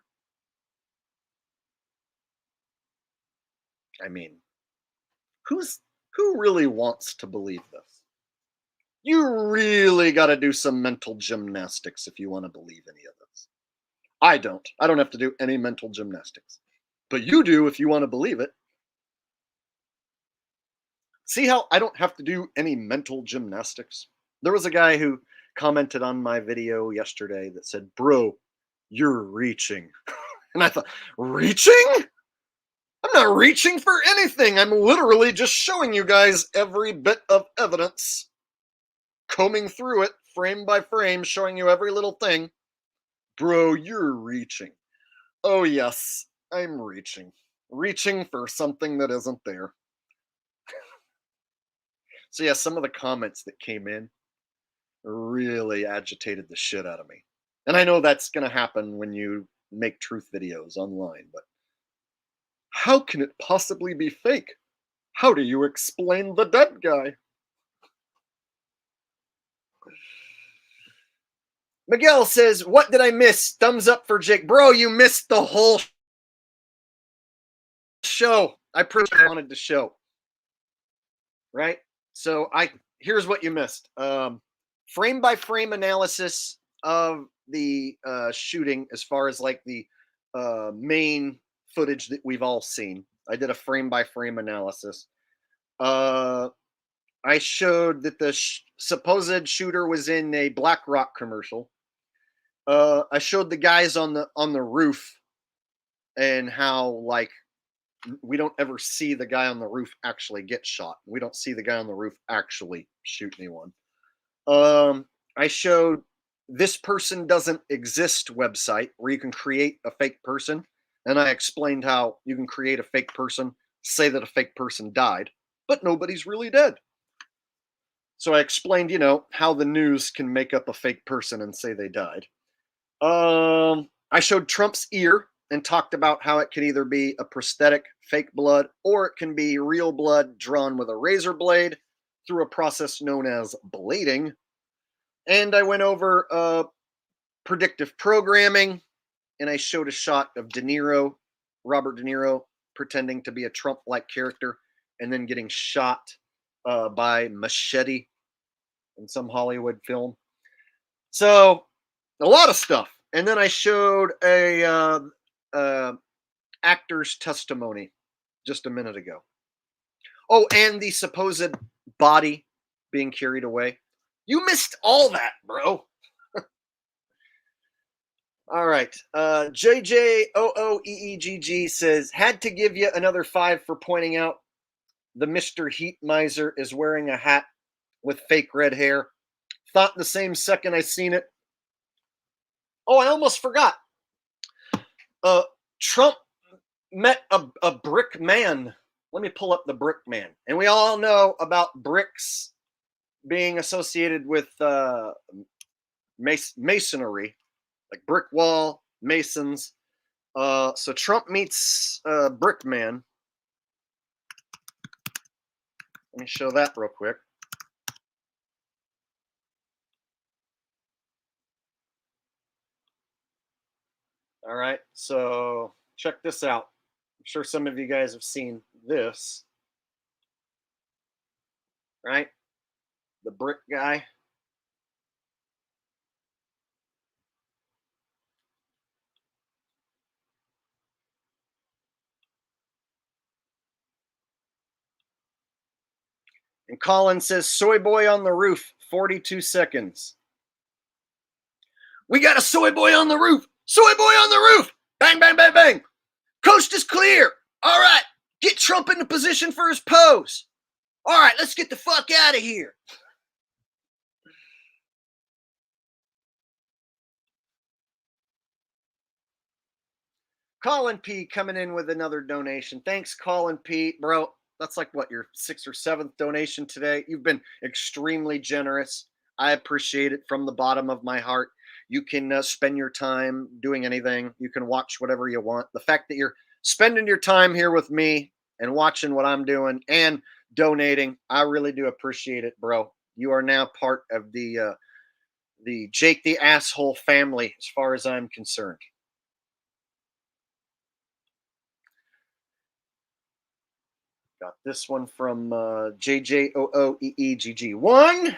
I mean, who really wants to believe this? You really got to do some mental gymnastics if you want to believe any of this. I don't. I don't have to do any mental gymnastics. But you do if you want to believe it. See how I don't have to do any mental gymnastics? There was a guy who commented on my video yesterday that said, bro, you're reaching. And I thought, reaching? I'm not reaching for anything. I'm literally just showing you guys every bit of evidence, combing through it frame by frame, showing you every little thing. Bro, you're reaching. Oh yes, I'm reaching. Reaching for something that isn't there. So yeah, some of the comments that came in really agitated the shit out of me. And I know that's going to happen when you make truth videos online, but how can it possibly be fake? How do you explain the dead guy? Miguel says, what did I miss? Thumbs up for Jake. Bro, you missed the whole show. I pretty much wanted to show. Right? So here's what you missed. Frame by frame analysis of the shooting as far as like the main footage that we've all seen. I did a frame by frame analysis. I showed that the supposed shooter was in a BlackRock commercial. I showed the guys on the roof and how like we don't ever see the guy on the roof actually get shot. We don't see the guy on the roof actually shoot anyone. I showed this person doesn't exist website where you can create a fake person. And I explained how you can create a fake person, say that a fake person died, but nobody's really dead. So I explained, how the news can make up a fake person and say they died. I showed Trump's ear and talked about how it could either be a prosthetic fake blood or it can be real blood drawn with a razor blade through a process known as blading. And I went over predictive programming, and I showed a shot of Robert De Niro, pretending to be a Trump-like character and then getting shot by machete in some Hollywood film. So a lot of stuff. And then I showed a actor's testimony just a minute ago. Oh, and the supposed body being carried away. You missed all that, bro. All right. JJOOEEGG says, had to give you another 5 for pointing out the Mr. Heat Miser is wearing a hat with fake red hair. Thought the same second I seen it. Oh, I almost forgot. Trump met a brick man. Let me pull up the brick man. And we all know about bricks being associated with masonry, like brick wall, masons. So Trump meets brick man. Let me show that real quick. All right, so check this out. I'm sure some of you guys have seen this, right? The brick guy. And Colin says, soy boy on the roof, 42 seconds. We got a soy boy on the roof. Soy boy on the roof. Bang, bang, bang, bang. Coast is clear. All right. Get Trump into position for his pose. All right, let's get the fuck out of here. Colin P coming in with another donation. Thanks, Colin P. Bro, that's like what, your 6th or 7th donation today? You've been extremely generous. I appreciate it from the bottom of my heart. You can spend your time doing anything. You can watch whatever you want. The fact that you're spending your time here with me and watching what I'm doing and donating, I really do appreciate it, bro. You are now part of the Jake the Asshole family as far as I'm concerned. Got this one from JJOOEEGG1.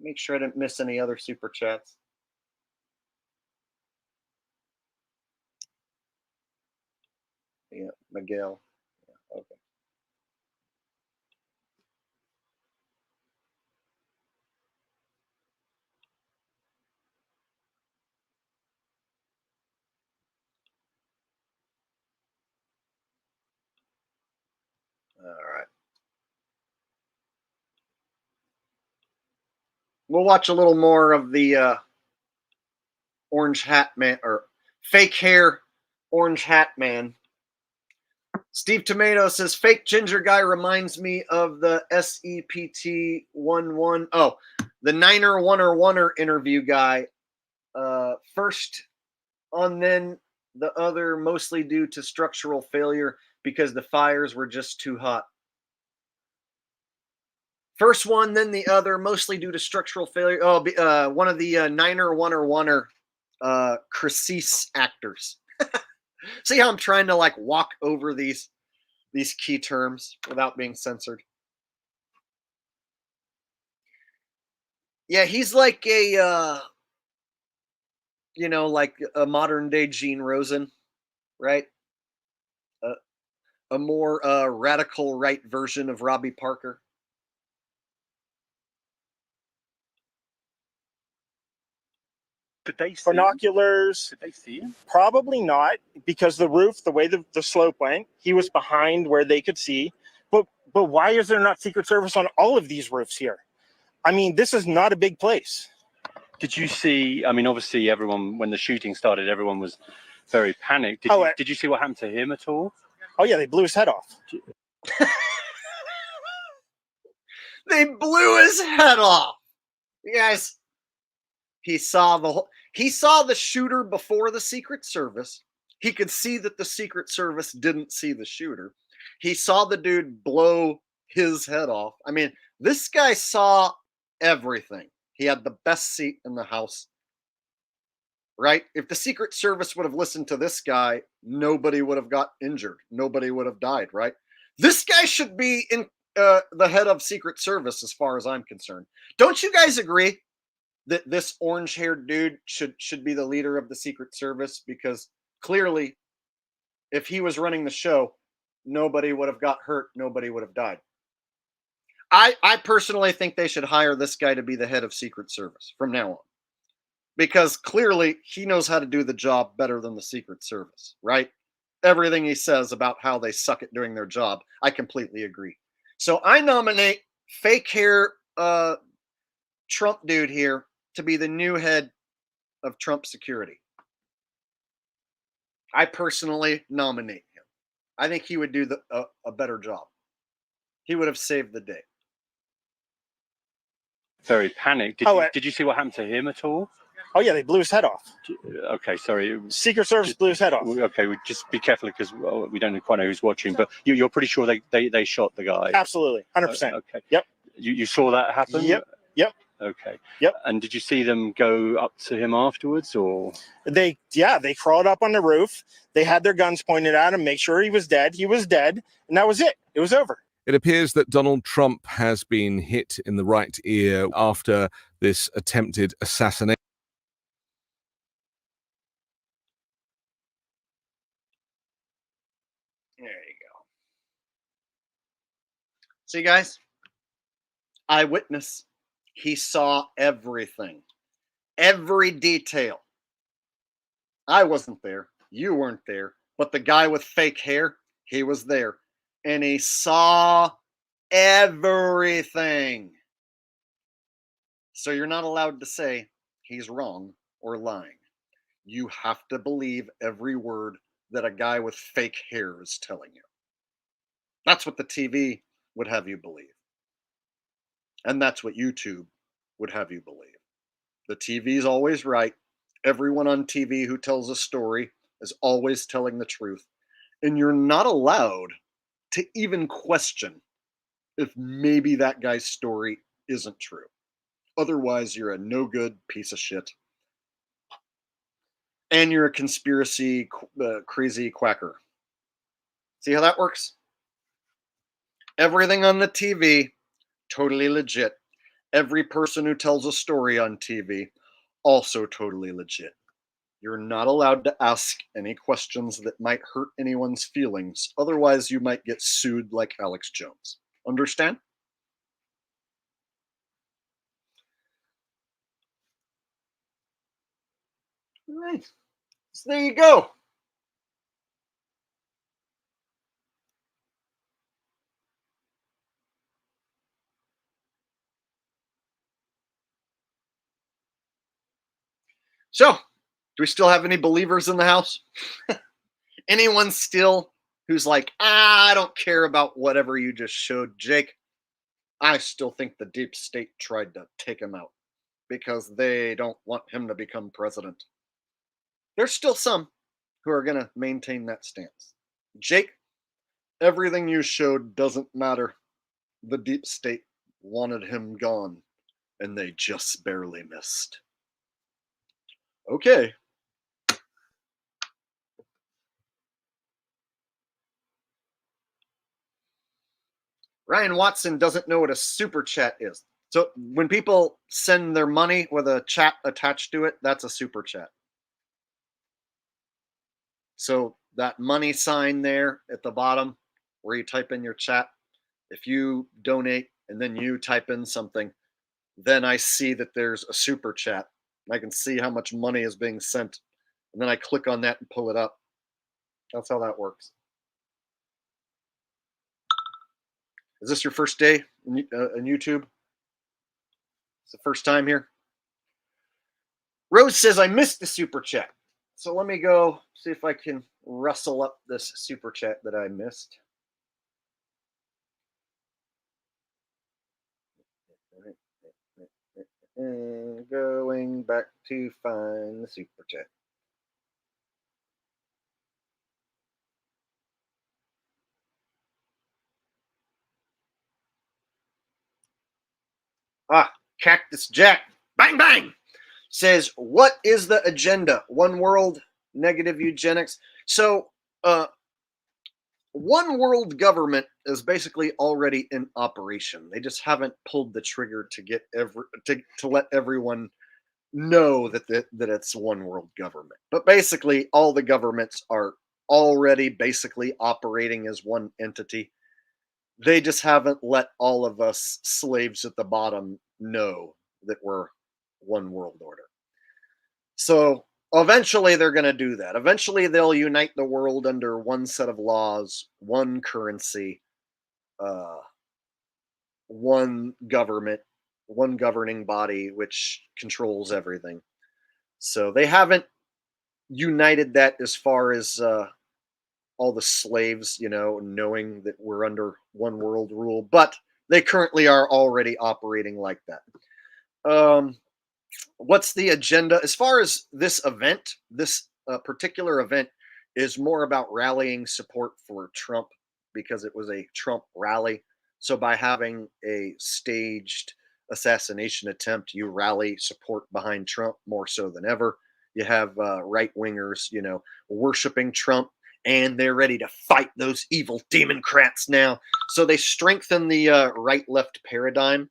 Make sure I didn't miss any other super chats. Yeah, Miguel. Yeah, okay. All right. We'll watch a little more of the orange hat man or fake hair orange hat man. Steve Tomato says fake ginger guy reminds me of the SEPT 11. Oh, the Niner Oneer interview guy. First on then the other mostly due to structural failure because the fires were just too hot. First one, then the other, mostly due to structural failure. One of the Niner Oneer Crisis actors. See how I'm trying to like walk over these key terms without being censored? Yeah, he's like a like a modern day Gene Rosen, right? A more radical right version of Robbie Parker. Did they see binoculars? Did they see him? Probably not, because the roof, the way the slope went, he was behind where they could see. But why is there not Secret Service on all of these roofs here? I mean, this is not a big place. Did you see? I mean, obviously, everyone when the shooting started, everyone was very panicked. Did you see what happened to him at all? Oh yeah, they blew his head off. They blew his head off. You guys, he saw the shooter before the Secret Service. He could see that the Secret Service didn't see the shooter. He saw the dude blow his head off. I mean, this guy saw everything. He had the best seat in the house. Right? If the Secret Service would have listened to this guy, nobody would have got injured. Nobody would have died, right? This guy should be in the head of Secret Service as far as I'm concerned. Don't you guys agree that this orange-haired dude should be the leader of the Secret Service? Because clearly, if he was running the show, nobody would have got hurt. Nobody would have died. I personally think they should hire this guy to be the head of Secret Service from now on. Because clearly he knows how to do the job better than the Secret Service, right? Everything he says about how they suck at doing their job, I completely agree. So I nominate fake hair Trump dude here to be the new head of Trump security. I personally nominate him. I think he would do a better job. He would have saved the day. Very panicked. Did you see what happened to him at all? Oh yeah, they blew his head off. Okay, sorry. Secret Service blew his head off. Okay, we just be careful because we don't quite know who's watching. But you're pretty sure they shot the guy. Absolutely, 100%. Okay. Yep. You saw that happen? Yep. Okay. Yep. And did you see them go up to him afterwards, or? They crawled up on the roof. They had their guns pointed at him, make sure he was dead. He was dead, and that was it. It was over. It appears that Donald Trump has been hit in the right ear after this attempted assassination. There you go. See, guys? Eyewitness. He saw everything. Every detail. I wasn't there. You weren't there. But the guy with fake hair, he was there. And he saw everything. So you're not allowed to say he's wrong or lying. You have to believe every word that a guy with fake hair is telling you. That's what the TV would have you believe. And that's what YouTube would have you believe. The TV is always right. Everyone on TV who tells a story is always telling the truth. And you're not allowed to even question if maybe that guy's story isn't true. Otherwise, you're a no good piece of shit. And you're a conspiracy crazy quacker. See how that works? Everything on the TV, totally legit. Every person who tells a story on TV, also totally legit. You're not allowed to ask any questions that might hurt anyone's feelings. Otherwise, you might get sued like Alex Jones. Understand? All right. So there you go. So, do we still have any believers in the house? Anyone still who's like, I don't care about whatever you just showed, Jake? I still think the deep state tried to take him out because they don't want him to become president. There's still some who are going to maintain that stance. Jake, everything you showed doesn't matter. The deep state wanted him gone, and they just barely missed. Okay. Ryan Watson doesn't know what a super chat is. So when people send their money with a chat attached to it, that's a super chat. So that money sign there at the bottom where you type in your chat, if you donate and then you type in something, then I see that there's a super chat. I can see how much money is being sent. And then I click on that and pull it up. That's how that works. Is this your first day in YouTube? It's the first time here. Rose says, I missed the super chat. So let me go see if I can rustle up this super chat that I missed. And going back to find the super chat. Cactus Jack, bang, bang, says, what is the agenda? One world, negative eugenics. So, one world government is basically already in operation. They just haven't pulled the trigger to get to let everyone know that it's one world government. But basically, all the governments are already basically operating as one entity. They just haven't let all of us slaves at the bottom know that we're one world order. So eventually they're going to do that. Eventually they'll unite the world under one set of laws, one currency, one government, one governing body which controls everything. So they haven't united that as far as all the slaves, knowing that we're under one world rule, but they currently are already operating like that. What's the agenda? As far as this event, this particular event is more about rallying support for Trump because it was a Trump rally. So by having a staged assassination attempt, you rally support behind Trump more so than ever. You have right wingers, worshiping Trump, and they're ready to fight those evil Democrats now. So they strengthen the right left paradigm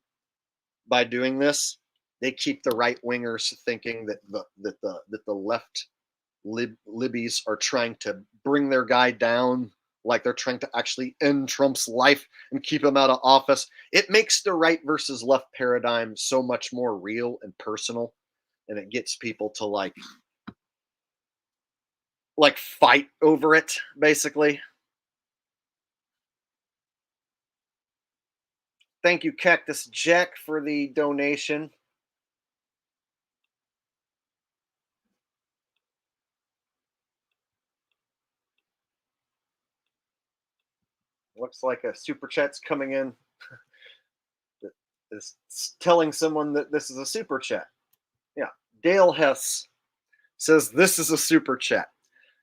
by doing this. They keep the right wingers thinking that the left libbies are trying to bring their guy down, like they're trying to actually end Trump's life and keep him out of office. It makes the right versus left paradigm so much more real and personal, and it gets people to like fight over it, basically. Thank you, Cactus Jack, for the donation. Looks like a super chat's coming in that is telling someone that this is a super chat. Yeah. Dale Hess says this is a super chat.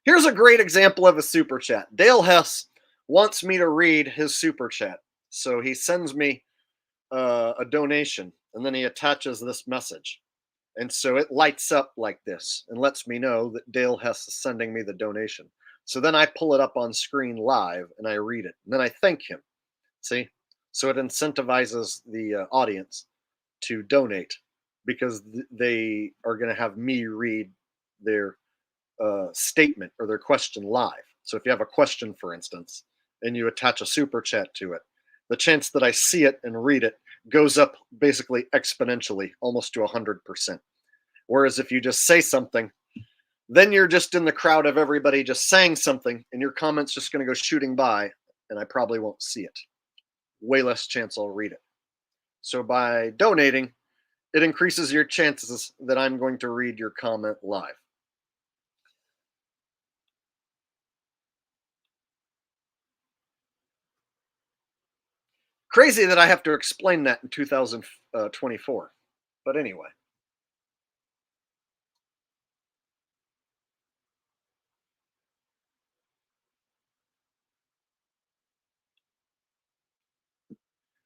Here's a great example of a super chat. Dale Hess wants me to read his super chat. So he sends me a donation and then he attaches this message. And so it lights up like this and lets me know that Dale Hess is sending me the donation. So then I pull it up on screen live and I read it. And then I thank him. See? So it incentivizes the audience to donate because they are going to have me read their statement or their question live. So if you have a question, for instance, and you attach a super chat to it, the chance that I see it and read it goes up basically exponentially, almost to 100%. Whereas if you just say something, then you're just in the crowd of everybody just saying something, and your comment's just going to go shooting by, and I probably won't see it. Way less chance I'll read it. So by donating, it increases your chances that I'm going to read your comment live. Crazy that I have to explain that in 2024. But anyway.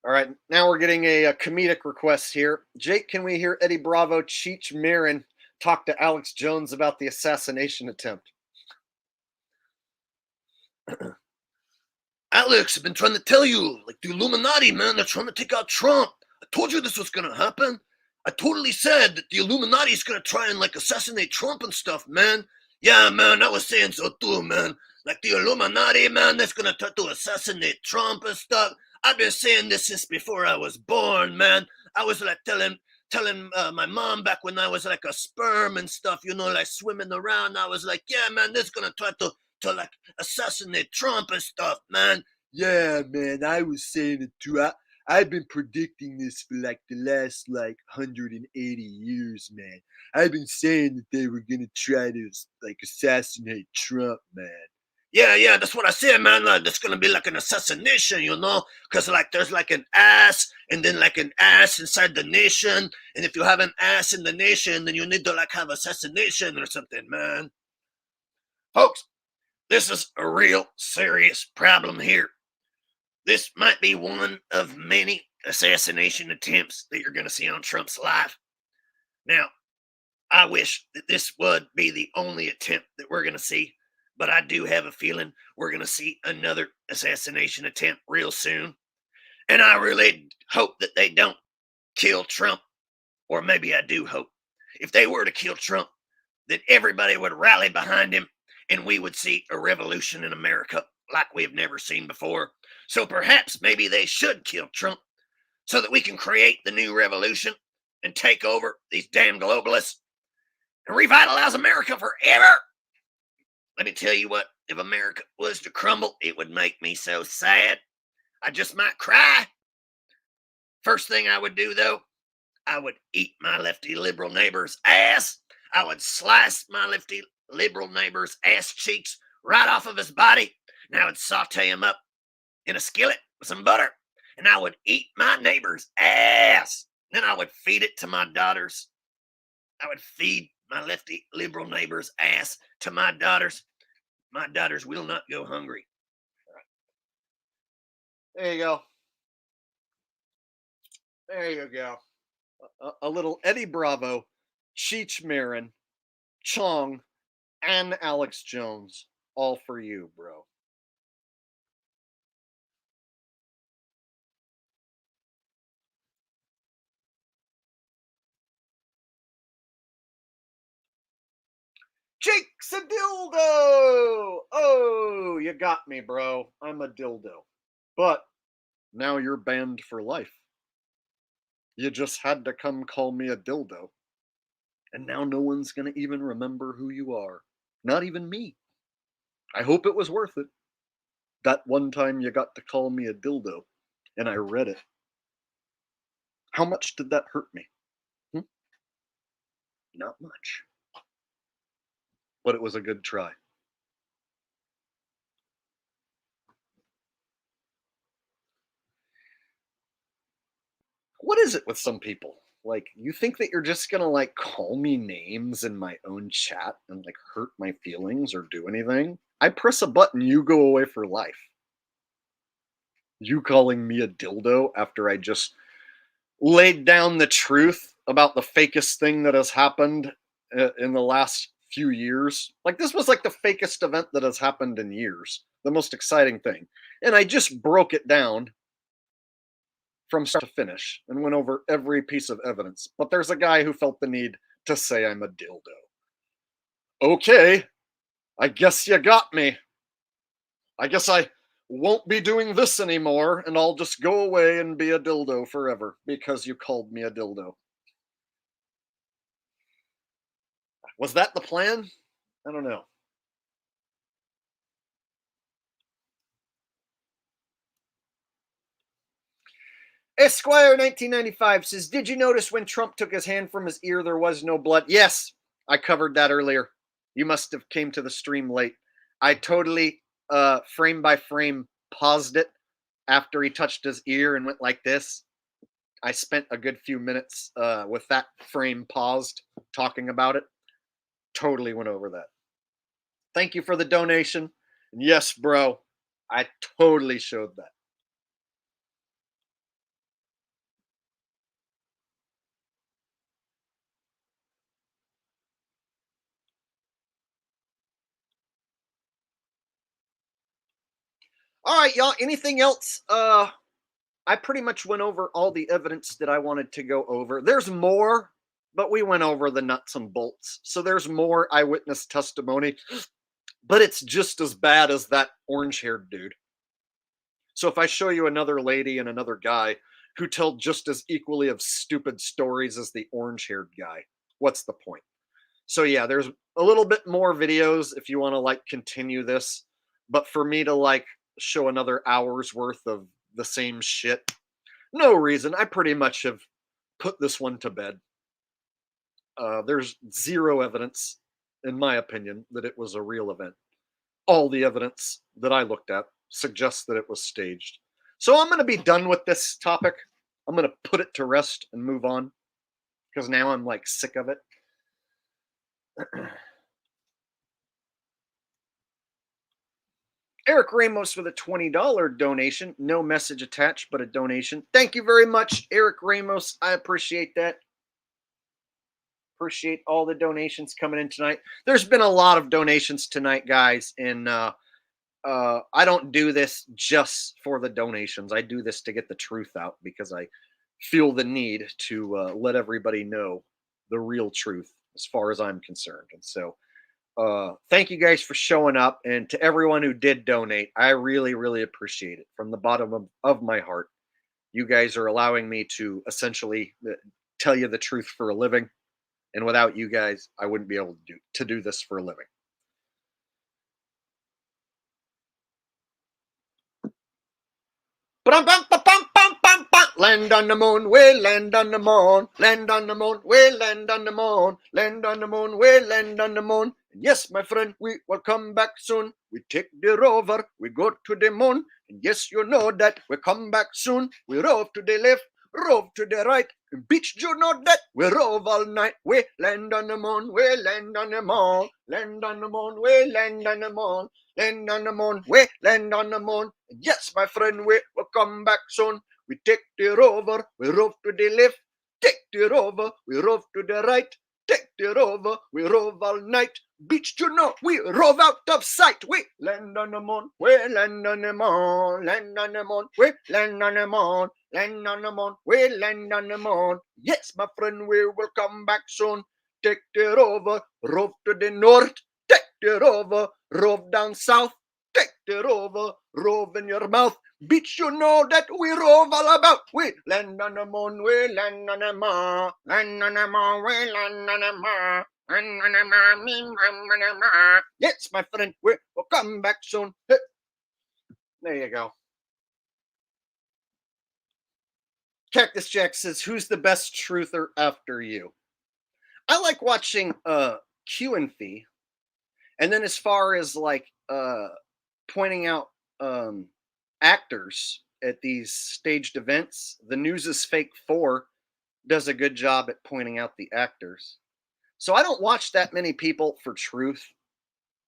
All right, now we're getting a comedic request here. Jake, can we hear Eddie Bravo, Cheech Marin talk to Alex Jones about the assassination attempt? Alex, I've been trying to tell you, like the Illuminati, man, they're trying to take out Trump. I told you this was gonna happen. I totally said that the Illuminati is gonna try and like assassinate Trump and stuff, man. Yeah, man, I was saying so too, man. Like the Illuminati, man, that's gonna try to assassinate Trump and stuff. I've been saying this since before I was born, man. I was like telling my mom back when I was like a sperm and stuff, you know, like swimming around. I was like, yeah, man, this is gonna try to like assassinate Trump and stuff, man. Yeah, man, I was saying it too. I've been predicting this for like the last like 180 years, man. I've been saying that they were gonna try to like assassinate Trump, man. Yeah, that's what I said, man. Like, that's gonna be like an assassination, you know, because like there's like an ass and then like an ass inside the nation, and if you have an ass in the nation, then you need to like have assassination or something, man. Folks, this is a real serious problem here. This might be one of many assassination attempts that you're going to see on Trump's life. Now, I wish that this would be the only attempt that we're going to see, but I do have a feeling we're going to see another assassination attempt real soon. And I really hope that they don't kill Trump, or maybe I do hope. If they were to kill Trump, that everybody would rally behind him and we would see a revolution in America like we've never seen before. So perhaps maybe they should kill Trump so that we can create the new revolution and take over these damn globalists and revitalize America forever. Let me tell you what, if America was to crumble, it would make me so sad. I just might cry. First thing I would do, though, I would eat my lefty liberal neighbor's ass. I would slice my lefty liberal neighbor's ass cheeks right off of his body, and I would saute him up in a skillet with some butter, and I would eat my neighbor's ass. Then I would feed it to my daughters. I would feed my lefty liberal neighbor's ass to my daughters. My daughters will not go hungry. There you go. There you go. A little Eddie Bravo, Cheech Marin, Chong, and Alex Jones. All for you, bro. Jake's a dildo! Oh, you got me, bro. I'm a dildo. But now you're banned for life. You just had to come call me a dildo. And now no one's going to even remember who you are. Not even me. I hope it was worth it. That one time you got to call me a dildo, and I read it. How much did that hurt me? Not much. But it was a good try. What is it with some people? Like, you think that you're just gonna like call me names in my own chat and like hurt my feelings or do anything? I press a button, you go away for life. You calling me a dildo after I just laid down the truth about the fakest thing that has happened in the last few years. Like, this was like the fakest event that has happened in years, the most exciting thing. And I just broke it down from start to finish and went over every piece of evidence. But there's a guy who felt the need to say I'm a dildo. Okay, I guess you got me. I guess I won't be doing this anymore, and I'll just go away and be a dildo forever because you called me a dildo. Was that the plan? I don't know. Esquire 1995 says, did you notice when Trump took his hand from his ear there was no blood? Yes, I covered that earlier. You must have came to the stream late. I totally frame by frame paused it after he touched his ear and went like this. I spent a good few minutes with that frame paused talking about it. Totally went over that. Thank you for the donation. And yes, bro, I totally showed that. All right, y'all. Anything else? I pretty much went over all the evidence that I wanted to go over. There's more, but we went over the nuts and bolts. So there's more eyewitness testimony, but it's just as bad as that orange-haired dude. So if I show you another lady and another guy who tell just as equally of stupid stories as the orange-haired guy, what's the point? So yeah, there's a little bit more videos if you want to like continue this, but for me to like show another hour's worth of the same shit, no reason. I pretty much have put this one to bed. There's zero evidence, in my opinion, that it was a real event. All the evidence that I looked at suggests that it was staged. So I'm going to be done with this topic. I'm going to put it to rest and move on because now I'm like sick of it. Eric Ramos with a $20 donation. No message attached, but a donation. Thank you very much, Eric Ramos. I appreciate that. Appreciate all the donations coming in tonight. There's been a lot of donations tonight, guys, and I don't do this just for the donations. I do this to get the truth out because I feel the need to let everybody know the real truth as far as I'm concerned. And so thank you guys for showing up, and to everyone who did donate, I really, really appreciate it from the bottom of my heart. You guys are allowing me to essentially tell you the truth for a living, and without you guys, I wouldn't be able to do this for a living. Land on the moon, we land on the moon. Land on the moon, we land on the moon. Land on the moon, we land on the moon. And yes, my friend, we will come back soon. We take the rover, we go to the moon. And yes, you know that we come back soon. We rove to the left, rove to the right. And bitch, you know that we rove all night. We land on the moon, we land on the moon. Land on the moon, we land on the moon. Land on the moon, we land on the moon. And yes, my friend, we will come back soon. We take the rover, we rove to the left. Take the rover, we rove to the right. Take the rover, we rove all night. Beach, you know, we rove out of sight. We land on the moon, we land on the moon. Land on the moon, we land on the moon. Land on the moon, we land on the moon. Yes, my friend, we will come back soon. Take the rover, rove to the north. Take the rover, rove down south. Take the rover, rove in your mouth. Bitch, you know that we rove all about. We land on the moon, we land on the moon. Land on the moon, we land on the moon. Land on the moon, me, on the moon. Yes, my friend, we will come back soon. Hey. There you go. Cactus Jack says, who's the best truther after you? I like watching Q and Fee. And then as far as like pointing out actors at these staged events, the News is Fake 4 does a good job at pointing out the actors. So I don't watch that many people for truth,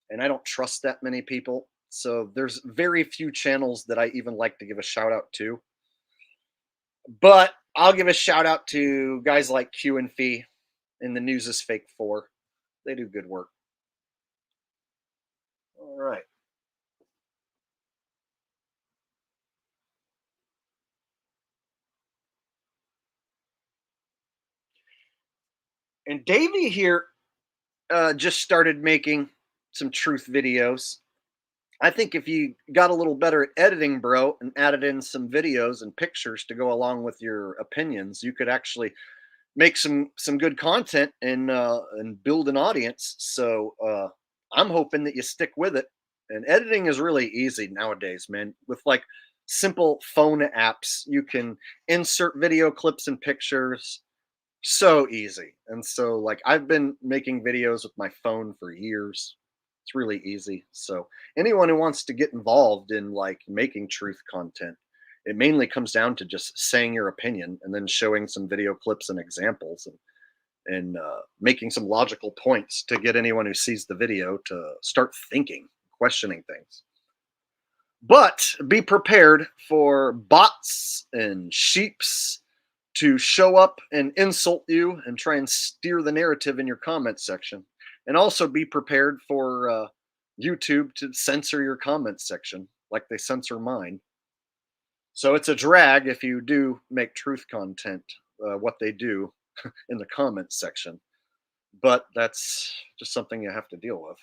and I don't trust that many people. So there's very few channels that I even like to give a shout out to. But I'll give a shout out to guys like Q and Fee and the News is Fake 4. They do good work. All right. And Davey here just started making some truth videos. I think if you got a little better at editing, bro, and added in some videos and pictures to go along with your opinions, you could actually make some good content and build an audience. So I'm hoping that you stick with it. And editing is really easy nowadays, man. With like simple phone apps, you can insert video clips and pictures. So easy. And so like I've been making videos with my phone for years. It's really easy. So anyone who wants to get involved in like making truth content, it mainly comes down to just saying your opinion and then showing some video clips and examples and making some logical points to get anyone who sees the video to start thinking, questioning things. But be prepared for bots and sheeps to show up and insult you and try and steer the narrative in your comment section. And also be prepared for YouTube to censor your comment section like they censor mine. So it's a drag if you do make truth content, what they do in the comments section. But that's just something you have to deal with.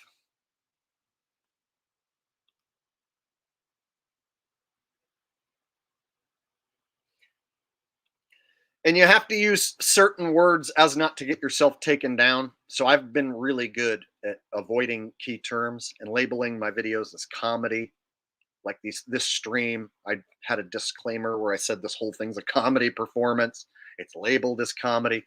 And you have to use certain words as not to get yourself taken down. So I've been really good at avoiding key terms and labeling my videos as comedy. Like this stream, I had a disclaimer where I said this whole thing's a comedy performance. It's labeled as comedy.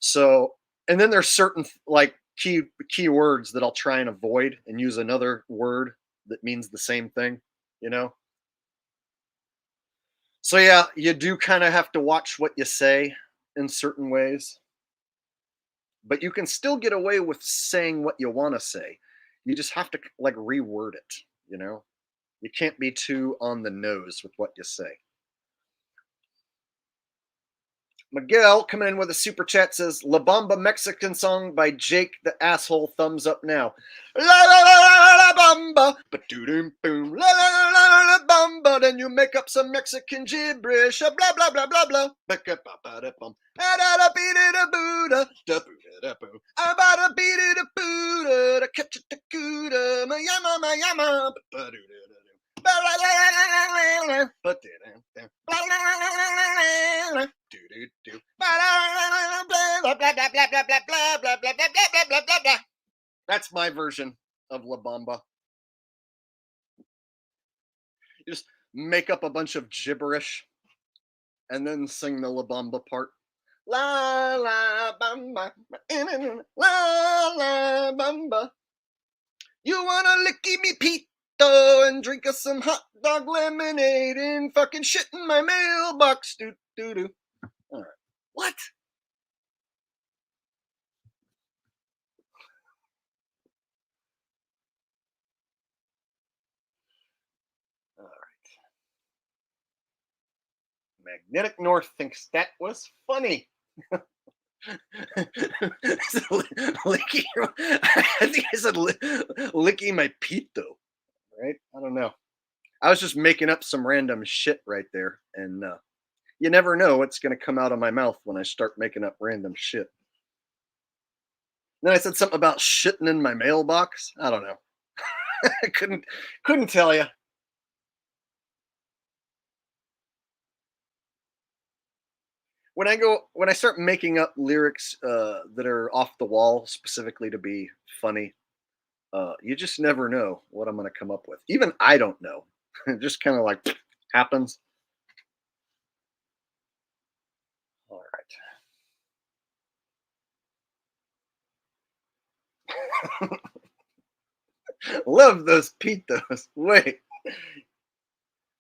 So, and then there's certain like key words that I'll try and avoid and use another word that means the same thing, you know? So yeah, you do kind of have to watch what you say in certain ways, but you can still get away with saying what you want to say. You just have to like reword it, you know? You can't be too on the nose with what you say. Miguel coming in with a super chat says La Bamba Mexican song by Jake the Asshole, thumbs up now. La la la la la bamba, ba doo doo boom, la la la la la bamba. Then you make up some Mexican gibberish, blah blah blah blah blah. Ba ba ba da bum, da da da beat it a Buddha, da Buddha da boo. About a beat it a Buddha, da catch it a Cuda, ma yama, ba doo doo. That's my version of La Bamba. You just make up a bunch of gibberish and then sing the La Bamba part. La la bamba, la la bamba. You wanna licky me pito and drink us some hot dog lemonade and fucking shit in my mailbox. Doo doo doo. All right. What? All right. Magnetic North thinks that was funny. Licky, I think I said licky my pito, right? I don't know. I was just making up some random shit right there, and you never know what's going to come out of my mouth when I start making up random shit. Then I said something about shitting in my mailbox. I don't know. I couldn't tell you. When I start making up lyrics that are off the wall specifically to be funny, you just never know what I'm going to come up with. Even I don't know. It just kind of like happens. All right. Love those pitos. Wait.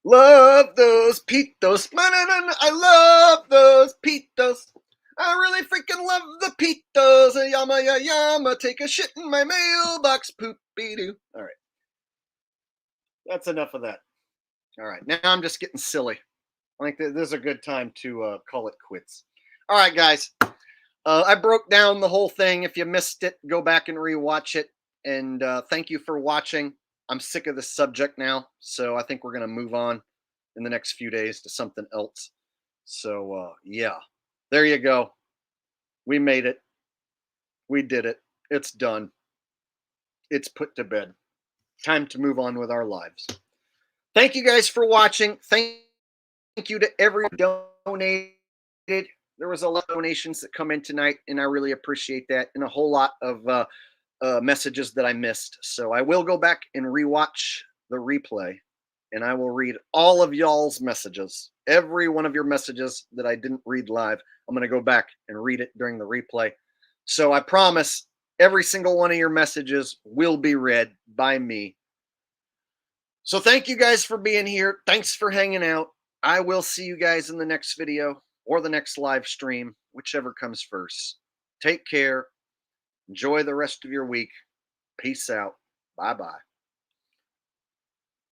Love those pitos. I love those pitos. I really freaking love the pitos. Yama ya yama. Take a shit in my mailbox. Poopy doo. All right. That's enough of that. All right. Now I'm just getting silly. I think this is a good time to call it quits. All right, guys. I broke down the whole thing. If you missed it, go back and rewatch it. And thank you for watching. I'm sick of this subject now, so I think we're going to move on in the next few days to something else. So, yeah, there you go. We made it. We did it. It's done. It's put to bed. Time to move on with our lives. Thank you guys for watching. Thank you to everyone who donated. There was a lot of donations that come in tonight, and I really appreciate that, and a whole lot of messages that I missed. So I will go back and rewatch the replay, and I will read all of y'all's messages. Every one of your messages that I didn't read live, I'm going to go back and read it during the replay. So I promise every single one of your messages will be read by me. So thank you guys for being here. Thanks for hanging out. I will see you guys in the next video or the next live stream, whichever comes first. Take care. Enjoy the rest of your week. Peace out. Bye-bye.